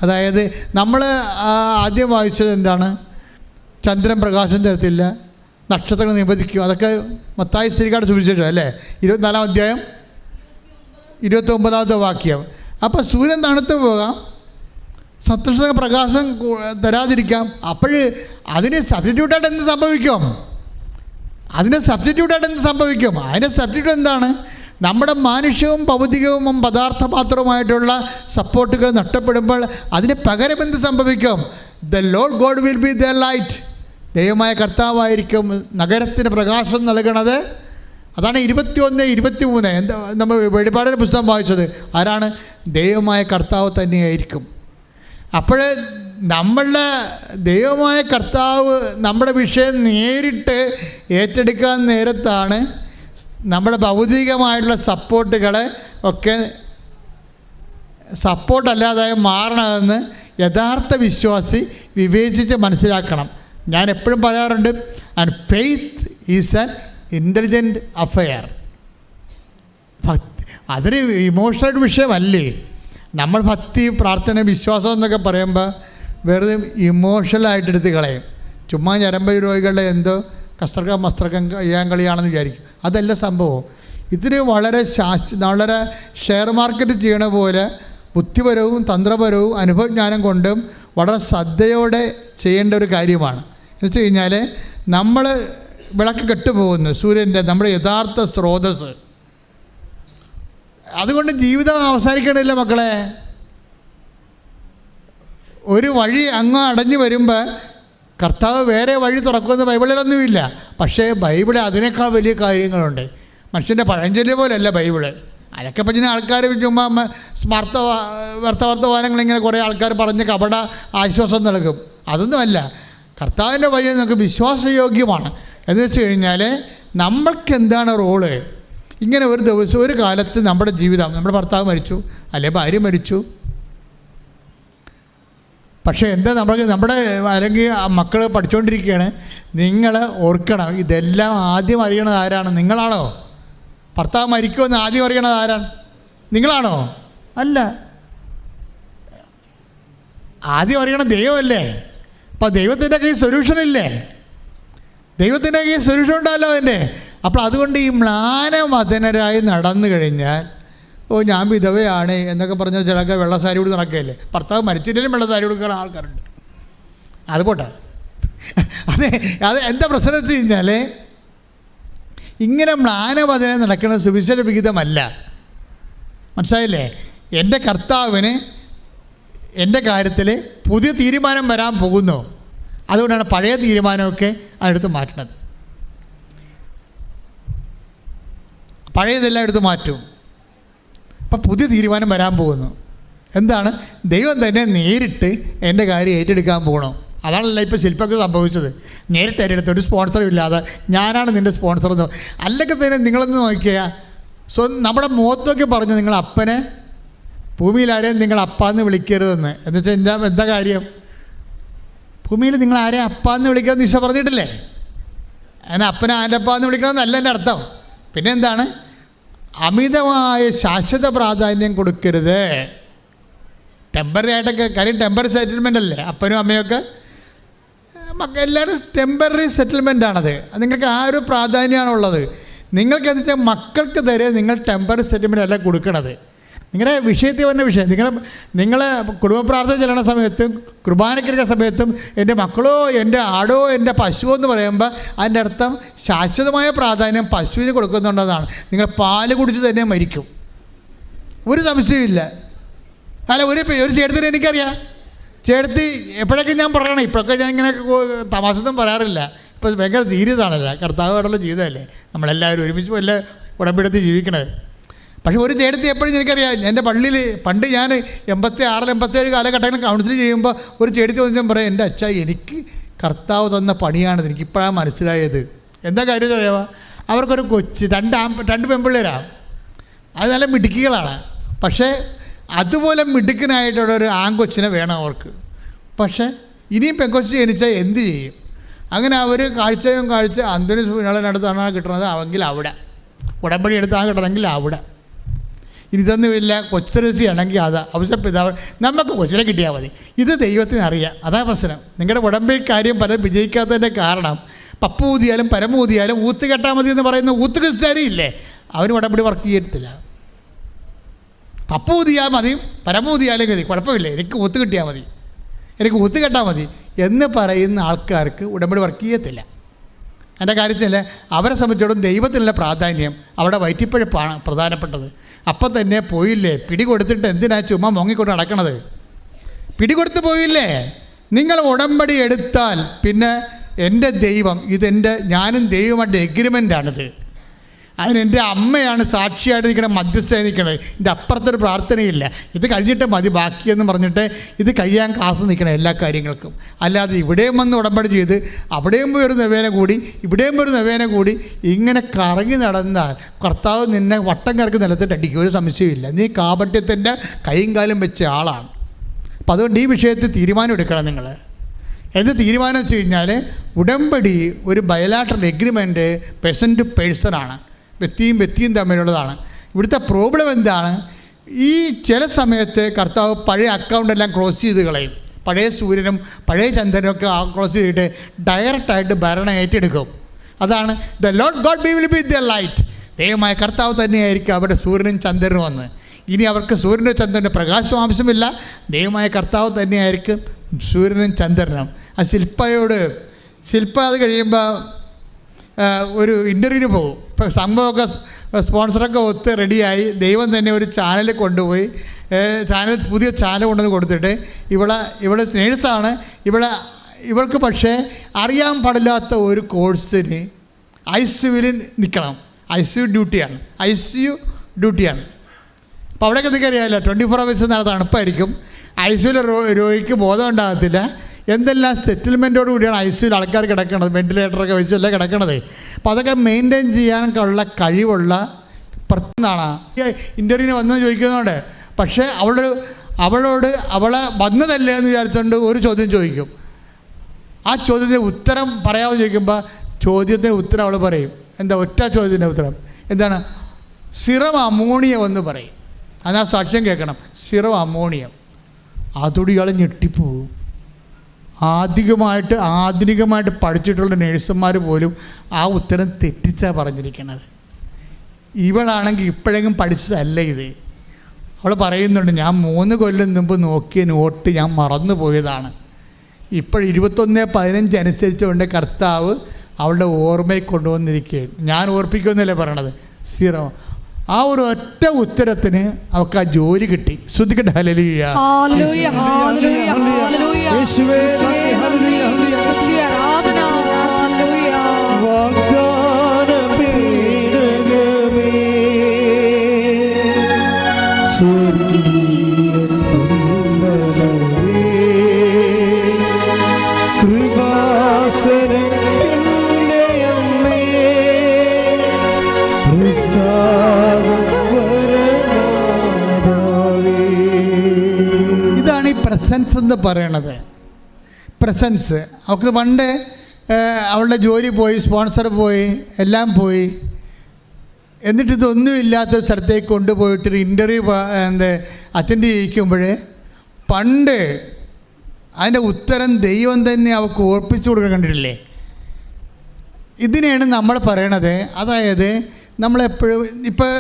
അതായത് നമ്മൾ ആദ്യം വായിച്ചത് എന്താണ്? ചന്ദ്രൻ പ്രകാശം തരത്തില്ല, നക്ഷത്രങ്ങൾ നിബന്ധിക്കും. അതൊക്കെ മത്തായി ശ്രീകാട് സുവിശേഷം അല്ലേ, 24-ാം അധ്യായം 29-ാമത്തെ വാക്യം. അപ്പോൾ സൂര്യൻ തണുത്ത് പോകാം, നക്ഷത്ര പ്രകാശം തരാതിരിക്കാം. അപ്പോൾ അതിന് സബ്സ്റ്റിറ്റ്യൂട്ടായിട്ട് എന്ത് സംഭവിക്കും? അതിൻ്റെ സബ്സ്റ്റിറ്റ്യൂട്ട് എന്താണ്? നമ്മുടെ മാനുഷ്യവും ഭൗതികവും പദാർത്ഥമാത്രവുമായിട്ടുള്ള സപ്പോർട്ടുകൾ നഷ്ടപ്പെടുമ്പോൾ അതിന് പകരം എന്ത് സംഭവിക്കും? The Lord God will be there light. ദൈവമായ കർത്താവായിരിക്കും നഗരത്തിന് പ്രകാശം നൽകണത്. അതാണ് 21, 23 എന്താ നമ്മൾ വെളിപാടിൻ്റെ പുസ്തകം വായിച്ചത്. ആരാണ്? ദൈവമായ കർത്താവ് തന്നെയായിരിക്കും. അപ്പോൾ നമ്മളുടെ ദൈവമായ കർത്താവ് നമ്മുടെ വിഷയം നേരിട്ട് ഏറ്റെടുക്കാൻ നേരത്താണ് നമ്മുടെ ഭൗതികമായിട്ടുള്ള സപ്പോർട്ടുകളെ ഒക്കെ സപ്പോർട്ടല്ലാതായി മാറണമെന്ന് യഥാർത്ഥ വിശ്വാസി വിവേചിച്ച് മനസ്സിലാക്കണം. ഞാൻ എപ്പോഴും പറയാറുണ്ട്, and faith is an intelligent affair. അതൊരു ഇമോഷണൽ വിഷയമല്ലേ. നമ്മൾ ഭക്തി, പ്രാർത്ഥന, വിശ്വാസം എന്നൊക്കെ പറയുമ്പോൾ വെറുതെ ഇമോഷണലായിട്ടെടുത്ത് കളയും. ചുമ്മാ ഞരമ്പ് രോഗികളുടെ എന്തോ കസ്ത്രകം മസ്ത്രകം ചെയ്യാൻ കളിയാണെന്ന് വിചാരിക്കും. അതല്ല സംഭവം. ഇതിന് വളരെ ഷെയർ മാർക്കറ്റ് ചെയ്യണ പോലെ ബുദ്ധിപരവും തന്ത്രപരവും അനുഭവജ്ഞാനം കൊണ്ടും വളരെ ശ്രദ്ധയോടെ ചെയ്യേണ്ട ഒരു കാര്യമാണ്. എന്ന് വെച്ച് കഴിഞ്ഞാൽ നമ്മൾ വിളക്ക് കെട്ടുപോകുന്നു, സൂര്യൻ്റെ നമ്മുടെ യഥാർത്ഥ സ്രോതസ്സ്. അതുകൊണ്ട് ജീവിതം അവസാനിക്കണില്ല മക്കളെ. ഒരു വഴി അങ്ങ് അടഞ്ഞു വരുമ്പോൾ കർത്താവ് വേറെ വഴി തുറക്കുമെന്ന് ബൈബിളിലൊന്നുമില്ല. പക്ഷേ ബൈബിളിൽ അതിനേക്കാൾ വലിയ കാര്യങ്ങളുണ്ട്. മനുഷ്യൻ്റെ പഴഞ്ചൊല്ല് പോലെയല്ല ബൈബിള്. അതൊക്കെ പറഞ്ഞ ആൾക്കാർ ചുമ്മാ വർത്തമാനങ്ങളിങ്ങനെ കുറേ ആൾക്കാർ പറഞ്ഞ് കപട ആശ്വാസം നൽകും. അതൊന്നുമല്ല. കർത്താവിൻ്റെ വഴി നമുക്ക് വിശ്വാസയോഗ്യമാണ്. എന്ന് വെച്ച് കഴിഞ്ഞാൽ നമ്മൾക്ക് എന്താണ് റോള്? ഇങ്ങനെ ഒരു ദിവസം ഒരു കാലത്ത് നമ്മുടെ ജീവിതം, നമ്മുടെ ഭർത്താവ് മരിച്ചു, അല്ലെങ്കിൽ ഭാര്യ മരിച്ചു, പക്ഷേ എന്താ നമ്മുടെ അല്ലെങ്കിൽ മക്കൾ പഠിച്ചുകൊണ്ടിരിക്കുകയാണ്. നിങ്ങൾ ഓർക്കണം, ഇതെല്ലാം ആദ്യം അറിയണത് ആരാണ്? നിങ്ങളാണോ? ഭർത്താവ് മരിക്കുമെന്ന് ആദ്യം അറിയണത് ആരാണ്? നിങ്ങളാണോ? അല്ല, ആദ്യം അറിയണം ദൈവമല്ലേ. അപ്പോൾ ദൈവത്തിൻ്റെ കയ്യിൽ സൊല്യൂഷനില്ലേ? ദൈവത്തിൻ്റെ കയ്യിൽ സൊല്യൂഷൻ ഉണ്ടല്ലോ അതിൻ്റെ. അപ്പോൾ അതുകൊണ്ട് ഈ മ്ലാനമതനരായി നടന്നു കഴിഞ്ഞാൽ, ഞാൻ വിധവയാണ് എന്നൊക്കെ പറഞ്ഞാൽ ചിലക്ക് വെള്ള സാരി കൊടുത്ത് നടക്കുകയല്ലേ. ഭർത്താവ് മരിച്ചില്ലെങ്കിലും വെള്ള സാരി കൊടുക്കുന്ന ആൾക്കാരുണ്ട്. അത് പോട്ടെ. അത് എന്താ പ്രശ്നം വെച്ച് കഴിഞ്ഞാൽ, ഇങ്ങനെ മ്ലാനമതനം നടക്കുന്ന സുവിശേഷ വിഹിതമല്ല. മനസ്സിലായില്ലേ? എൻ്റെ കർത്താവിന് എൻ്റെ കാര്യത്തിൽ പുതിയ തീരുമാനം വരാൻ പോകുന്നു. അതുകൊണ്ടാണ് പഴയ തീരുമാനമൊക്കെ അതെടുത്ത് മാറ്റുന്നത്. പഴയതെല്ലാം എടുത്ത് മാറ്റും. അപ്പം പുതിയ തീരുമാനം വരാൻ പോകുന്നു. എന്താണ്? ദൈവം തന്നെ നേരിട്ട് എൻ്റെ കാര്യം ഏറ്റെടുക്കാൻ പോകണം. അതാണല്ലോ ഇപ്പോൾ ശില്പക്ക് സംഭവിച്ചത്. നേരിട്ട് ഏറ്റെടുത്ത് ഒരു സ്പോൺസറും ഇല്ലാതെ ഞാനാണ് നിൻ്റെ സ്പോൺസർ എന്ന്. അല്ലെങ്കിൽ തന്നെ നിങ്ങളൊന്ന് നോക്കിയാൽ നമ്മുടെ മുഖത്തൊക്കെ പറഞ്ഞു, നിങ്ങൾ അപ്പനെ ഭൂമിയിൽ ആരെയും നിങ്ങൾ അപ്പാന്ന് വിളിക്കരുതെന്ന്. എന്നുവെച്ചാൽ എന്താ കാര്യം? ഭൂമിയിൽ നിങ്ങൾ ആരെയും അപ്പാന്ന് വിളിക്കാമെന്ന് ഈശോ പറഞ്ഞിട്ടില്ലേ? അങ്ങനെ അപ്പനെ ആൻ്റെ അപ്പാന്ന് വിളിക്കണമെന്നല്ല എൻ്റെ അർത്ഥം. പിന്നെ എന്താണ്? അമിതമായ ശാശ്വത പ്രാധാന്യം കൊടുക്കരുത്. ടെമ്പററി ആയിട്ടൊക്കെ, കാര്യം ടെമ്പററി സെറ്റിൽമെൻ്റ് അല്ലേ അപ്പനും അമ്മയൊക്കെ. എല്ലാവരും ടെമ്പററി സെറ്റിൽമെൻ്റാണത്. നിങ്ങൾക്ക് ആ ഒരു പ്രാധാന്യമാണുള്ളത്. നിങ്ങൾക്ക് എന്താ വെച്ചാൽ മക്കൾക്ക് തരെ നിങ്ങൾ ടെമ്പററി സെറ്റിൽമെൻ്റ് അല്ല കൊടുക്കണത്. നിങ്ങളുടെ വിഷയത്തിൽ വന്ന വിഷയം, നിങ്ങൾ കുടുംബ പ്രാർത്ഥന ചെല്ലണ സമയത്തും കുർബാനയ്ക്കിരിക്കുന്ന സമയത്തും എൻ്റെ മക്കളോ എൻ്റെ ആടോ എൻ്റെ പശുവോ എന്ന് പറയുമ്പോൾ അതിൻ്റെ അർത്ഥം ശാശ്വതമായ പ്രാധാന്യം പശുവിന് കൊടുക്കുന്നുണ്ടെന്നാണ്. നിങ്ങൾ പാല് കുടിച്ച് തന്നെ മരിക്കും, ഒരു സംശയമില്ല. അല്ല, ഒരു ചേട്ടത്തിന് എനിക്കറിയാം, ചേർത്തി എപ്പോഴൊക്കെ ഞാൻ പറയണം, ഇപ്പോഴൊക്കെ ഞാൻ ഇങ്ങനെ തമാശയൊന്നും പറയാറില്ല, ഇപ്പോൾ ഭയങ്കര സീരിയസ് ആണല്ലോ, കർത്താവായിട്ടുള്ള ജീവിതമല്ലേ, നമ്മളെല്ലാവരും ഒരുമിച്ച് വല്ല ഉടമ്പെടുത്ത് ജീവിക്കണത്. പക്ഷേ ഒരു ചേട്ടത്തി എപ്പോഴും എനിക്കറിയാം, എൻ്റെ പള്ളിയിൽ പണ്ട് ഞാൻ 86, 87 കാലഘട്ടങ്ങളിൽ കൗൺസിലിംഗ് ചെയ്യുമ്പോൾ ഒരു ചേട്ടത്തി വന്നിട്ട് പറയും, എൻ്റെ അച്ഛാ എനിക്ക് കർത്താവ് തന്ന പണിയാണിത്, എനിക്കിപ്പോഴാണ് മനസ്സിലായത്. എന്താ കാര്യം അറിയാമോ? അവർക്കൊരു കൊച്ച്, രണ്ട് പെൺപിള്ളേരാണ്, അത് നല്ല മിടുക്കികളാണ്. പക്ഷേ അതുപോലെ മിടുക്കനായിട്ടുള്ള ഒരു ആൺകൊച്ചിനെ വേണം അവർക്ക്. പക്ഷേ ഇനിയും പെൺകൊച്ച് ജനിച്ചാൽ എന്ത് ചെയ്യും? അങ്ങനെ അവർ കാഴ്ച അന്തരി സൂര്യനടുത്താണ് കിട്ടുന്നത്, അവെങ്കിൽ അവിടെ ഉടമ്പടി എടുത്താണ് കിട്ടണമെങ്കിൽ അവിടെ. ഇനി ഇതൊന്നുമില്ല, കൊച്ചുരസിയാണെങ്കിൽ അത് അവസരം പിതാവ്, നമുക്ക് കൊച്ചിനെ കിട്ടിയാൽ മതി. ഇത് ദൈവത്തിന് അറിയാം, അതാ പ്രശ്നം. നിങ്ങളുടെ ഉടമ്പടി കാര്യം പലരും വിജയിക്കാത്തതിൻ്റെ കാരണം പപ്പ ഊതിയാലും പരമൂതിയാലും ഊത്ത് കെട്ടാൽ മതി എന്ന് പറയുന്ന ഊത്ത് ക്രിസ്ത്യാനിയില്ലേ, അവന് ഉടമ്പടി വർക്ക് ചെയ്യത്തില്ല. പപ്പ ഊതിയാൽ മതി, പരമൂതിയാലും മതി, കുഴപ്പമില്ല, എനിക്ക് ഊത്ത് കിട്ടിയാൽ മതി, എനിക്ക് ഊത്ത് കെട്ടാൽ മതി എന്ന് പറയുന്ന ആൾക്കാർക്ക് ഉടമ്പടി വർക്ക് ചെയ്യത്തില്ല. എൻ്റെ കാര്യത്തിൽ അവരെ സംബന്ധിച്ചിടത്തോളം ദൈവത്തിനുള്ള പ്രാധാന്യം അവിടെ വയറ്റിപ്പഴപ്പാണ് പ്രധാനപ്പെട്ടത്. അപ്പം തന്നെ പോയില്ലേ, പിടികൊടുത്തിട്ട് എന്തിനാ ചുമ്മാ മോങ്ങിക്കൊണ്ട് നടക്കണത്? പിടികൊടുത്ത് പോയില്ലേ? നിങ്ങൾ ഉടമ്പടി എടുത്താൽ പിന്നെ എൻ്റെ ദൈവം, ഞാനും ദൈവമായിട്ട് എഗ്രിമെൻ്റാണിത്. അതിന് എൻ്റെ അമ്മയാണ് സാക്ഷിയായിട്ട് നിൽക്കണം, മധ്യസ്ഥയായി നിൽക്കണത്. എൻ്റെ അപ്പുറത്തൊരു പ്രാർത്ഥനയില്ല, ഇത് കഴിഞ്ഞിട്ട് മതി ബാക്കിയെന്ന് പറഞ്ഞിട്ട് ഇത് കഴിയാൻ കാത്തു നിൽക്കണം എല്ലാ കാര്യങ്ങൾക്കും. അല്ലാതെ ഇവിടെയും വന്ന് ഉടമ്പടി ചെയ്ത് അവിടെയും പോയി ഒരു നവേന കൂടി ഇവിടെയും ഒരു നവേന കൂടി ഇങ്ങനെ കറങ്ങി നടന്നാൽ കർത്താവ് നിന്നെ വട്ടം കറക്കി നിലത്തിട്ട് അടിക്കും, ഒരു സംശയമില്ല. നീ കാപട്യത്തിൻ്റെ കൈയും കാലും വെച്ച ആളാണ്. അപ്പം അതുകൊണ്ട് ഈ വിഷയത്തിൽ തീരുമാനം എടുക്കണം നിങ്ങൾ. എന്ത് തീരുമാനം വെച്ച് കഴിഞ്ഞാൽ ഉടമ്പടി ഒരു ബയലാട്രൽ എഗ്രിമെൻറ്റ് പേഴ്സൺ ടു പേഴ്സണാണ്, വ്യക്തിയും തമ്മിലുള്ളതാണ്. ഇവിടുത്തെ പ്രോബ്ലം എന്താണ്? ഈ ചില സമയത്ത് കർത്താവ് പഴയ അക്കൗണ്ടെല്ലാം ക്ലോസ് ചെയ്ത് കളയും. പഴയ സൂര്യനും പഴയ ചന്ദ്രനും ഒക്കെ ക്ലോസ് ചെയ്തിട്ട് ഡയറക്റ്റായിട്ട് ഭരണം ഏറ്റെടുക്കും. അതാണ് the Lord God will B the light. ദൈവമായ കർത്താവ് തന്നെയായിരിക്കും അവരുടെ സൂര്യനും ചന്ദ്രനും വന്ന്. ഇനി അവർക്ക് സൂര്യൻ്റെ ചന്ദ്രൻ്റെ പ്രകാശം ആവശ്യമില്ല, ദൈവമായ കർത്താവ് തന്നെയായിരിക്കും സൂര്യനും ചന്ദ്രനും. ആ ശില്പ അത് കഴിയുമ്പോൾ ഒരു ഇൻ്റർവ്യൂവിന് പോകും. ഇപ്പോൾ സംഭവമൊക്കെ സ്പോൺസറൊക്കെ ഒത്ത് റെഡിയായി, ദൈവം തന്നെ ഒരു ചാനൽ കൊണ്ടുപോയി, പുതിയ ചാനൽ കൊണ്ടുവന്ന് കൊടുത്തിട്ട് ഇവളെ നേഴ്സാണ്, ഇവൾക്ക് പക്ഷേ അറിയാൻ പാടില്ലാത്ത ഒരു കോഴ്സിന് ICUവിൽ നിൽക്കണം. ICU ഡ്യൂട്ടിയാണ്. അപ്പോൾ അവിടെയൊക്കെ നിങ്ങൾക്ക് അറിയാമല്ലോ, 24 hours നല്ല തണുപ്പായിരിക്കും. ICUവിലെ രോഗിക്ക് ബോധം ഉണ്ടാകത്തില്ല. എന്തെല്ലാം സെറ്റിൽമെൻറ്റോട് കൂടിയാണ് ICUവിൽ ആൾക്കാർ കിടക്കണത്, വെൻറ്റിലേറ്ററൊക്കെ വെച്ചല്ലേ കിടക്കണത്. അപ്പോൾ അതൊക്കെ മെയിൻറ്റെയിൻ ചെയ്യാനുള്ള കഴിവുള്ള പ്രത്യേകമാണ്. ഇൻ്റർവ്യൂവിന് വന്നു ചോദിക്കുന്നതുകൊണ്ട്. പക്ഷേ അവളെ വന്നതല്ലേ എന്ന് വിചാരിച്ചുകൊണ്ട് ഒരു ചോദ്യം ചോദിക്കും. ആ ചോദ്യത്തിന് ഉത്തരം പറയാമെന്ന് ചോദിക്കുമ്പോൾ ചോദ്യത്തിന് ഉത്തരം അവൾ പറയും. എന്താ ഒറ്റ ചോദ്യത്തിൻ്റെ ഉത്തരം എന്താണ്? സിറം അമോണിയം എന്ന് പറയും. അത് ആ സാക്ഷ്യം കേൾക്കണം. Serum ammonium. അതോട് ഇയാൾ ഞെട്ടിപ്പോവും. ആധുനികമായിട്ട് പഠിച്ചിട്ടുള്ള നേഴ്സുമാർ പോലും ആ ഉത്തരം തെറ്റിച്ചാണ് പറഞ്ഞിരിക്കുന്നത്. ഇവളാണെങ്കിൽ ഇപ്പോഴെങ്കിലും പഠിച്ചതല്ല ഇത്. അവൾ പറയുന്നുണ്ട്, ഞാൻ 3 കൊല്ലം മുമ്പ് നോക്കിയ നോട്ട് ഞാൻ മറന്നു പോയതാണ്. ഇപ്പോൾ 21:15 അനുസരിച്ചുകൊണ്ട് കർത്താവ് അവളുടെ ഓർമ്മയിൽ കൊണ്ടുവന്നിരിക്കുകയാണ്. ഞാൻ ഓർപ്പിക്കുമെന്നല്ലേ പറയണത്. സീറോ. ആ ഒരു ഒറ്റ ഉത്തരത്തിന് അവൾക്ക് ആ ജോലി കിട്ടി. ശ്രദ്ധിക്കട്ടെ. ഹല്ലേലൂയ, ഹല്ലേലൂയ, ഹല്ലേലൂയ, ഹല്ലേലൂയ. യേശുവേ നന്ദി. Hallelujah, hallelujah. യേശുവേ ആരാധന. ഹല്ലേലൂയ. വാഗ്ദാന പേടകമേ, സ്വർഗീയ തുമ്പലമേ, കൃപാസനത്തിൻ്റെ അമ്മേ, ഇതാണ് ഈ പ്രസൻസ് എന്ന് പറയണത്. പ്രസൻസ്. അവൾക്ക് പണ്ട് അവളുടെ ജോലി പോയി, സ്പോൺസർ പോയി, എല്ലാം പോയി. എന്നിട്ട് ഇതൊന്നും ഇല്ലാത്ത സ്ഥലത്തേക്ക് കൊണ്ടുപോയിട്ടൊരു ഇൻ്റർവ്യൂ അറ്റൻഡ് ചെയ്യിക്കുമ്പോൾ പണ്ട് അതിൻ്റെ ഉത്തരം ദൈവം തന്നെ അവൾക്ക് ഓർപ്പിച്ചു കൊടുക്കാൻ കണ്ടിട്ടില്ലേ? ഇതിനെയാണ് നമ്മൾ പറയണത്. അതായത് നമ്മളെപ്പോഴും ഇപ്പോൾ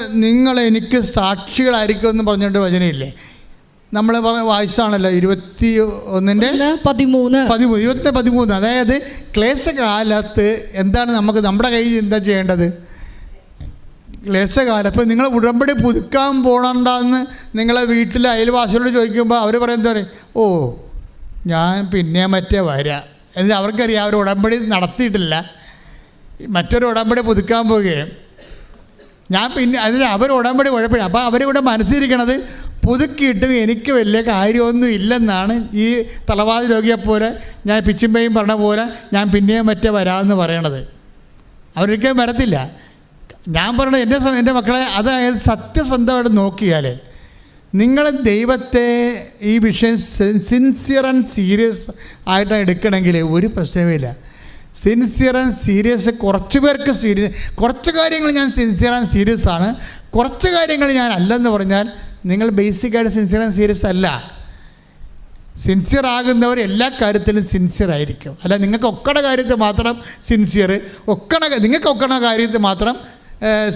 എനിക്ക് സാക്ഷികളായിരിക്കും എന്ന് പറഞ്ഞുകൊണ്ട് വചനമില്ലേ? നമ്മൾ വായിച്ചാണല്ലോ 21:13. അതായത് ക്ലേശകാലത്ത് എന്താണ് നമ്മുടെ കയ്യിൽ എന്താ ചെയ്യേണ്ടത്? ക്ലേശകാലം. ഇപ്പോൾ നിങ്ങൾ ഉടമ്പടി പുതുക്കാൻ പോകണ്ടെന്ന് നിങ്ങളെ വീട്ടിലെ അയൽവാസികളോട് ചോദിക്കുമ്പോൾ അവർ പറയുന്നത് പറയും, ഓ ഞാൻ പിന്നെ മറ്റേ വരാം. എന്നിട്ട് അവർക്കറിയാം അവർ ഉടമ്പടി നടത്തിയിട്ടില്ല, മറ്റൊരു ഉടമ്പടി പുതുക്കാൻ പോവുകയും ഞാൻ പിന്നെ അതിൽ അവർ ഉടമ്പടി കുഴപ്പമില്ല. അപ്പോൾ അവരിവിടെ മനസ്സിരിക്കണത് പുതുക്കിയിട്ടും എനിക്ക് വലിയ കാര്യമൊന്നും ഇല്ലെന്നാണ്. ഈ തലവാതി രോഗിയെപ്പോലെ ഞാൻ പിച്ചിമ്പയും പറഞ്ഞ പോലെ ഞാൻ പിന്നെയും മറ്റേ വരാമെന്ന് പറയണത്. അവരൊരിക്കലും വരത്തില്ല. ഞാൻ പറയണത് എൻ്റെ മക്കളെ, അതായത് സത്യസന്ധമായിട്ട് നോക്കിയാൽ നിങ്ങൾ ദൈവത്തെ ഈ വിഷയം സിൻസിയർ ആൻഡ് സീരിയസ് ആയിട്ടാണ് എടുക്കണമെങ്കിൽ ഒരു പ്രശ്നവുമില്ല. സിൻസിയർ ആൻഡ് സീരിയസ് കുറച്ച് പേർക്ക് കുറച്ച് കാര്യങ്ങൾ ഞാൻ സിൻസിയർ ആൻഡ് സീരിയസ് ആണ്, കുറച്ച് കാര്യങ്ങൾ ഞാൻ അല്ലെന്ന് പറഞ്ഞാൽ നിങ്ങൾ ബേസിക്കായിട്ട് സിൻസിയർ ആൻഡ് സീരിയസ് അല്ല. സിൻസിയർ ആകുന്നവർ എല്ലാ കാര്യത്തിലും സിൻസിയർ ആയിരിക്കും. അല്ല നിങ്ങൾക്ക് ഒക്കണ കാര്യത്തിൽ മാത്രം സിൻസിയർ, നിങ്ങൾക്ക് ഒക്കണ കാര്യത്തിൽ മാത്രം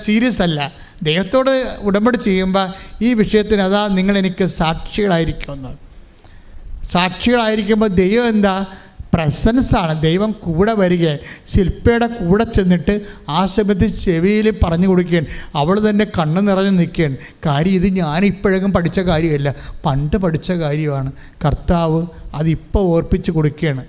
സീരിയസ് അല്ല. ദൈവത്തോട് ഉടമ്പടി ചെയ്യുമ്പോൾ ഈ വിഷയത്തിന് അതാ നിങ്ങളെനിക്ക് സാക്ഷികളായിരിക്കുമെന്ന്. സാക്ഷികളായിരിക്കുമ്പോൾ ദൈവം എന്താ? പ്രസൻസാണ്. ദൈവം കൂടെ വരികയാണ്. ശില്പയുടെ കൂടെ ചെന്നിട്ട് ആ സമയത്ത് ചെവിയിൽ പറഞ്ഞു കൊടുക്കുകയാണ്. അവൾ തന്നെ കണ്ണ് നിറഞ്ഞ് നിൽക്കുകയാണ്. കാര്യം ഇത് ഞാനിപ്പോഴേക്കും പഠിച്ച കാര്യമല്ല, പണ്ട് പഠിച്ച കാര്യമാണ്. കർത്താവ് അതിപ്പോൾ ഓർപ്പിച്ച് കൊടുക്കുകയാണ്.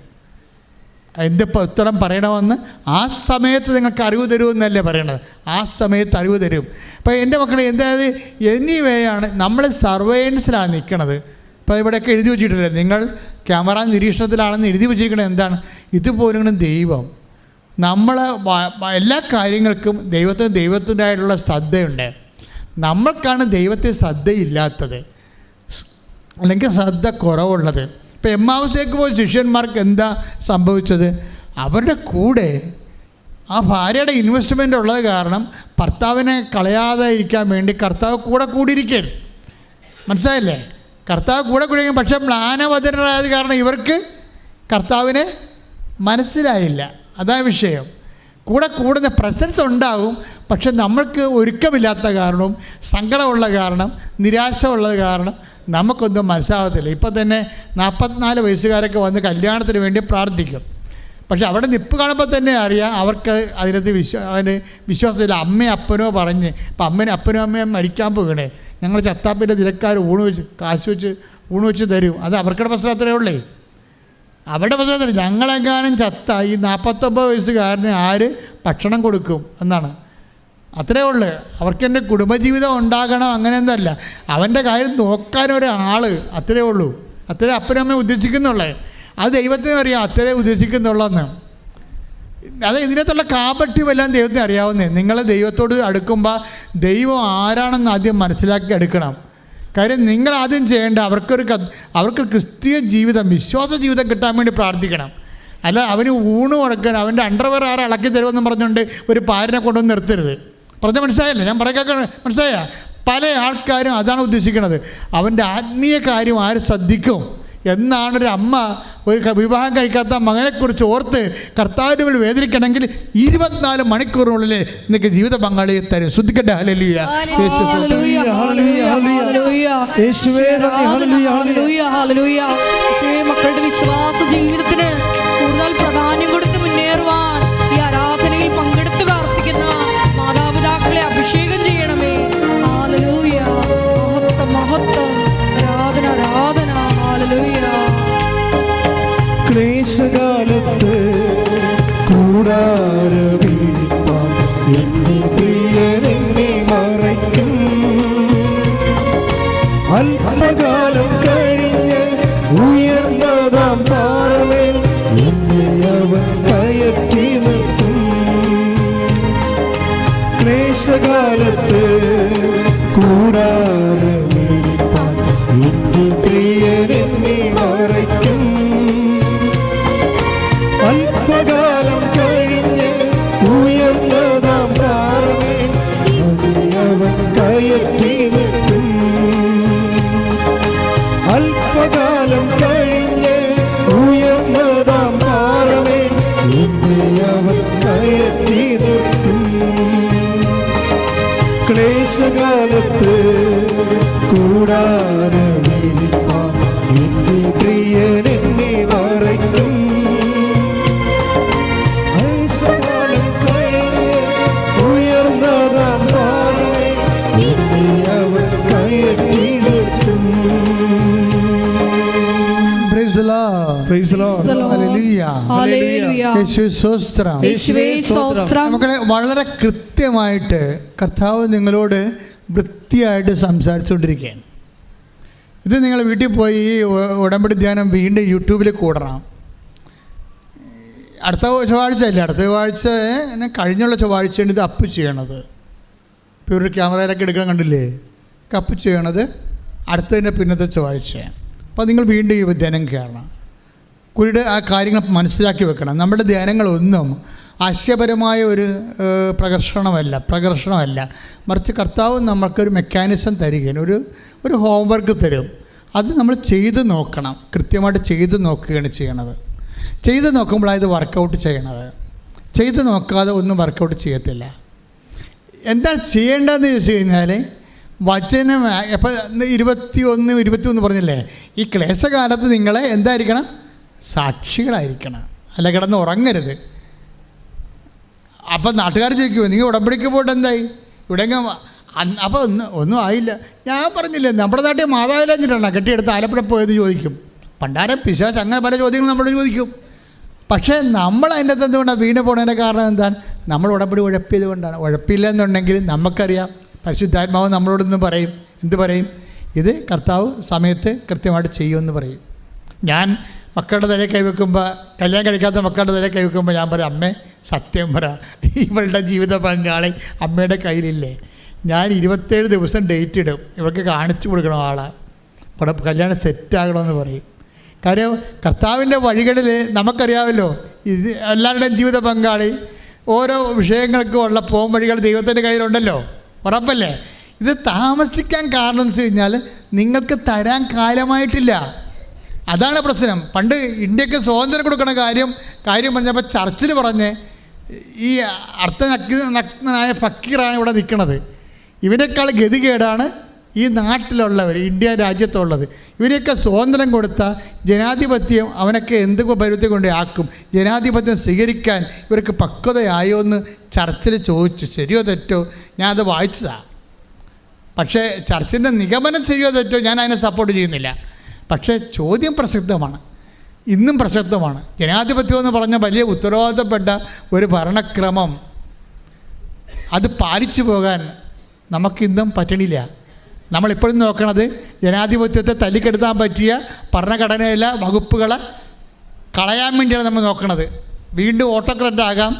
എന്തിപ്പോൾ ഉത്തരം പറയണമെന്ന് ആ സമയത്ത് നിങ്ങൾക്ക് അറിവ് തരുമെന്നല്ലേ പറയണത്. ആ സമയത്ത് അറിവ് തരും. അപ്പോൾ എൻ്റെ മക്കളെ എന്തായത് എനിവേയാണ് നമ്മൾ സർവൈലൻസിലാണ് നിൽക്കണത്. ഇപ്പോൾ ഇവിടെയൊക്കെ എഴുതി വെച്ചിട്ടില്ലേ, നിങ്ങൾ ക്യാമറ നിരീക്ഷണത്തിലാണെന്ന് എഴുതി വെച്ചിരിക്കുന്നത് എന്താണ്? ഇതുപോലും ദൈവം നമ്മൾ എല്ലാ കാര്യങ്ങൾക്കും ദൈവത്തിൻ്റെതായിട്ടുള്ള ശ്രദ്ധയുണ്ട്. നമ്മൾക്കാണ് ദൈവത്തെ ശ്രദ്ധയില്ലാത്തത്, അല്ലെങ്കിൽ ശ്രദ്ധ കുറവുള്ളത്. ഇപ്പോൾ എമ്മാവുസേക്ക് പോയ ശിഷ്യന്മാർക്ക് എന്താ സംഭവിച്ചത്? അവരുടെ കൂടെ ആ ഭാര്യയുടെ ഇൻവെസ്റ്റ്മെൻ്റ് ഉള്ളത് കാരണം ഭർത്താവിനെ കളയാതെ ഇരിക്കാൻ വേണ്ടി കർത്താവ് കൂടിയിരിക്കുകയാണ്. മനസ്സിലായില്ലേ? കർത്താവ് കൂടിയിരിക്കും. പക്ഷേ മ്ലാനവചനരായത് കാരണം ഇവർക്ക് കർത്താവിനെ മനസ്സിലായില്ല. അതാണ് വിഷയം. കൂടുന്ന പ്രസൻസ് ഉണ്ടാകും, പക്ഷെ നമ്മൾക്ക് ഒരുക്കമില്ലാത്ത കാരണവും സങ്കടമുള്ള കാരണം നിരാശ ഉള്ളത് കാരണം നമുക്കൊന്നും മനസ്സിലാകത്തില്ല. ഇപ്പം തന്നെ 44 വയസ്സുകാരൊക്കെ വന്ന് കല്യാണത്തിന് വേണ്ടി പ്രാർത്ഥിക്കും. പക്ഷെ അവിടെ നിപ്പ് കാണുമ്പോൾ തന്നെ അറിയാം അവർക്ക് അതിനകത്ത് വിശ്വാസമില്ല. അമ്മയും അപ്പനോ പറഞ്ഞ് ഇപ്പം അപ്പനും അമ്മയും മരിക്കാൻ പോകണേ, ഞങ്ങൾ ചത്താപ്പിൻ്റെ നിരക്കാർ കാശ് വെച്ച് ഊണ് വെച്ച് തരും. അത് അവർക്കുടെ പ്രശ്നം അത്രയേ ഉള്ളേ. അവരുടെ പ്രശ്നത്തിൽ ഞങ്ങളെങ്ങാനും ചത്ത ഈ 49 വയസ്സുകാരന് ആര് ഭക്ഷണം കൊടുക്കും എന്നാണ്. അത്രേ ഉള്ളൂ. അവർക്ക് എൻ്റെ കുടുംബജീവിതം ഉണ്ടാകണം അങ്ങനെയൊന്നുമല്ല, അവൻ്റെ കാര്യം നോക്കാനൊരാൾ, അത്രേ ഉള്ളൂ. അത്രേ അപ്പനും അമ്മയും ഉദ്ദേശിക്കുന്നുള്ളേ. അത് ദൈവത്തിനും അറിയാം അത്രേ ഉദ്ദേശിക്കുന്നുള്ളെന്ന്. അത് ഇതിനകത്തുള്ള കാപട്യമെല്ലാം ദൈവത്തിന് അറിയാവുന്നേ. നിങ്ങൾ ദൈവത്തോട് അടുക്കുമ്പോൾ ദൈവം ആരാണെന്ന് ആദ്യം മനസ്സിലാക്കി അടുക്കണം. കാര്യം നിങ്ങൾ ആദ്യം ചെയ്യേണ്ട അവർക്ക് ക്രിസ്തീയ ജീവിതം, വിശ്വാസ ജീവിതം കിട്ടാൻ വേണ്ടി പ്രാർത്ഥിക്കണം. അല്ല അവന് ഊണ് കൊടുക്കാൻ അവൻ്റെ അണ്ടർവെയർ ആരെ ഇളക്കി തരുമെന്നും പറഞ്ഞുകൊണ്ട് ഒരു പാരിനെ കൊണ്ടുവന്ന് നിർത്തരുത്. പറഞ്ഞാൽ മനസ്സിലായല്ലേ? ഞാൻ പറയാൻ മനസ്സിലായ? പല ആൾക്കാരും അതാണ് ഉദ്ദേശിക്കുന്നത്. അവൻ്റെ ആത്മീയ കാര്യം ആര് ശ്രദ്ധിക്കും എന്നാണൊരു അമ്മ ഒരു വിവാഹം കഴിക്കാത്ത മകനെക്കുറിച്ച് ഓർത്ത് കർത്താവിൻ്റെ മുന്നിൽ വേദനിക്കണമെങ്കിൽ 24 മണിക്കൂറിനുള്ളിൽ നിങ്ങൾക്ക് ജീവിത പങ്കാളിയെ തരും. ശ്രദ്ധിക്കട്ടെ. ഹല്ലേലൂയ, മക്കളുടെ വിശ്വാസ ജീവിതത്തിന് കൂടുതൽ പ്രാധാന്യം കൊടുത്ത് മുന്നേറുവാൻ ഈ ആരാധനയിൽ പങ്കെടുത്ത് പ്രാർത്ഥിക്കുന്ന മാതാപിതാക്കളെ അഭിഷേകം ചെയ്യണമേ. ഹല്ലേലൂയ, മഹത്വം മഹത്വം, ആരാധന ആരാധന. ഹല്ലേലൂയ. ക്ലേശകാലത്ത് കൂടാരവിരിപ്പാൻ എന്നെ പ്രിയരെന്നെ മറയ്ക്കും. അല്പകാലം കഴിഞ്ഞ് ഉയർന്നതാം പാറമേൽ എന്നെ അവൻ കയറ്റി നിർത്തും. ക്ലേശകാലത്ത് കൂടാരവിരിപ്പാൻ എന്റെ പ്രിയരെന്നെ മറയ്ക്കും. അല്പകാലം കഴിഞ്ഞ് ഉയർന്നതാം പാറമേൽ അവൻ കയറ്റി നിർത്തും. അല്പകാലം കഴിഞ്ഞ് ഉയർന്നതാം പാറമേൽ അവൻ കയറ്റി നിർത്തും. ക്ലേശകാലത്ത് കൂടാരവിരിപ്പാൻ എന്റെ പ്രിയനെന്നെ മറയ്ക്കും. ഉയർന്നതാം പാറമേൽ എന്നെ അവൻ കയറ്റി നിർത്തും. Price the Lord. യേശുവേ സ്തോത്രം. നമുക്ക് വളരെ കൃത്യമായിട്ട് കർത്താവ് നിങ്ങളോട് വൃത്തിയായിട്ട് സംസാരിച്ചുകൊണ്ടിരിക്കുകയാണ്. ഇത് നിങ്ങൾ വീട്ടിൽ പോയി ഈ ഉടമ്പടി ധ്യാനം വീണ്ടും യൂട്യൂബിൽ കൂടണം. അടുത്ത ചൊവ്വാഴ്ച അല്ലേ, അടുത്ത ചൊവ്വാഴ്ച കഴിഞ്ഞുള്ള ചൊവ്വാഴ്ചയാണ് ഇത് അപ്പ് ചെയ്യണത്. ഇപ്പോൾ ഒരു ക്യാമറയിലൊക്കെ എടുക്കാൻ കണ്ടില്ലേ, അപ്പ് ചെയ്യണത് അടുത്തതിൻ്റെ പിന്നത്തെ ചൊവ്വാഴ്ചയാണ്. അപ്പോൾ നിങ്ങൾ വീണ്ടും ഈ ധ്യാനം കയറണം. കുരിയുടെ ആ കാര്യങ്ങൾ മനസ്സിലാക്കി വെക്കണം. നമ്മുടെ ധ്യാനങ്ങളൊന്നും ആശയപരമായ ഒരു പ്രകർഷണമല്ല, മറിച്ച് കർത്താവ് നമുക്കൊരു മെക്കാനിസം തരികയാണ്, ഒരു ഹോംവർക്ക് തരും. അത് നമ്മൾ ചെയ്ത് നോക്കണം, കൃത്യമായിട്ട് ചെയ്ത് നോക്കുകയാണ് ചെയ്യണത്. ചെയ്ത് നോക്കുമ്പോഴാണ് ഇത് വർക്കൗട്ട് ചെയ്യണത്. ചെയ്ത് നോക്കാതെ ഒന്നും വർക്കൗട്ട് ചെയ്യത്തില്ല. എന്താ ചെയ്യേണ്ടതെന്ന് ചോദിച്ചു കഴിഞ്ഞാൽ വചനം ഇപ്പോൾ 21 പറഞ്ഞില്ലേ, ഈ ക്ലേശകാലത്ത് നിങ്ങളെ എന്തായിരിക്കണം, സാക്ഷികളായിരിക്കണം, അല്ല കിടന്ന് ഉറങ്ങരുത്. അപ്പം നാട്ടുകാർ ചോദിക്കുമോ നിങ്ങൾ ഉടമ്പടിക്ക് പോയിട്ട് എന്തായി ഇവിടെയെങ്കിലും, അപ്പോൾ ഒന്നും ആയില്ല. ഞാൻ പറഞ്ഞില്ലേ നമ്മുടെ നാട്ടിൽ മാതാവിലഞ്ഞിട്ടാണ് കെട്ടിയെടുത്ത് ആലപ്പുഴ പോയെന്ന് ചോദിക്കും. പണ്ടാരം പിശാച് അങ്ങനെ പല ചോദ്യങ്ങളും നമ്മളോട് ചോദിക്കും. പക്ഷേ നമ്മൾ അതിൻ്റെ അകത്ത് എന്തുകൊണ്ടാണ് വീണ് പോണതിൻ്റെ കാരണം എന്താണ്, നമ്മൾ ഉടമ്പടി ഉഴപ്പിയത് കൊണ്ടാണ്. ഉഴപ്പില്ല എന്നുണ്ടെങ്കിൽ നമുക്കറിയാം, പരിശുദ്ധാത്മാവ് നമ്മളോടൊന്ന് പറയും, എന്ത് പറയും, ഇത് കർത്താവ് സമയത്ത് കൃത്യമായിട്ട് ചെയ്യുമെന്ന് പറയും. ഞാൻ മക്കളുടെ തലയിൽ കൈവെക്കുമ്പോൾ, കല്യാണം കഴിക്കാത്ത മക്കളുടെ തലയിൽ കൈവെക്കുമ്പോൾ ഞാൻ പറയും, അമ്മേ സത്യം പറ, ഇവളുടെ ജീവിത പങ്കാളി അമ്മയുടെ കയ്യിലില്ലേ, ഞാൻ 27 ദിവസം ഡേറ്റ് ഇടും, ഇവർക്ക് കാണിച്ചു കൊടുക്കണം ആളെ, ഇവിടെ കല്യാണം സെറ്റാകണമെന്ന് പറയും. കാര്യം കർത്താവിൻ്റെ വഴികളിൽ നമുക്കറിയാമല്ലോ, ഇത് എല്ലാവരുടെയും ജീവിത പങ്കാളി ഓരോ വിഷയങ്ങൾക്കും ഉള്ള പോം വഴികൾ ദൈവത്തിൻ്റെ കയ്യിലുണ്ടല്ലോ, ഉറപ്പല്ലേ. ഇത് താമസിക്കാൻ കാരണം എന്ന് വെച്ച് കഴിഞ്ഞാൽ നിങ്ങൾക്ക് തരാൻ കാലമായിട്ടില്ല, അതാണ് പ്രശ്നം. പണ്ട് ഇന്ത്യക്ക് സ്വാതന്ത്ര്യം കൊടുക്കണ കാര്യം പറഞ്ഞപ്പോൾ ചർച്ചിൽ പറഞ്ഞ് ഈ അർത്ഥനഗ്നായ ഫക്കീറാണ് ഇവിടെ നിൽക്കുന്നത്, ഇവനേക്കാൾ ഗതികേടാണ് ഈ നാട്ടിലുള്ളവർ, ഇന്ത്യ രാജ്യത്തുള്ളത്. ഇവരെയൊക്കെ സ്വാതന്ത്ര്യം കൊടുത്ത ജനാധിപത്യം അവനൊക്കെ എന്ത് പരുത്തി കൊണ്ട് ആക്കും, ജനാധിപത്യം സ്വീകരിക്കാൻ ഇവർക്ക് പക്വതയായോ എന്ന് ചർച്ചിൽ ചോദിച്ചു. ശരിയോ തെറ്റോ ഞാൻ അത് വായിച്ചതാണ്. പക്ഷേ ചർച്ചിൻ്റെ നിഗമനം ശരിയോ തെറ്റോ ഞാൻ അതിനെ സപ്പോർട്ട് ചെയ്യുന്നില്ല. പക്ഷേ ചോദ്യം പ്രസക്തമാണ്, ഇന്നും പ്രസക്തമാണ്. ജനാധിപത്യം എന്ന് പറഞ്ഞ വലിയ ഉത്തരവാദിത്തപ്പെട്ട ഒരു ഭരണക്രമം, അത് പാലിച്ചു പോകാൻ നമുക്കിന്നും പറ്റണില്ല. നമ്മളിപ്പോഴും നോക്കണത് ജനാധിപത്യത്തെ തല്ലിക്കെടുത്താൻ പറ്റിയ ഭരണഘടനയിലെ വകുപ്പുകളെ കളയാൻ വേണ്ടിയാണ് നമ്മൾ നോക്കണത്. വീണ്ടും ഓട്ടോക്രാറ്റ് ആകാം,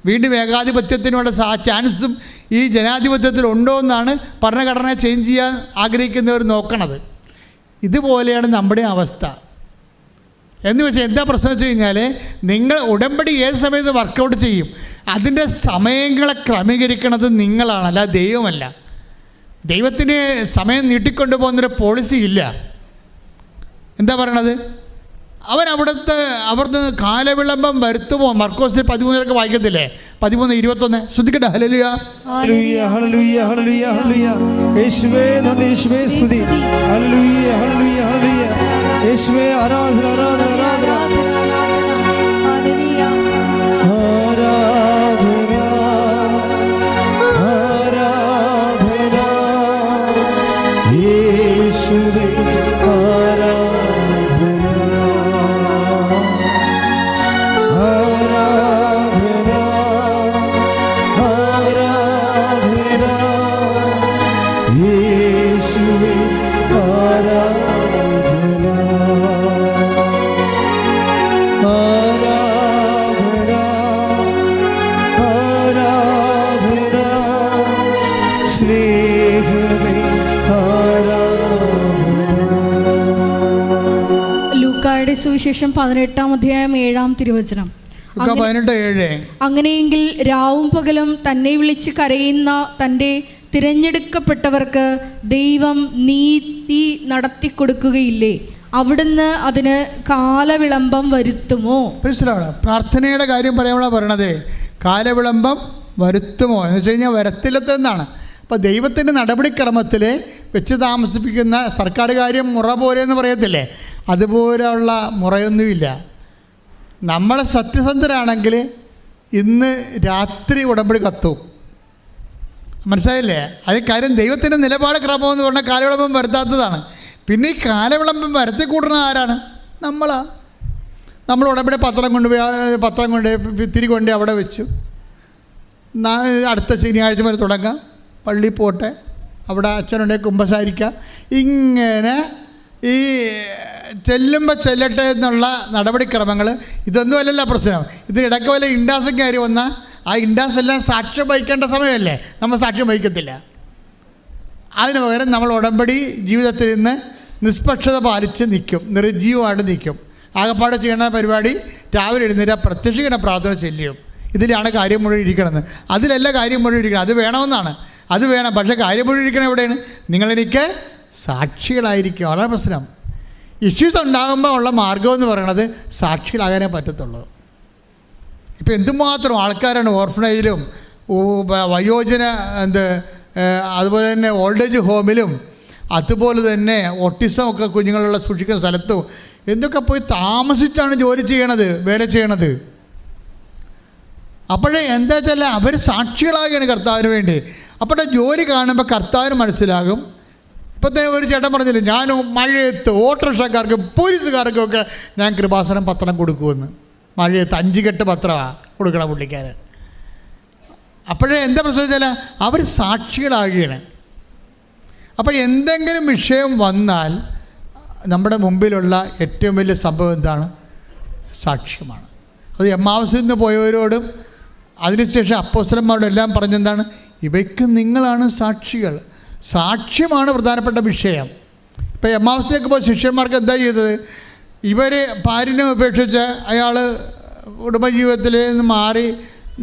വീണ്ടും ഏകാധിപത്യത്തിനുള്ള ചാൻസും ഈ ജനാധിപത്യത്തിൽ ഉണ്ടോ എന്നാണ് ഭരണഘടന ചേഞ്ച് ചെയ്യാൻ ആഗ്രഹിക്കുന്നവർ നോക്കണത്. ഇതുപോലെയാണ് നമ്മുടെ അവസ്ഥ. എന്ന് വെച്ചാൽ എന്താ പ്രശ്നം വെച്ച് കഴിഞ്ഞാൽ, നിങ്ങൾ ഉടമ്പടി ഏത് സമയത്ത് വർക്കൗട്ട് ചെയ്യും, അതിൻ്റെ സമയങ്ങളെ ക്രമീകരിക്കുന്നത് നിങ്ങളാണ്, അല്ല ദൈവമല്ല. ദൈവത്തിന് സമയം നീട്ടിക്കൊണ്ടു പോകുന്നൊരു പോളിസി ഇല്ല. എന്താ പറയണത്, അവിടുന്ന് കാലവിളംബം വരുത്തുമോ? മർക്കോസിൽ 13 വായിക്കത്തില്ലേ, 13:21 ശ്രദ്ധിക്കട്ടെ. ഹല്ലേലൂയ ഹല്ലേലൂയ ഹല്ലേലൂയ ഹല്ലേലൂയ ഹല്ലേലൂയ. യേശുവേ നന്ദി, യേശുവേ സ്തുതി. Hallelujah hallelujah hallelujah. യേശുവേ ആരാധന ആരാധന ആരാധന ഹല്ലേലൂയ. ലൂക്കായുടെ സുവിശേഷം 18-ാം അധ്യായം 7-ാം തിരുവചനം. അങ്ങനെയെങ്കിൽ രാവും പകലും തന്നെ വിളിച്ച് കരയുന്ന തൻ്റെ തിരഞ്ഞെടുക്കപ്പെട്ടവർക്ക് ദൈവം നീതി നടത്തിക്കൊടുക്കുകയില്ലേ? അവിടുന്ന് അതിന് കാലവിളംബം വരുത്തുമോ? പ്രാർത്ഥനയുടെ കാര്യം പറയുമ്പോഴാണ് പറയണത്, കാലവിളംബം വരുത്തുമോ എന്ന് വെച്ച് കഴിഞ്ഞാൽ വരത്തില്ലെന്നാണ്. അപ്പോൾ ദൈവത്തിൻ്റെ നടപടിക്രമത്തിൽ വെച്ച് താമസിപ്പിക്കുന്ന സർക്കാർ കാര്യം മുറ പോലെ എന്ന് പറയത്തില്ലേ, അതുപോലെയുള്ള മുറയൊന്നുമില്ല. നമ്മൾ സത്യസന്ധരാണെങ്കിൽ ഇന്ന് രാത്രി ഉടമ്പടി കത്തും, മനസ്സിലായില്ലേ? അത് കാര്യം ദൈവത്തിൻ്റെ നിലപാട് ക്രമം എന്ന് പറഞ്ഞാൽ കാലവിളംബം വരുത്താത്തതാണ്. പിന്നെ ഈ കാലവിളംബം വരുത്തി കൂട്ടുന്ന ആരാണ്? നമ്മളാണ്. നമ്മൾ ഉടമ്പടി പത്രം കൊണ്ട് തിരി കൊണ്ട് അവിടെ വെച്ചു. അടുത്ത ശനിയാഴ്ച വരെ തുടങ്ങാം, പള്ളിയിൽ പോട്ടെ, അവിടെ അച്ഛനുണ്ടെങ്കിൽ കുമ്പസാരിക്കുക. ഇങ്ങനെ ഈ ചെല്ലട്ടെ എന്നുള്ള നടപടിക്രമങ്ങൾ. ഇതൊന്നും അല്ലല്ലോ പ്രശ്നം. ഇതിനിടയ്ക്ക് വല്ല ഇൻഡാസും കയറി വന്നാൽ ആ ഇൻഡാസ് എല്ലാം സാക്ഷ്യം വഹിക്കേണ്ട സമയമല്ലേ, നമ്മൾ സാക്ഷ്യം വഹിക്കത്തില്ല. അതിന് പകരം നമ്മൾ ഉടമ്പടി ജീവിതത്തിൽ നിന്ന് നിഷ്പക്ഷത പാലിച്ച് നിൽക്കും, നിർജ്ജീവമായിട്ട് നിൽക്കും. ആകപ്പാട് ചെയ്യുന്ന പരിപാടി രാവിലെ എഴുന്നേറ്റ് പ്രത്യക്ഷീകരണ പ്രാർത്ഥന ചെല്ലും. ഇതിലാണ് കാര്യം മുഴുവൻ ഇരിക്കണമെന്ന്. അതിലല്ല കാര്യം മുഴുവൻ ഇരിക്കണം. അത് വേണമെന്നാണ്, അത് വേണം. പക്ഷേ കാര്യം മുഴുവൻ ഇരിക്കണം എവിടെയാണ്? നിങ്ങളെനിക്ക് സാക്ഷികളായിരിക്കും. അതാണ് പ്രശ്നം. ഇഷ്യൂസ് ഉണ്ടാകുമ്പോൾ ഉള്ള മാർഗം എന്ന് പറയുന്നത് സാക്ഷികളാകാനേ പറ്റത്തുള്ളൂ. ഇപ്പോൾ എന്തുമാത്രം ആൾക്കാരാണ് ഓർഫനേജിലും വയോജന അതുപോലെ തന്നെ ഓൾഡ് ഏജ് ഹോമിലും അതുപോലെ തന്നെ ഓട്ടിസമൊക്കെ കുഞ്ഞുങ്ങളുള്ള സൂക്ഷിക്കുന്ന സ്ഥലത്തും എന്തൊക്കെ പോയി താമസിച്ചാണ് ജോലി ചെയ്യണത്, വേല ചെയ്യണത്. അപ്പോഴേ എന്താ വെച്ചാൽ അവർ സാക്ഷികളാകുകയാണ് കർത്താവിന് വേണ്ടി. അപ്പോഴേ ജോലി കാണുമ്പോൾ കർത്താവിന് മനസ്സിലാകും. ഇപ്പോഴത്തെ ഒരു ചേട്ടൻ പറഞ്ഞില്ലേ, ഞാൻ മഴയത്ത് ഓട്ടോറിക്ഷക്കാർക്കും പോലീസുകാർക്കും ഒക്കെ ഞാൻ കൃപാസനം പത്രം കൊടുക്കുമെന്ന്. മഴയത്ത് 5 കെട്ട് പത്രമാണ് കൊടുക്കണം പുള്ളിക്കാരൻ. അപ്പോഴേ എന്താ പ്രശ്നം വെച്ചാൽ അവർ സാക്ഷികളാകുകയാണ്. അപ്പോൾ എന്തെങ്കിലും വിഷയം വന്നാൽ നമ്മുടെ മുമ്പിലുള്ള ഏറ്റവും വലിയ സംഭവം എന്താണ്? സാക്ഷ്യമാണ്. അത് എമ്മാവസിൽ നിന്ന് പോയവരോടും അതിനുശേഷം അപ്പോസ്തലന്മാരോടും എല്ലാം പറഞ്ഞെന്താണ്? ഇവയ്ക്ക് നിങ്ങളാണ് സാക്ഷികൾ. സാക്ഷ്യമാണ് പ്രധാനപ്പെട്ട വിഷയം. ഇപ്പോൾ എമ്മാവസിലേക്ക് പോയ ശിഷ്യന്മാർക്ക് എന്താ ചെയ്തത്? ഇവർ ഭാര്യനെ ഉപേക്ഷിച്ച് അയാൾ കുടുംബജീവിതത്തിൽ നിന്ന് മാറി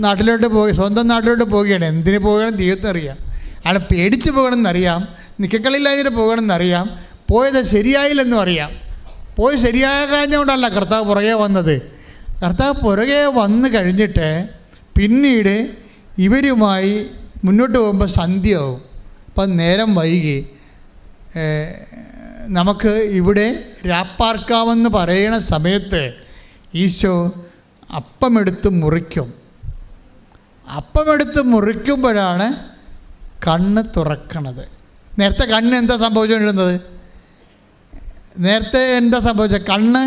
നാട്ടിലോട്ട് പോയി, സ്വന്തം നാട്ടിലോട്ട് പോവുകയാണ്. എന്തിനു പോകണം ദൈവത്തിനറിയാം. അയാൾ പേടിച്ച് പോകണമെന്നറിയാം, നിക്കക്കളില്ലാതിന് പോകണമെന്നറിയാം, പോയത് ശരിയായില്ലെന്നും അറിയാം. പോയി ശരിയാകാഞ്ഞുകൊണ്ടല്ല കർത്താവ് പുറകെ വന്നത്. കർത്താവ് പുറകെ വന്ന് കഴിഞ്ഞിട്ട് പിന്നീട് ഇവരുമായി മുന്നോട്ട് പോകുമ്പോൾ സന്ധ്യയാവും. അപ്പം നേരം വൈകി നമുക്ക് ഇവിടെ രാപ്പാർക്കാമെന്ന് പറയുന്ന സമയത്ത് ഈശോ അപ്പമെടുത്ത് മുറിക്കും. അപ്പമെടുത്ത് മുറിക്കുമ്പോഴാണ് കണ്ണ് തുറക്കണത്. നേരത്തെ കണ്ണ് എന്താ സംഭവിച്ചുകൊണ്ടിരുന്നത്? നേരത്തെ എന്താ സംഭവിച്ചത്? കണ്ണ്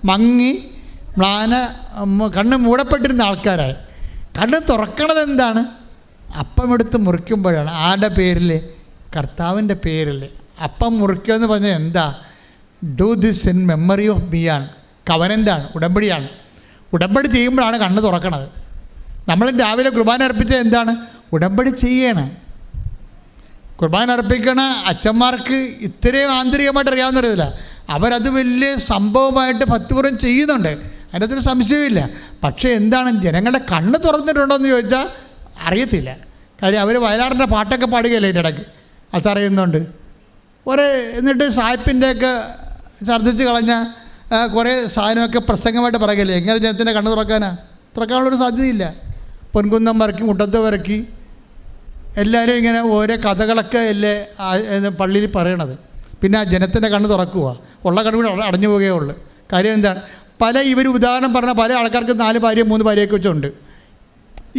മങ്ങി കണ്ണ് മൂടപ്പെട്ടിരുന്ന ആൾക്കാരായി. കണ്ണ് തുറക്കണത് എന്താണ്? അപ്പമെടുത്ത് മുറിക്കുമ്പോഴാണ്. ആരുടെ പേരിൽ? കർത്താവിൻ്റെ പേരിൽ. അപ്പം മുറിക്കുക എന്ന് പറഞ്ഞാൽ എന്താ? Do this in memory of me ആണ്. കവനൻ്റാണ്, ഉടമ്പടിയാണ്. ഉടമ്പടി ചെയ്യുമ്പോഴാണ് കണ്ണ് തുറക്കണത്. നമ്മൾ രാവിലെ കുർബാന അർപ്പിച്ചത് എന്താണ്? ഉടമ്പടി ചെയ്യണം. കുർബാന അർപ്പിക്കണ അച്ഛന്മാർക്ക് ഇത്രയും ആന്തരികമായിട്ട് അറിയാവുന്നറിയില്ല. അവരത് വലിയ സംഭവമായിട്ട് ഭക്തിപൂർവ്വം ചെയ്യുന്നുണ്ട്, അതിനകത്തൊരു സംശയമില്ല. പക്ഷേ എന്താണ്, ജനങ്ങളുടെ കണ്ണ് തുറന്നിട്ടുണ്ടോ എന്ന് ചോദിച്ചാൽ അറിയത്തില്ല. കാര്യം അവർ വയലാറിൻ്റെ പാട്ടൊക്കെ പാടുകയല്ലേ ഇതിൻ്റെ ഇടയ്ക്ക്, അതറിയുന്നുണ്ട്. എന്നിട്ട് സായിപ്പിൻ്റെയൊക്കെ ഛർദ്ദിച്ച് കളഞ്ഞ കുറേ സാധനമൊക്കെ പ്രസംഗമായിട്ട് പറയുകയല്ലേ. എങ്ങനെ ജനത്തിൻ്റെ കണ്ണ് തുറക്കാനുള്ളൊരു സാധ്യതയില്ല. പൊൻകുന്നം വരക്കി, മുട്ടത്ത് വരക്കി, എല്ലാവരും ഇങ്ങനെ ഓരോ കഥകളൊക്കെ അല്ലേ പള്ളിയിൽ പറയണത്. പിന്നെ ആ ജനത്തിൻ്റെ കണ്ണ് തുറക്കുക, ഉള്ള കണ്ണ് കൂടെ അടഞ്ഞു പോവുകയേ ഉള്ളൂ. കാര്യം എന്താണ്? ഇവർ ഉദാഹരണം പറഞ്ഞ പല ആൾക്കാർക്ക് 4 ഭാര്യ 3 ഭാര്യയൊക്കെ വെച്ചുണ്ട്.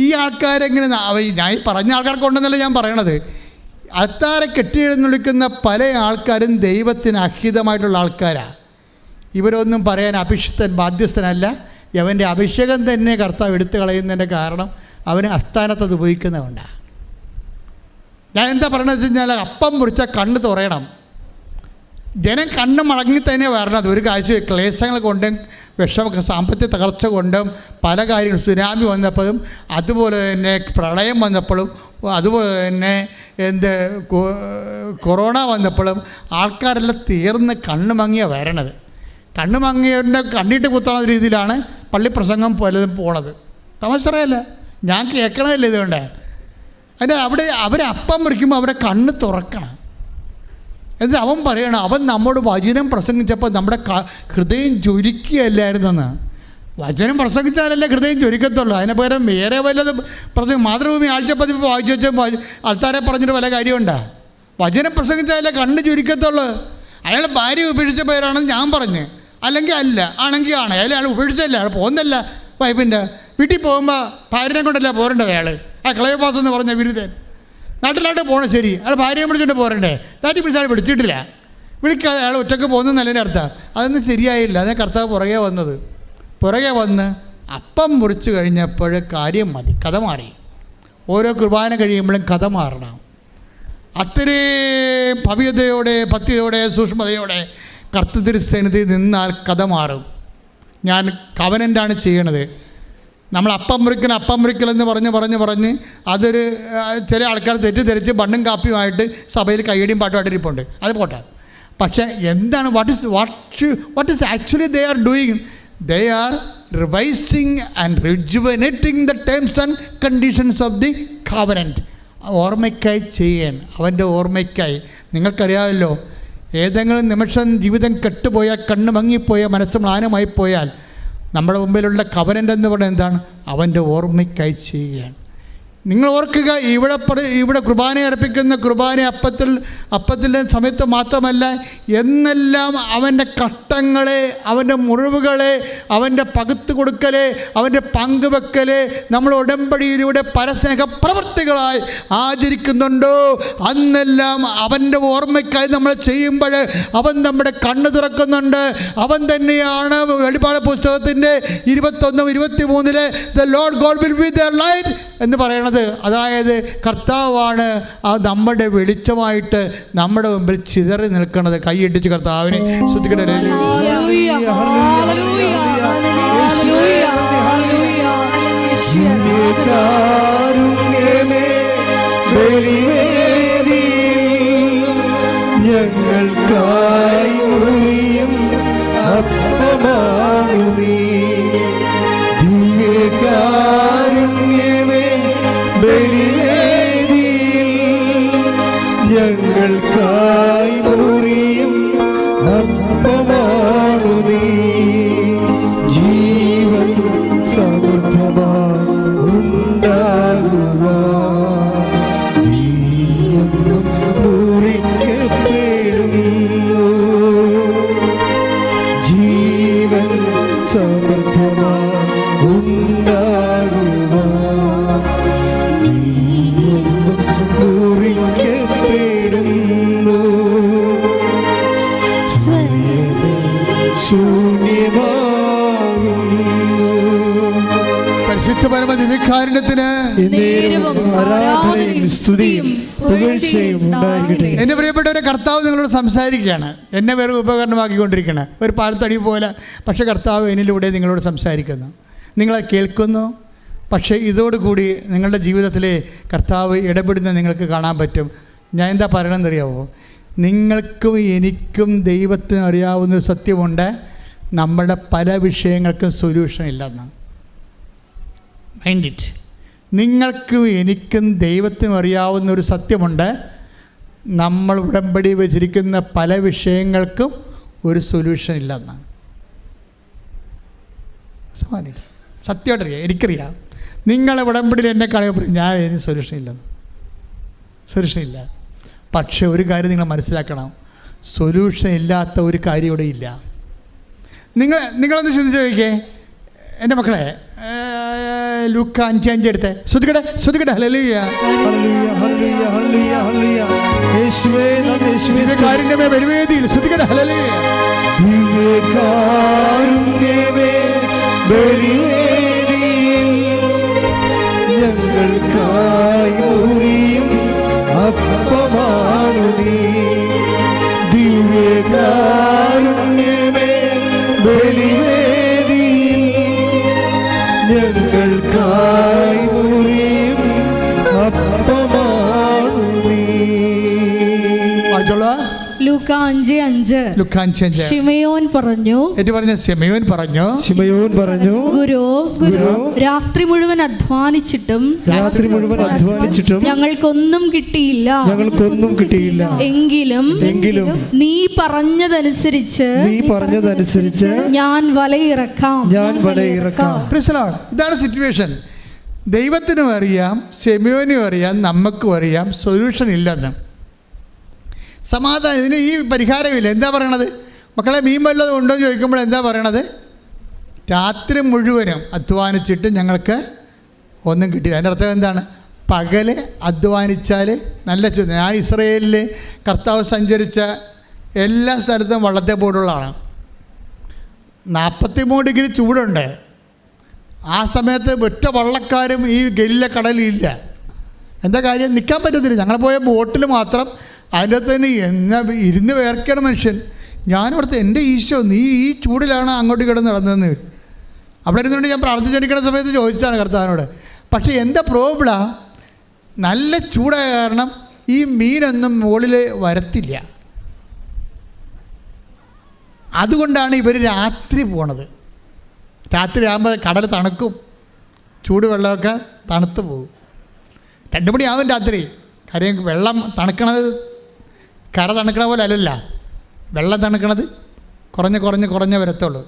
ഈ ആൾക്കാരെങ്ങനെ, ഞാൻ ഈ പറഞ്ഞ ആൾക്കാർക്കുണ്ടെന്നല്ല ഞാൻ പറയണത്. അത്താരെ കെട്ടിയെഴുന്നള്ളിക്കുന്ന പല ആൾക്കാരും ദൈവത്തിന് അഹിതമായിട്ടുള്ള ആൾക്കാരാണ്. ഇവരൊന്നും പറയാൻ അഭിഷിക്തൻ ബാധ്യസ്ഥനല്ല. അവൻ്റെ അഭിഷേകം തന്നെ കർത്താവ് എടുത്തു കളയുന്നതിൻ്റെ കാരണം അവന് അസ്ഥാനത്ത് അത് ഉപയോഗിക്കുന്നതുകൊണ്ടാണ്. ഞാൻ എന്താ പറയണത് വെച്ച് കഴിഞ്ഞാൽ, അപ്പം മുറിച്ചാൽ കണ്ണ് തുറയണം. ജനം കണ്ണ് മടങ്ങി തന്നെ വരണത്. ഒരു കാഴ്ച ക്ലേശങ്ങൾ കൊണ്ടും വിഷമൊക്കെ സാമ്പത്തിക തകർച്ച കൊണ്ടും പല കാര്യങ്ങളും, സുനാമി വന്നപ്പോഴും അതുപോലെ തന്നെ പ്രളയം വന്നപ്പോഴും അതുപോലെ തന്നെ കൊറോണ വന്നപ്പോഴും ആൾക്കാരെല്ലാം തീർന്ന് കണ്ണ് മങ്ങിയാണ് വരണത്. കണ്ണ് മങ്ങിയവരുടെ കണ്ണിട്ട് കുത്തുന്ന രീതിയിലാണ് പള്ളിപ്രസംഗം പലതും പോണത്. തമാശയല്ല, ഞാൻ കേൾക്കണമല്ലേ ഇതുകൊണ്ട്. അതിൻ്റെ അവിടെ അവരപ്പം മുറിക്കുമ്പോൾ അവരെ കണ്ണ് തുറക്കണം. എന്നിട്ട് അവൻ പറയണം, അവൻ നമ്മോട് വചനം പ്രസംഗിച്ചപ്പോൾ നമ്മുടെ ഹൃദയം ജ്വലിക്കുകയല്ലായിരുന്നെന്ന്. വചനം പ്രസംഗിച്ചാലല്ലേ ഹൃദയം ജ്വലിക്കത്തുള്ളൂ. അതിന് പകരം വേറെ വല്ലതും മാതൃഭൂമി ആഴ്ചപ്പതിപ്പ് വായിച്ചു വെച്ച ആൾക്കാരെ പറഞ്ഞിട്ട് വല്ല കാര്യമുണ്ടോ? വചനം പ്രസംഗിച്ചാലല്ലേ കണ്ണ് ജ്വലിക്കത്തുള്ളൂ. അയാൾ ഭാര്യ ഉപേക്ഷിച്ച പേരാണെന്ന് ഞാൻ പറഞ്ഞ്, അല്ലെങ്കിൽ അല്ല, ആണെങ്കിൽ ആണ്. അയാൾ ഉപേക്ഷിച്ചല്ല, അയാൾ പോകുന്നല്ല. വൈഫിൻ്റെ വീട്ടിൽ പോകുമ്പോൾ ഭാര്യനെ കൊണ്ടല്ല പോരേണ്ടത്. അയാൾ ആ ക്ലയോപാസ് എന്ന് പറഞ്ഞ ബിരുദൻ നാട്ടിലായിട്ട് പോകണം. ശരി, അയാൾ ഭാര്യയെ വിളിച്ചുകൊണ്ട് പോരണ്ടേ? താറ്റി പിടിച്ചാൽ വിളിച്ചിട്ടില്ല. വിളിക്കാതെ അയാൾ ഒറ്റയ്ക്ക് പോകുന്നതല്ലേ അർത്ഥം. അതൊന്നും ശരിയായില്ല. അതേ കർത്താവ് പുറകെ വന്നത്. പുറകെ വന്ന് അപ്പം മുറിച്ച് കഴിഞ്ഞപ്പോൾ കാര്യം മതി, കഥ മാറി. ഓരോ കുർബാന കഴിയുമ്പോഴും കഥ മാറണം. അത്രയും ഭവ്യതയോടെ, ഭക്തിയോടെ, സൂക്ഷ്മതയോടെ കർത്തൃസന്നിധി നിന്നാൽ കഥ മാറും. ഞാൻ കവനൻ്റാണ് ചെയ്യണത്. നമ്മൾ അപ്പം മുറിക്കലെന്ന് പറഞ്ഞ് അതൊരു ചില ആൾക്കാർ തെറ്റിദ്ധരിച്ച് ബണ്ണും കാപ്പിയുമായിട്ട് സഭയിൽ കയ്യടിയും പാട്ടുമായിട്ട് ഇരിപ്പുണ്ട്. അത് പോട്ടെ. പക്ഷേ എന്താണ് what is actually they are doing? They are revising and rejuvenating the terms and conditions of the covenant. ഓർമ്മയ്ക്കായി ചെയ്യാൻ, അവൻ്റെ ഓർമ്മയ്ക്കായി. നിങ്ങൾക്കറിയാമല്ലോ, ഏതെങ്കിലും നിമിഷം ജീവിതം കെട്ടുപോയാൽ, കണ്ണ് മങ്ങിപ്പോയാൽ, മനസ്സ് മ്ലാനമായി പോയാൽ നമ്മുടെ മുമ്പിലുള്ള കവനൻ്റ് എന്ന് പറയുന്നത് എന്താണ്? അവൻ്റെ ഓർമ്മയ്ക്കായി ചെയ്യുകയാണ്. നിങ്ങൾ ഓർക്കുക, ഇവിടെ കുർബാന അർപ്പിക്കുന്ന കുർബാന അപ്പത്തിൻ്റെ സമയത്ത് മാത്രമല്ല, എന്നെല്ലാം അവൻ്റെ കഷ്ടങ്ങളെ, അവൻ്റെ മുറിവുകളെ, അവൻ്റെ പകുത്തു കൊടുക്കലെ, അവൻ്റെ പങ്കുവെക്കലെ നമ്മൾ ഉടമ്പടിയിലൂടെ പരസ്നേഹ പ്രവൃത്തികളായി ആചരിക്കുന്നുണ്ടോ, അന്നെല്ലാം അവൻ്റെ ഓർമ്മയ്ക്കായി നമ്മൾ ചെയ്യുമ്പോൾ അവൻ നമ്മുടെ കണ്ണ് തുറക്കുന്നുണ്ട്. അവൻ തന്നെയാണ് വെളിപ്പാട് പുസ്തകത്തിൻ്റെ 21-23 the Lord God will be there light എന്ന് പറയണത്. അതായത് കർത്താവാണ് നമ്മുടെ വെളിച്ചമായിട്ട് നമ്മുടെ മുമ്പിൽ ചിതറി നിൽക്കുന്നത്. കൈയിട്ടിച്ച് കർത്താവിനെ ശ്രദ്ധിക്കട്ടെ. ഞങ്ങൾക്കായി അപ്പമാണു നീ, ദിവ്യകാരുണ്യമേ ബലിവേദിയിൽ ഞങ്ങൾക്കായി മുറിയും അപ്പമാണു നീ. ജീവൻ സമൃദ്ധമായി ഉണ്ടാകുവാൻ നീയെന്നും മുറിക്കപ്പെടുന്നു. ജീവൻ സമൃദ്ധമായി ഉണ്ടാകുവാൻ നീയെന്നും മുറിക്കപ്പെടുന്നു. സ്വയമേ ശൂന്യമാകുന്നു. പരിശുദ്ധ പരമ ദിവ്യകാരുണ്യത്തിന് ആരാധനയും സ്തുതിയും പുകഴ്ചയും ഉണ്ടായിരിക്കട്ടെ. എൻ്റെ പ്രിയപ്പെട്ടവരെ, കർത്താവ് നിങ്ങളോട് സംസാരിക്കുകയാണ്. എന്നെ വേറെ ഉപകരണമാക്കിക്കൊണ്ടിരിക്കുകയാണ്, ഒരു പാഴ്ത്തടി പോലെ. പക്ഷേ കർത്താവ് എന്നിലൂടെ നിങ്ങളോട് സംസാരിക്കുന്നു, നിങ്ങളെ കേൾക്കുന്നു. പക്ഷേ ഇതോടുകൂടി നിങ്ങളുടെ ജീവിതത്തിൽ കർത്താവ് ഇടപെടുന്ന നിങ്ങൾക്ക് കാണാൻ പറ്റും. ഞാൻ എന്താ പറയണമെന്നറിയാവോ? നിങ്ങൾക്കും എനിക്കും ദൈവത്തിന് അറിയാവുന്നൊരു സത്യമുണ്ട്, നമ്മുടെ പല വിഷയങ്ങൾക്കും സൊല്യൂഷൻ ഇല്ലെന്ന്. Mind it. നിങ്ങൾക്കും എനിക്കും ദൈവത്തിനും അറിയാവുന്ന ഒരു സത്യമുണ്ട്, നമ്മൾ ഉടമ്പടി വെച്ചിരിക്കുന്ന പല വിഷയങ്ങൾക്കും ഒരു സൊല്യൂഷൻ ഇല്ലെന്ന്. സത്യമായിട്ടറിയാം, എനിക്കറിയാം. നിങ്ങളെ ഉടമ്പടിയിൽ എന്നെ കാണുമ്പോൾ ഞാൻ ഇതിന് സൊല്യൂഷൻ ഇല്ല. പക്ഷേ ഒരു കാര്യം നിങ്ങൾ മനസ്സിലാക്കണം, സൊല്യൂഷൻ ഇല്ലാത്ത ഒരു കാര്യം ഇവിടെ ഇല്ല. നിങ്ങളൊന്ന് ശ്രദ്ധിച്ച് നോക്കിക്കേ എൻ്റെ മക്കളെ. ലൂക്ക 5:5 എടുത്തേ. ശ്രദ്ധിക്കട്ടെ. ഹല്ലേലൂയ. ദിവ്യകാരുണ്യമേ ബലിവേദിയിൽ ശ്രദ്ധിക്കട്ടെ. ഹല്ലേലൂയ. ദിവ്യകാരുണ്യമേ ബലിവേദിയിൽ ഞങ്ങൾക്കായി മുറിയും അപ്പമാണു നീ. ദിവ്യകാരുണ്യമേ ബലിവേദിയിൽ ഞങ്ങൾക്കായി മുറിയും അപ്പമാണു നീ. ലൂക്ക 5:5 ശിമയോൻ പറഞ്ഞു, ഗുരു രാത്രി മുഴുവൻ അധ്വാനിച്ചിട്ടും ഞങ്ങൾക്കൊന്നും കിട്ടിയില്ല. എങ്കിലും നീ പറഞ്ഞതനുസരിച്ച് ഞാൻ വലയിറക്കാം. ഇതാണ് സിറ്റുവേഷൻ. ദൈവത്തിനും അറിയാം, ശിമയോനും അറിയാം, നമുക്കും അറിയാം സൊല്യൂഷൻ ഇല്ലെന്ന്. സമാധാനം, ഇതിന് ഈ പരിഹാരമില്ല. എന്താ പറയണത്? മക്കളെ, മീൻ വല്ലതും ഉണ്ടോ എന്ന് ചോദിക്കുമ്പോൾ എന്താ പറയണത്? രാത്രി മുഴുവനും അധ്വാനിച്ചിട്ട് ഞങ്ങൾക്ക് ഒന്നും കിട്ടിയില്ല. അതിൻ്റെ അർത്ഥം എന്താണ്? പകല് അധ്വാനിച്ചാൽ നല്ല ഞാൻ ഇസ്രയേലിൽ കർത്താവ് സഞ്ചരിച്ച എല്ലാ സ്ഥലത്തും വള്ളത്തെ പോലുള്ള ആളാണ്. 43 ഡിഗ്രി ചൂടുണ്ട്. ആ സമയത്ത് ഒറ്റ വള്ളക്കാരും ഈ ഗലീല കടലിലില്ല. എന്താ കാര്യം? നിൽക്കാൻ പറ്റത്തില്ല. ഞങ്ങൾ പോയ ബോട്ടിൽ മാത്രം അതിൻ്റെ അകത്ത് തന്നെ എന്നാ ഇരുന്ന് വേർക്കണം മനുഷ്യൻ. ഞാനവിടുത്തെ എൻ്റെ ഈശോ, നീ ഈ ചൂടിലാണ് അങ്ങോട്ട് കിടന്ന് നടന്നതെന്ന് അവിടെ ഇരുന്നുകൊണ്ട് ഞാൻ പ്രാർത്ഥിച്ചുകൊണ്ടിരിക്കുന്ന സമയത്ത് ചോദിച്ചതാണ് കർത്താവിനോട്. പക്ഷേ എന്താ പ്രോബ്ലം? നല്ല ചൂടായ കാരണം ഈ മീനൊന്നും മുകളിൽ വരത്തില്ല. അതുകൊണ്ടാണ് ഇവർ രാത്രി പോണത്. രാത്രി ആകുമ്പോൾ കടൽ തണുക്കും, ചൂടുവെള്ളമൊക്കെ തണുത്ത് പോകും. 2 മണിയാകും രാത്രി. കാര്യം വെള്ളം തണുക്കണത് കര തണുക്കണ പോലെ അല്ലല്ല, വെള്ളം തണുക്കണത് കുറഞ്ഞ് വരത്തുള്ളൂ.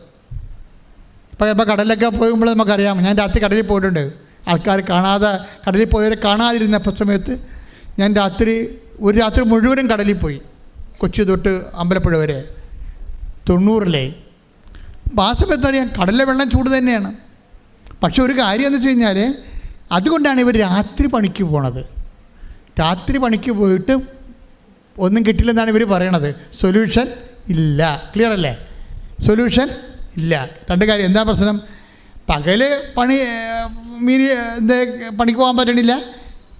ഇപ്പോൾ കടലിലൊക്കെ പോകുമ്പോൾ നമുക്കറിയാം. ഞാൻ രാത്രി കടലിൽ പോയിട്ടുണ്ട്. ആൾക്കാർ കാണാതെ, കടലിൽ പോയവരെ കാണാതിരുന്ന സമയത്ത് ഞാൻ ഒരു രാത്രി മുഴുവനും കടലിൽ പോയി, കൊച്ചി തൊട്ട് അമ്പലപ്പുഴ വരെ 90-ലെ. അപ്പോൾ ആ സമയത്ത് അറിയാം കടലിലെ വെള്ളം ചൂട് തന്നെയാണ്. പക്ഷെ ഒരു കാര്യം എന്ന് വെച്ച് കഴിഞ്ഞാൽ, അതുകൊണ്ടാണ് ഇവർ രാത്രി പണിക്ക് പോണത്. രാത്രി പണിക്ക് പോയിട്ട് ഒന്നും കിട്ടില്ലെന്നാണ് ഇവർ പറയണത്. സൊല്യൂഷൻ ഇല്ല. ക്ലിയർ അല്ലേ? സൊല്യൂഷൻ ഇല്ല. 2 കാര്യം. എന്താ പ്രശ്നം? പകല് പണിക്ക് പോകാൻ പറ്റണില്ല.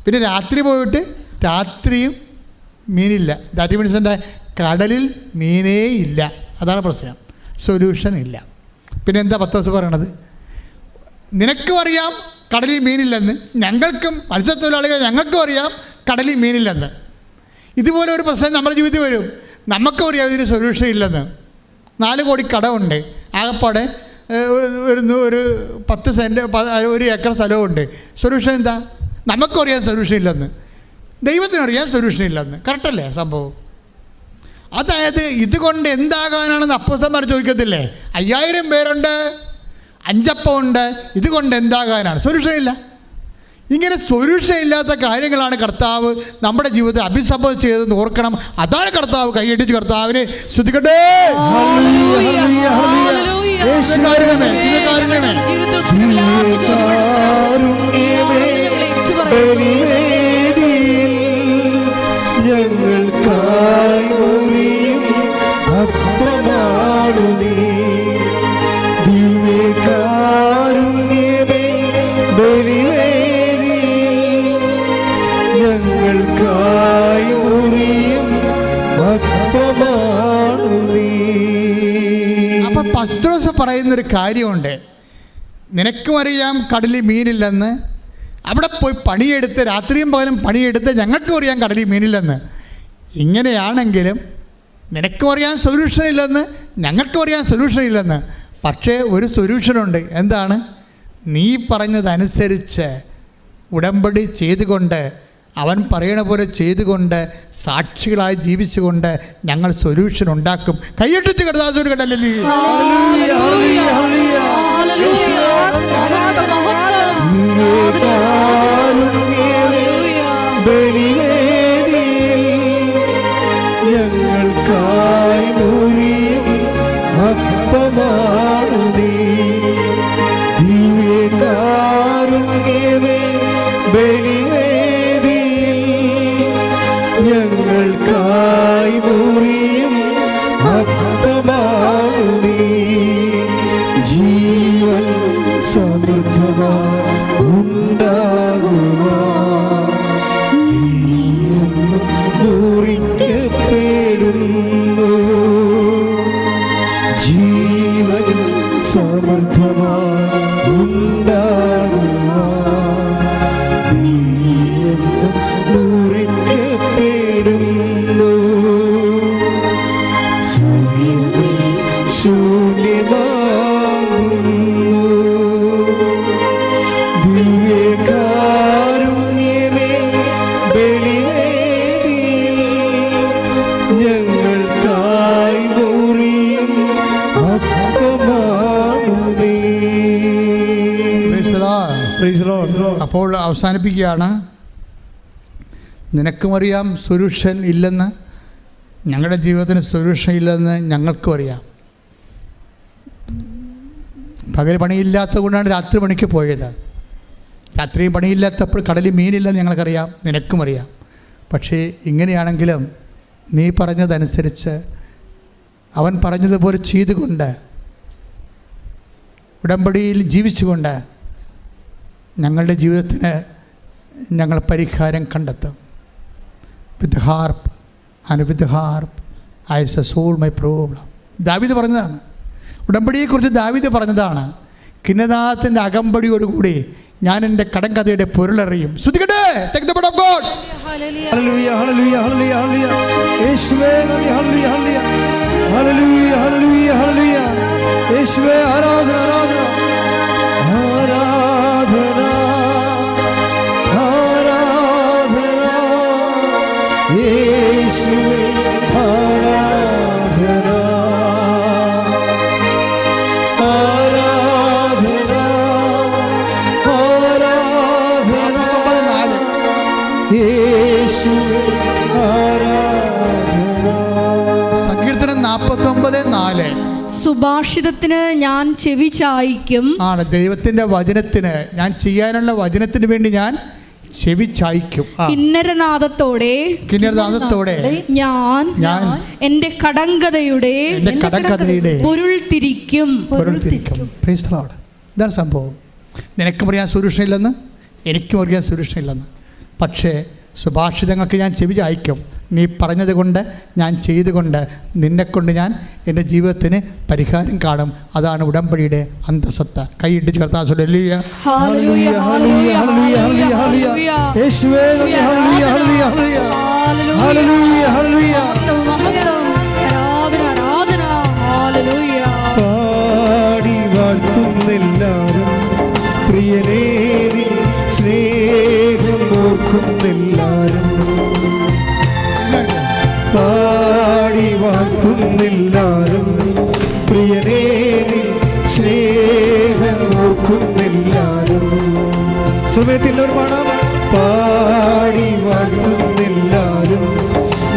പിന്നെ രാത്രി പോയിട്ട് രാത്രിയും മീനില്ല. ദാറ്റ് മീൻസ് എന്താ? കടലിൽ മീനേ ഇല്ല. അതാണ് പ്രശ്നം. സൊല്യൂഷൻ ഇല്ല. പിന്നെ എന്താ പത്രോസ് പറയണത്? നിനക്കും അറിയാം കടലിൽ മീനില്ലെന്ന്, ഞങ്ങൾക്കും മത്സ്യത്തൊഴിലാളികൾ ഞങ്ങൾക്കും അറിയാം കടലിൽ മീനില്ലെന്ന്. ഇതുപോലെ ഒരു പ്രശ്നം നമ്മുടെ ജീവിതത്തിൽ വരും. നമുക്കും അറിയാം ഇതിന് സൊല്യൂഷൻ ഇല്ലെന്ന്. 4 കോടി കടമുണ്ട്. ആകപ്പാടെ ഒരു 10 സെൻറ്റ് 1 ഏക്കർ സ്ഥലമുണ്ട്. സൊല്യൂഷൻ എന്താ? നമുക്കും അറിയാം സൊല്യൂഷൻ ഇല്ലെന്ന്, ദൈവത്തിനറിയാം സൊല്യൂഷൻ ഇല്ലെന്ന്. കറക്റ്റല്ലേ സംഭവം? അതായത് ഇതുകൊണ്ട് എന്താകാനാണെന്ന് അപ്പോസ്തലന്മാർ ചോദിക്കത്തില്ലേ? 5000 പേരുണ്ട്, 5 അപ്പമുണ്ട്, ഇതുകൊണ്ട് എന്താകാനാണ്? സൊല്യൂഷൻ ഇല്ല. ഇങ്ങനെ സൊല്യൂഷൻ ഇല്ലാത്ത കാര്യങ്ങളാണ് കർത്താവ് നമ്മുടെ ജീവിതത്തിൽ അഭിസംബോധന ചെയ്തതെന്ന് ഓർക്കണം. അതാണ് കർത്താവ്. കൈയടിച്ച് കർത്താവിനെ സ്തുതിക്കട്ടെ. അപ്പൊ പത്രോസ് പറയുന്നൊരു കാര്യമുണ്ട്. നിനക്കും അറിയാം കടലിൽ മീനില്ലെന്ന്. അവിടെ പോയി പണിയെടുത്ത് രാത്രിയും പകലും പണിയെടുത്ത് ഞങ്ങൾക്കും അറിയാം കടലിൽ മീനില്ലെന്ന്. ഇങ്ങനെയാണെങ്കിലും നിനക്കും അറിയാൻ സൊല്യൂഷൻ ഇല്ലെന്ന്, ഞങ്ങൾക്കും അറിയാൻ സൊല്യൂഷൻ ഇല്ലെന്ന്. പക്ഷേ ഒരു സൊല്യൂഷനുണ്ട്. എന്താണ്? നീ പറഞ്ഞതനുസരിച്ച് ഉടമ്പടി ചെയ്തുകൊണ്ട്, അവൻ പറയണ പോലെ ചെയ്തുകൊണ്ട്, സാക്ഷികളായി ജീവിച്ചുകൊണ്ട് ഞങ്ങൾ സൊല്യൂഷൻ ഉണ്ടാക്കും. കൈയ്യടിച്ച് കടതാസൂര് കണ്ടല്ലേ. അപ്പോൾ അവസാനിപ്പിക്കുകയാണ്. നിനക്കും അറിയാം സൊല്യൂഷൻ ഇല്ലെന്ന്, ഞങ്ങളുടെ ജീവിതത്തിന് സൊല്യൂഷൻ ഇല്ലെന്ന് ഞങ്ങൾക്കും അറിയാം. പകൽ പണിയില്ലാത്തത് കൊണ്ടാണ് രാത്രി പണിക്ക് പോയത്. രാത്രിയും പണിയില്ലാത്തപ്പോൾ കടലിൽ മീനില്ലെന്ന് ഞങ്ങൾക്കറിയാം, നിനക്കും അറിയാം. പക്ഷേ ഇങ്ങനെയാണെങ്കിലും നീ പറഞ്ഞതനുസരിച്ച്, അവൻ പറഞ്ഞതുപോലെ ചെയ്തുകൊണ്ട് ഉടമ്പടിയിൽ ജീവിച്ചുകൊണ്ട് ഞങ്ങളുടെ ജീവിതത്തിന് ഞങ്ങൾ പരിഹാരം കണ്ടെത്തും. With harp and with harp I solve my problem. Daveed പറഞ്ഞതാണ്, ഉടമ്പടിയെക്കുറിച്ച് ദാവീദ് പറഞ്ഞതാണ്. കിന്നനാഥത്തിൻ്റെ അകമ്പടിയോടുകൂടി ഞാൻ എൻ്റെ കടങ്കഥയുടെ പൊരുളറിയും. ശ്രദ്ധിക്കട്ടെ. Take the word of God. ഹല്ലേലൂയ ഹല്ലേലൂയ ഹല്ലേലൂയ ഹല്ലേലൂയ യേശുവേ നന്ദി. ഹല്ലേലൂയ ഹല്ലേലൂയ ഹല്ലേലൂയ ഹല്ലേലൂയ യേശുവേ ആരാധന ആരാധന ആരാധന ആരാധന യേശുവേ ആരാധന ആരാധന ആരാധന യേശുവേ ആരാധന. സങ്കീർത്തനം 49:4. സുഭാഷിതത്തിന് ഞാൻ ചെവി ചായ്ക്കും. ആണ് ദൈവത്തിൻ്റെ വചനത്തിന്, ഞാൻ ചെയ്യാനുള്ള വചനത്തിന് വേണ്ടി ഞാൻ ചെവി ചായ്ക്കും. കിന്നരനാദത്തോടെ ഞാൻ എൻ്റെ കടങ്കഥയുടെ പൊരുൾ തിരിക്കും. Praise the Lord. ഇതാണ് സംഭവം. നിനക്കും അറിയാൻ സൊല്യൂഷൻ ഇല്ലെന്ന്, എനിക്കും അറിയാൻ സൊല്യൂഷൻ ഇല്ലെന്ന്. പക്ഷേ സുഭാഷിതങ്ങൾക്ക് ഞാൻ ചെവി ചായ്ക്കും. നീ പറഞ്ഞതുകൊണ്ട്, ഞാൻ ചെയ്തുകൊണ്ട്, നിന്നെക്കൊണ്ട് ഞാൻ എൻ്റെ ജീവിതത്തിന് പരിഹാരം കാണും. അതാണ് ഉടമ്പടിയുടെ അന്തസത്ത. കൈയിട്ട് ചേർത്താൻ ഹല്ലേലൂയ ഹല്ലേലൂയ ഹല്ലേലൂയ ഹല്ലേലൂയ യേശുവേ നന്ദി. ഹല്ലേലൂയ ഹല്ലേലൂയ ഹല്ലേലൂയ ഹല്ലേലൂയ ആരാധന ആരാധന ഹല്ലേലൂയ. പാടി വാഴ്ത്തുന്നെല്ലാരും പ്രിയനേ നിൻ സ്നേഹം ഓർക്കുന്നെല്ലാരും. പാടി വാഴ്ത്തുന്നെല്ലാരും പ്രിയനേ നിൻ സ്നേഹം ഓർക്കുന്നെല്ലാരും. സമയത്തില്ലൊരു പാടാം. പാടി വാഴ്ത്തുന്നെല്ലാരും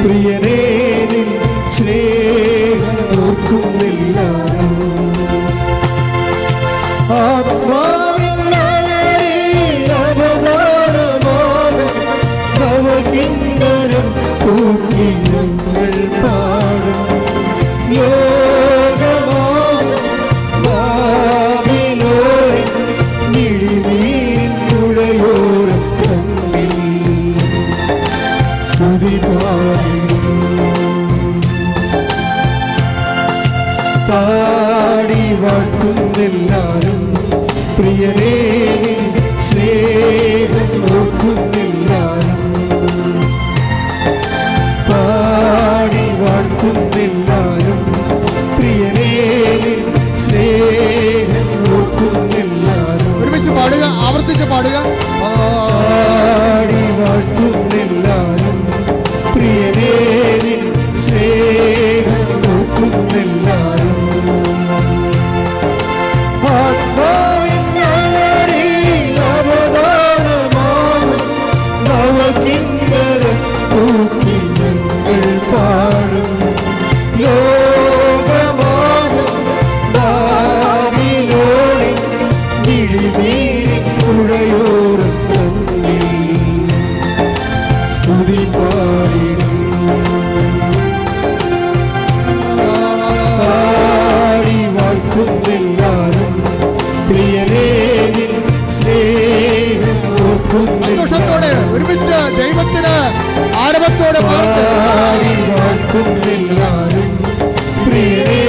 പ്രിയനേ നിൻ സ്നേഹം ഓർക്കുന്നെല്ലാരും. ആത്മാവിൻ മലരിൽ അവതാരമാകും നവകിന്നരം തൂക്കി ഞങ്ങൾ പാടും. ലോകമാകും ബാബിലോണിൻ മിഴിനീരിൻ പുഴയോരം തമ്മിൽ സ്തുതി പാടും. പാടി വാഴ്ത്തുന്നെല്ലാരും പ്രിയനേ നിൻ സ്നേഹം ഓർക്കുന്നെല്ലാരും. പാടി വാഴ്ത്തുന്നെല്ലാരും പ്രിയനേ നിൻ സ്നേഹം ഓർക്കുന്നെല്ലാരും. ഒരുമിച്ച് പാടുക, ആവർത്തിച്ച് പാടുക. പാടി വാഴ്ത്തുന്നെല്ലാരും പ്രിയനേ നിൻ സ്നേഹം ഓർക്കുന്നെല്ലാരും. ആത്മാവിൻ മലരിൽ അവതാരമാകും നവകിന്നരം തൂക്കി ഞങ്ങൾ പാടും. ലോകമാകും ബാബിലോണിൻ മിഴിനീരിൻ പുഴയോരം തമ്മിൽ സ്തുതി പാടിടും. പാടി വാഴ്ത്തുന്നെല്ലാരും പ്രിയനേ നിൻ സ്നേഹം സന്തോഷത്തോടെ ഒരുമിച്ച് ദൈവത്തിന് ആരവത്തോടെ പാടി വാഴ്ത്തുന്നെല്ലാരും പ്രിയനേ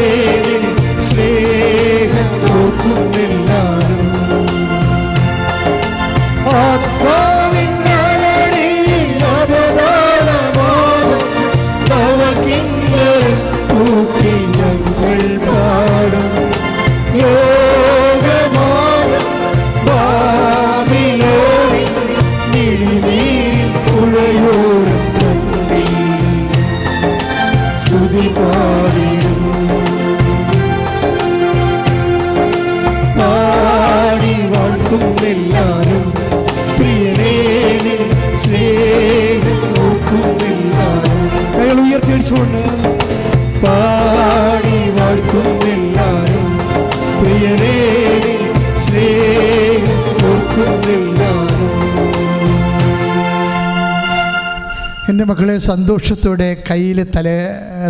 നിൻ സ്നേഹം ഓർക്കുന്നെല്ലാരും. ആത്മാവിൻ മലരിൽ അവതാരമാകും നവകിന്നരം തൂക്കി ഞങ്ങൾ പാടും. ലോകമാകും ബാബിലോണിൻ മിഴിനീരിൻ പുഴയോരം തമ്മിൽ സ്തുതി പാടിടും. പാടി വാഴ്ത്തുന്നെല്ലാരും പ്രിയനേ നിൻ സ്നേഹം ഓർക്കുന്നെല്ലാരും. കൈകൾ ഉയർത്തിയടിച്ചുകൊണ്ട് പാടി വാഴ്ത്തുന്നെല്ലാരും പ്രിയനേ നിൻ സ്നേഹം ഓർക്കുന്നെല്ലാരും. എൻ്റെ മക്കളെ സന്തോഷത്തോടെ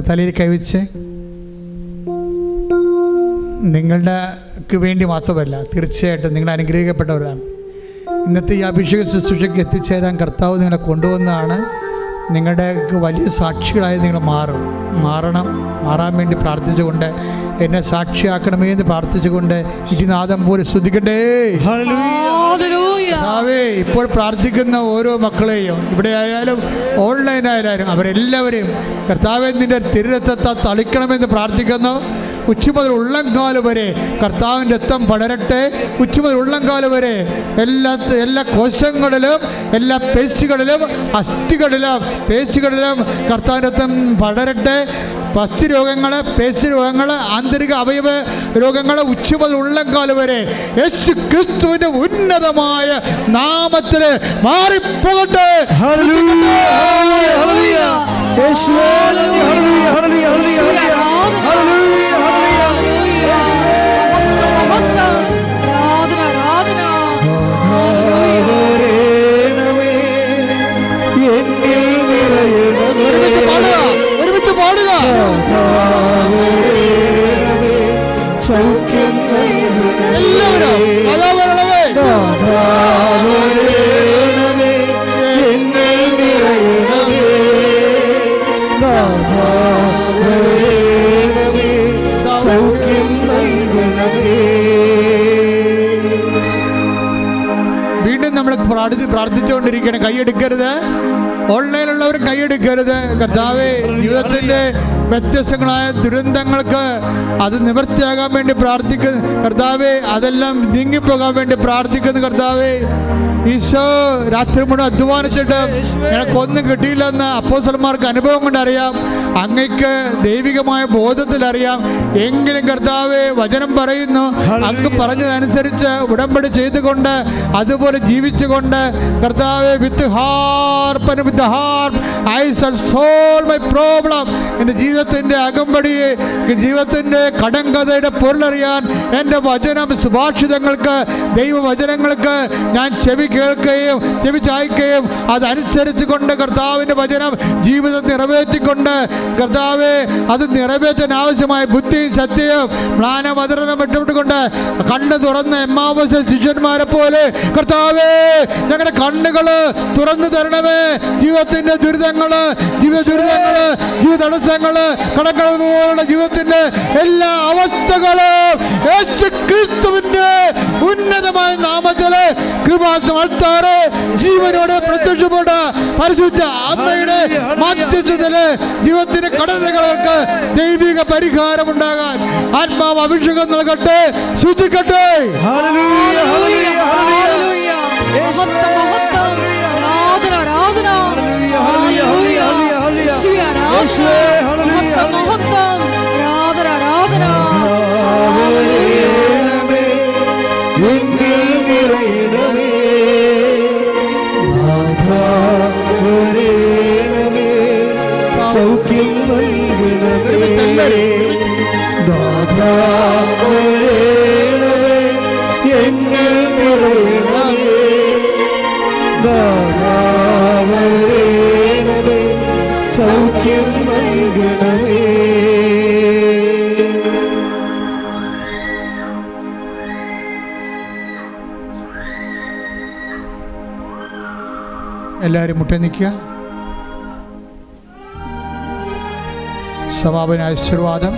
തലയിൽ കൈവച്ച് നിങ്ങളുടെ നിങ്ങൾക്ക് വേണ്ടി മാത്രമല്ല, തീർച്ചയായിട്ടും നിങ്ങൾ അനുഗ്രഹിക്കപ്പെട്ടവരാണ്. ഇന്നത്തെ ഈ അഭിഷേക ശുശ്രൂഷയ്ക്ക് എത്തിച്ചേരാൻ കർത്താവ് നിങ്ങളെ കൊണ്ടുവന്നതാണ്. നിങ്ങളുടെ വലിയ സാക്ഷികളായി നിങ്ങൾ മാറാൻ വേണ്ടി പ്രാർത്ഥിച്ചുകൊണ്ട്, എന്നെ സാക്ഷിയാക്കണമേ എന്ന് പ്രാർത്ഥിച്ചുകൊണ്ട് ഇതിനാദം പോലെ സ്തുതിക്കട്ടെ. ഇപ്പോൾ പ്രാർത്ഥിക്കുന്ന ഓരോ മക്കളെയും, ഇവിടെ ആയാലും ഓൺലൈനായാലും, അവരെല്ലാവരെയും കർത്താവേ നിൻ്റെ തിരുരക്തത്താൽ തളിക്കണമെന്ന് പ്രാർത്ഥിക്കുന്നു. ഉച്ച മുതൽ ഉള്ളംകാല് വരെ കർത്താവിൻ്റെ രക്തം പടരട്ടെ. ഉച്ച മുതൽ ഉള്ളംകാല് വരെ എല്ലാ കോശങ്ങളിലും, എല്ലാ പേശികളിലും, അസ്ഥികളിലും, പേശികളിലും കർത്താവിൻ്റെ രക്തം പടരട്ടെ. പസ്തി രോഗങ്ങൾ, പേശി രോഗങ്ങൾ, ആന്തരിക അവയവ രോഗങ്ങൾ ഉച്ച മുതൽ ഉള്ളംകാല് വരെ യേശു ക്രിസ്തുവിന്റെ ഉന്നതമായ നാമത്തിൽ മാറിപ്പോകട്ടെ. ഒരുമിച്ച് പാടുക. എല്ലാവരും അതാവരണമേ, വീണ്ടും നമ്മൾ പ്രാർത്ഥിച്ചുകൊണ്ടിരിക്കണം. കൈയെടുക്കരുത്, ഓൺലൈനിലുള്ളവർ കൈയെടുക്കരുത്. കർത്താവേ, ജീവിതത്തിൻ്റെ വ്യത്യസ്തങ്ങളായ ദുരന്തങ്ങൾക്ക് അത് നിവൃത്തിയാകാൻ വേണ്ടി പ്രാർത്ഥിക്കുന്നു കർത്താവേ. അതെല്ലാം നീങ്ങിപ്പോകാൻ വേണ്ടി പ്രാർത്ഥിക്കുന്നു കർത്താവേ. ഈശോ രാത്രി മുഴുവൻ അധ്വാനിച്ചിട്ട് ഞങ്ങൾക്കൊന്നും കിട്ടിയില്ലെന്ന് അപ്പോസ്തലന്മാർക്ക് അനുഭവം കൊണ്ടറിയാം. അങ്ങയ്ക്ക് ദൈവികമായ ബോധത്തിലറിയാം. എങ്കിലും കർത്താവേ, വചനം പറയുന്നു, അങ്ങ് പറഞ്ഞതനുസരിച്ച് ഉടമ്പടി ചെയ്തുകൊണ്ട് അതുപോലെ ജീവിച്ചുകൊണ്ട് കർത്താവേ, with harp I shall solve my problem. എൻ്റെ ജീവിതത്തിൻ്റെ അകമ്പടിയെ, ജീവിതത്തിൻ്റെ കടങ്കഥയുടെ പൊരുളറിയാൻ എൻ്റെ വചനം, സുഭാഷിതങ്ങൾക്ക്, ദൈവവചനങ്ങൾക്ക് ഞാൻ ചെവി കേൾക്കുകയും ചെവി ചായ്ക്കുകയും അതനുസരിച്ച് കൊണ്ട് കർത്താവിൻ്റെ വചനം ജീവിതം നിറവേറ്റിക്കൊണ്ട് കർത്താവെ, അത് നിറവേറ്റാൻ ആവശ്യമായ ബുദ്ധിയും ശക്തിയും മ്ലാനമതരണം വിട്ടുകൊണ്ട് കണ്ണ് തുറന്ന് എമ്മാവൂസ് ശിഷ്യന്മാരെ പോലെ കർത്താവേ, ഞങ്ങളുടെ കണ്ണുകൾ തുറന്നു തരണമേ. ജീവിതത്തിൻ്റെ ദുരിതങ്ങള്, ജീവിത തടസ്സങ്ങള്, കടങ്ങൾ പോലുള്ള ജീവിതത്തിൻ്റെ എല്ലാ അവസ്ഥകളും യേശു ക്രിസ്തുവിന്റെ ഉന്നതമായ നാമത്തില് കൃപാസമർത്താറ് ജീവനോടെ പ്രത്യക്ഷപ്പെട്ട പരിശുദ്ധ അമ്മയുടെ മധ്യസ്ഥതയില് ജീവിതത്തിന്റെ കടലുകൾക്ക് ദൈവിക പരിഹാരമുണ്ടാകാൻ ആത്മാവ് അഭിഷേകം നൽകട്ടെ. ശുദ്ധിക്കട്ടെ. സൗഖ്യം നൽകണമേ, ദാതാ വരണമേ, എന്നിൽ നിറയണമേ, ദാതാ വരണമേ, സൗഖ്യം നൽകണമേ. എല്ലാവരും മുട്ട നിൽക്കുക. സമാപന ആശീർവാദം.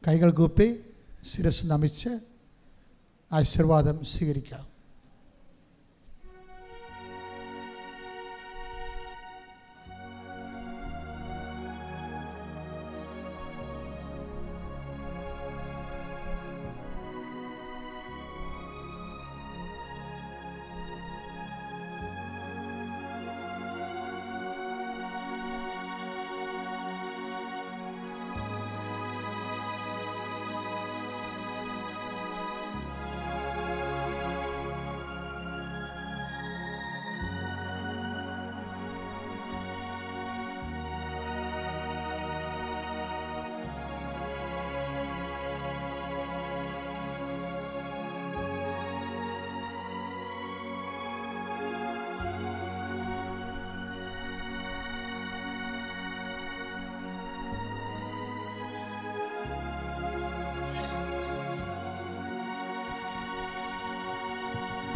കൈകൾ കൂപ്പി ശിരസ് നമിച്ച് ആശീർവാദം സ്വീകരിക്കാം.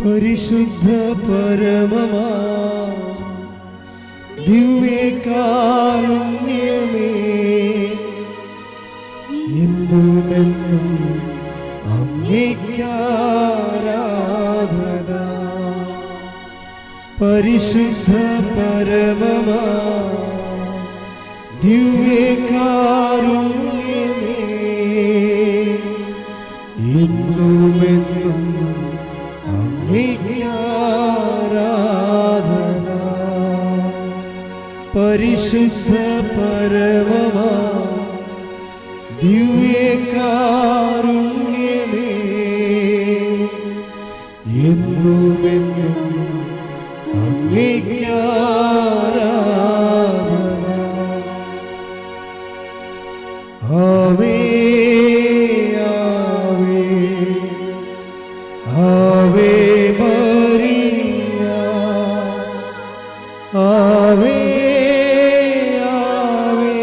പരിശുദ്ധ പരമമാ ദിവ്യകാരുണ്യമേ, എന്നുമെന്നും അങ്ങേയ്ക്കാരാധന. പരിശുദ്ധ പരമമാ ദിവ്യകാരുണ്യമേ, എന്നുമെന്നും അങ്ങേയ്ക്കാരാധന. പരിശുദ്ധ പരമമാ ദിവ്യകാരുണ്യമേ, എന്നുമെന്നും അങ്ങേയ്ക്കാരാധന. ആവേ ആവേ ആവേ മരിയ, ആവേ ആവേ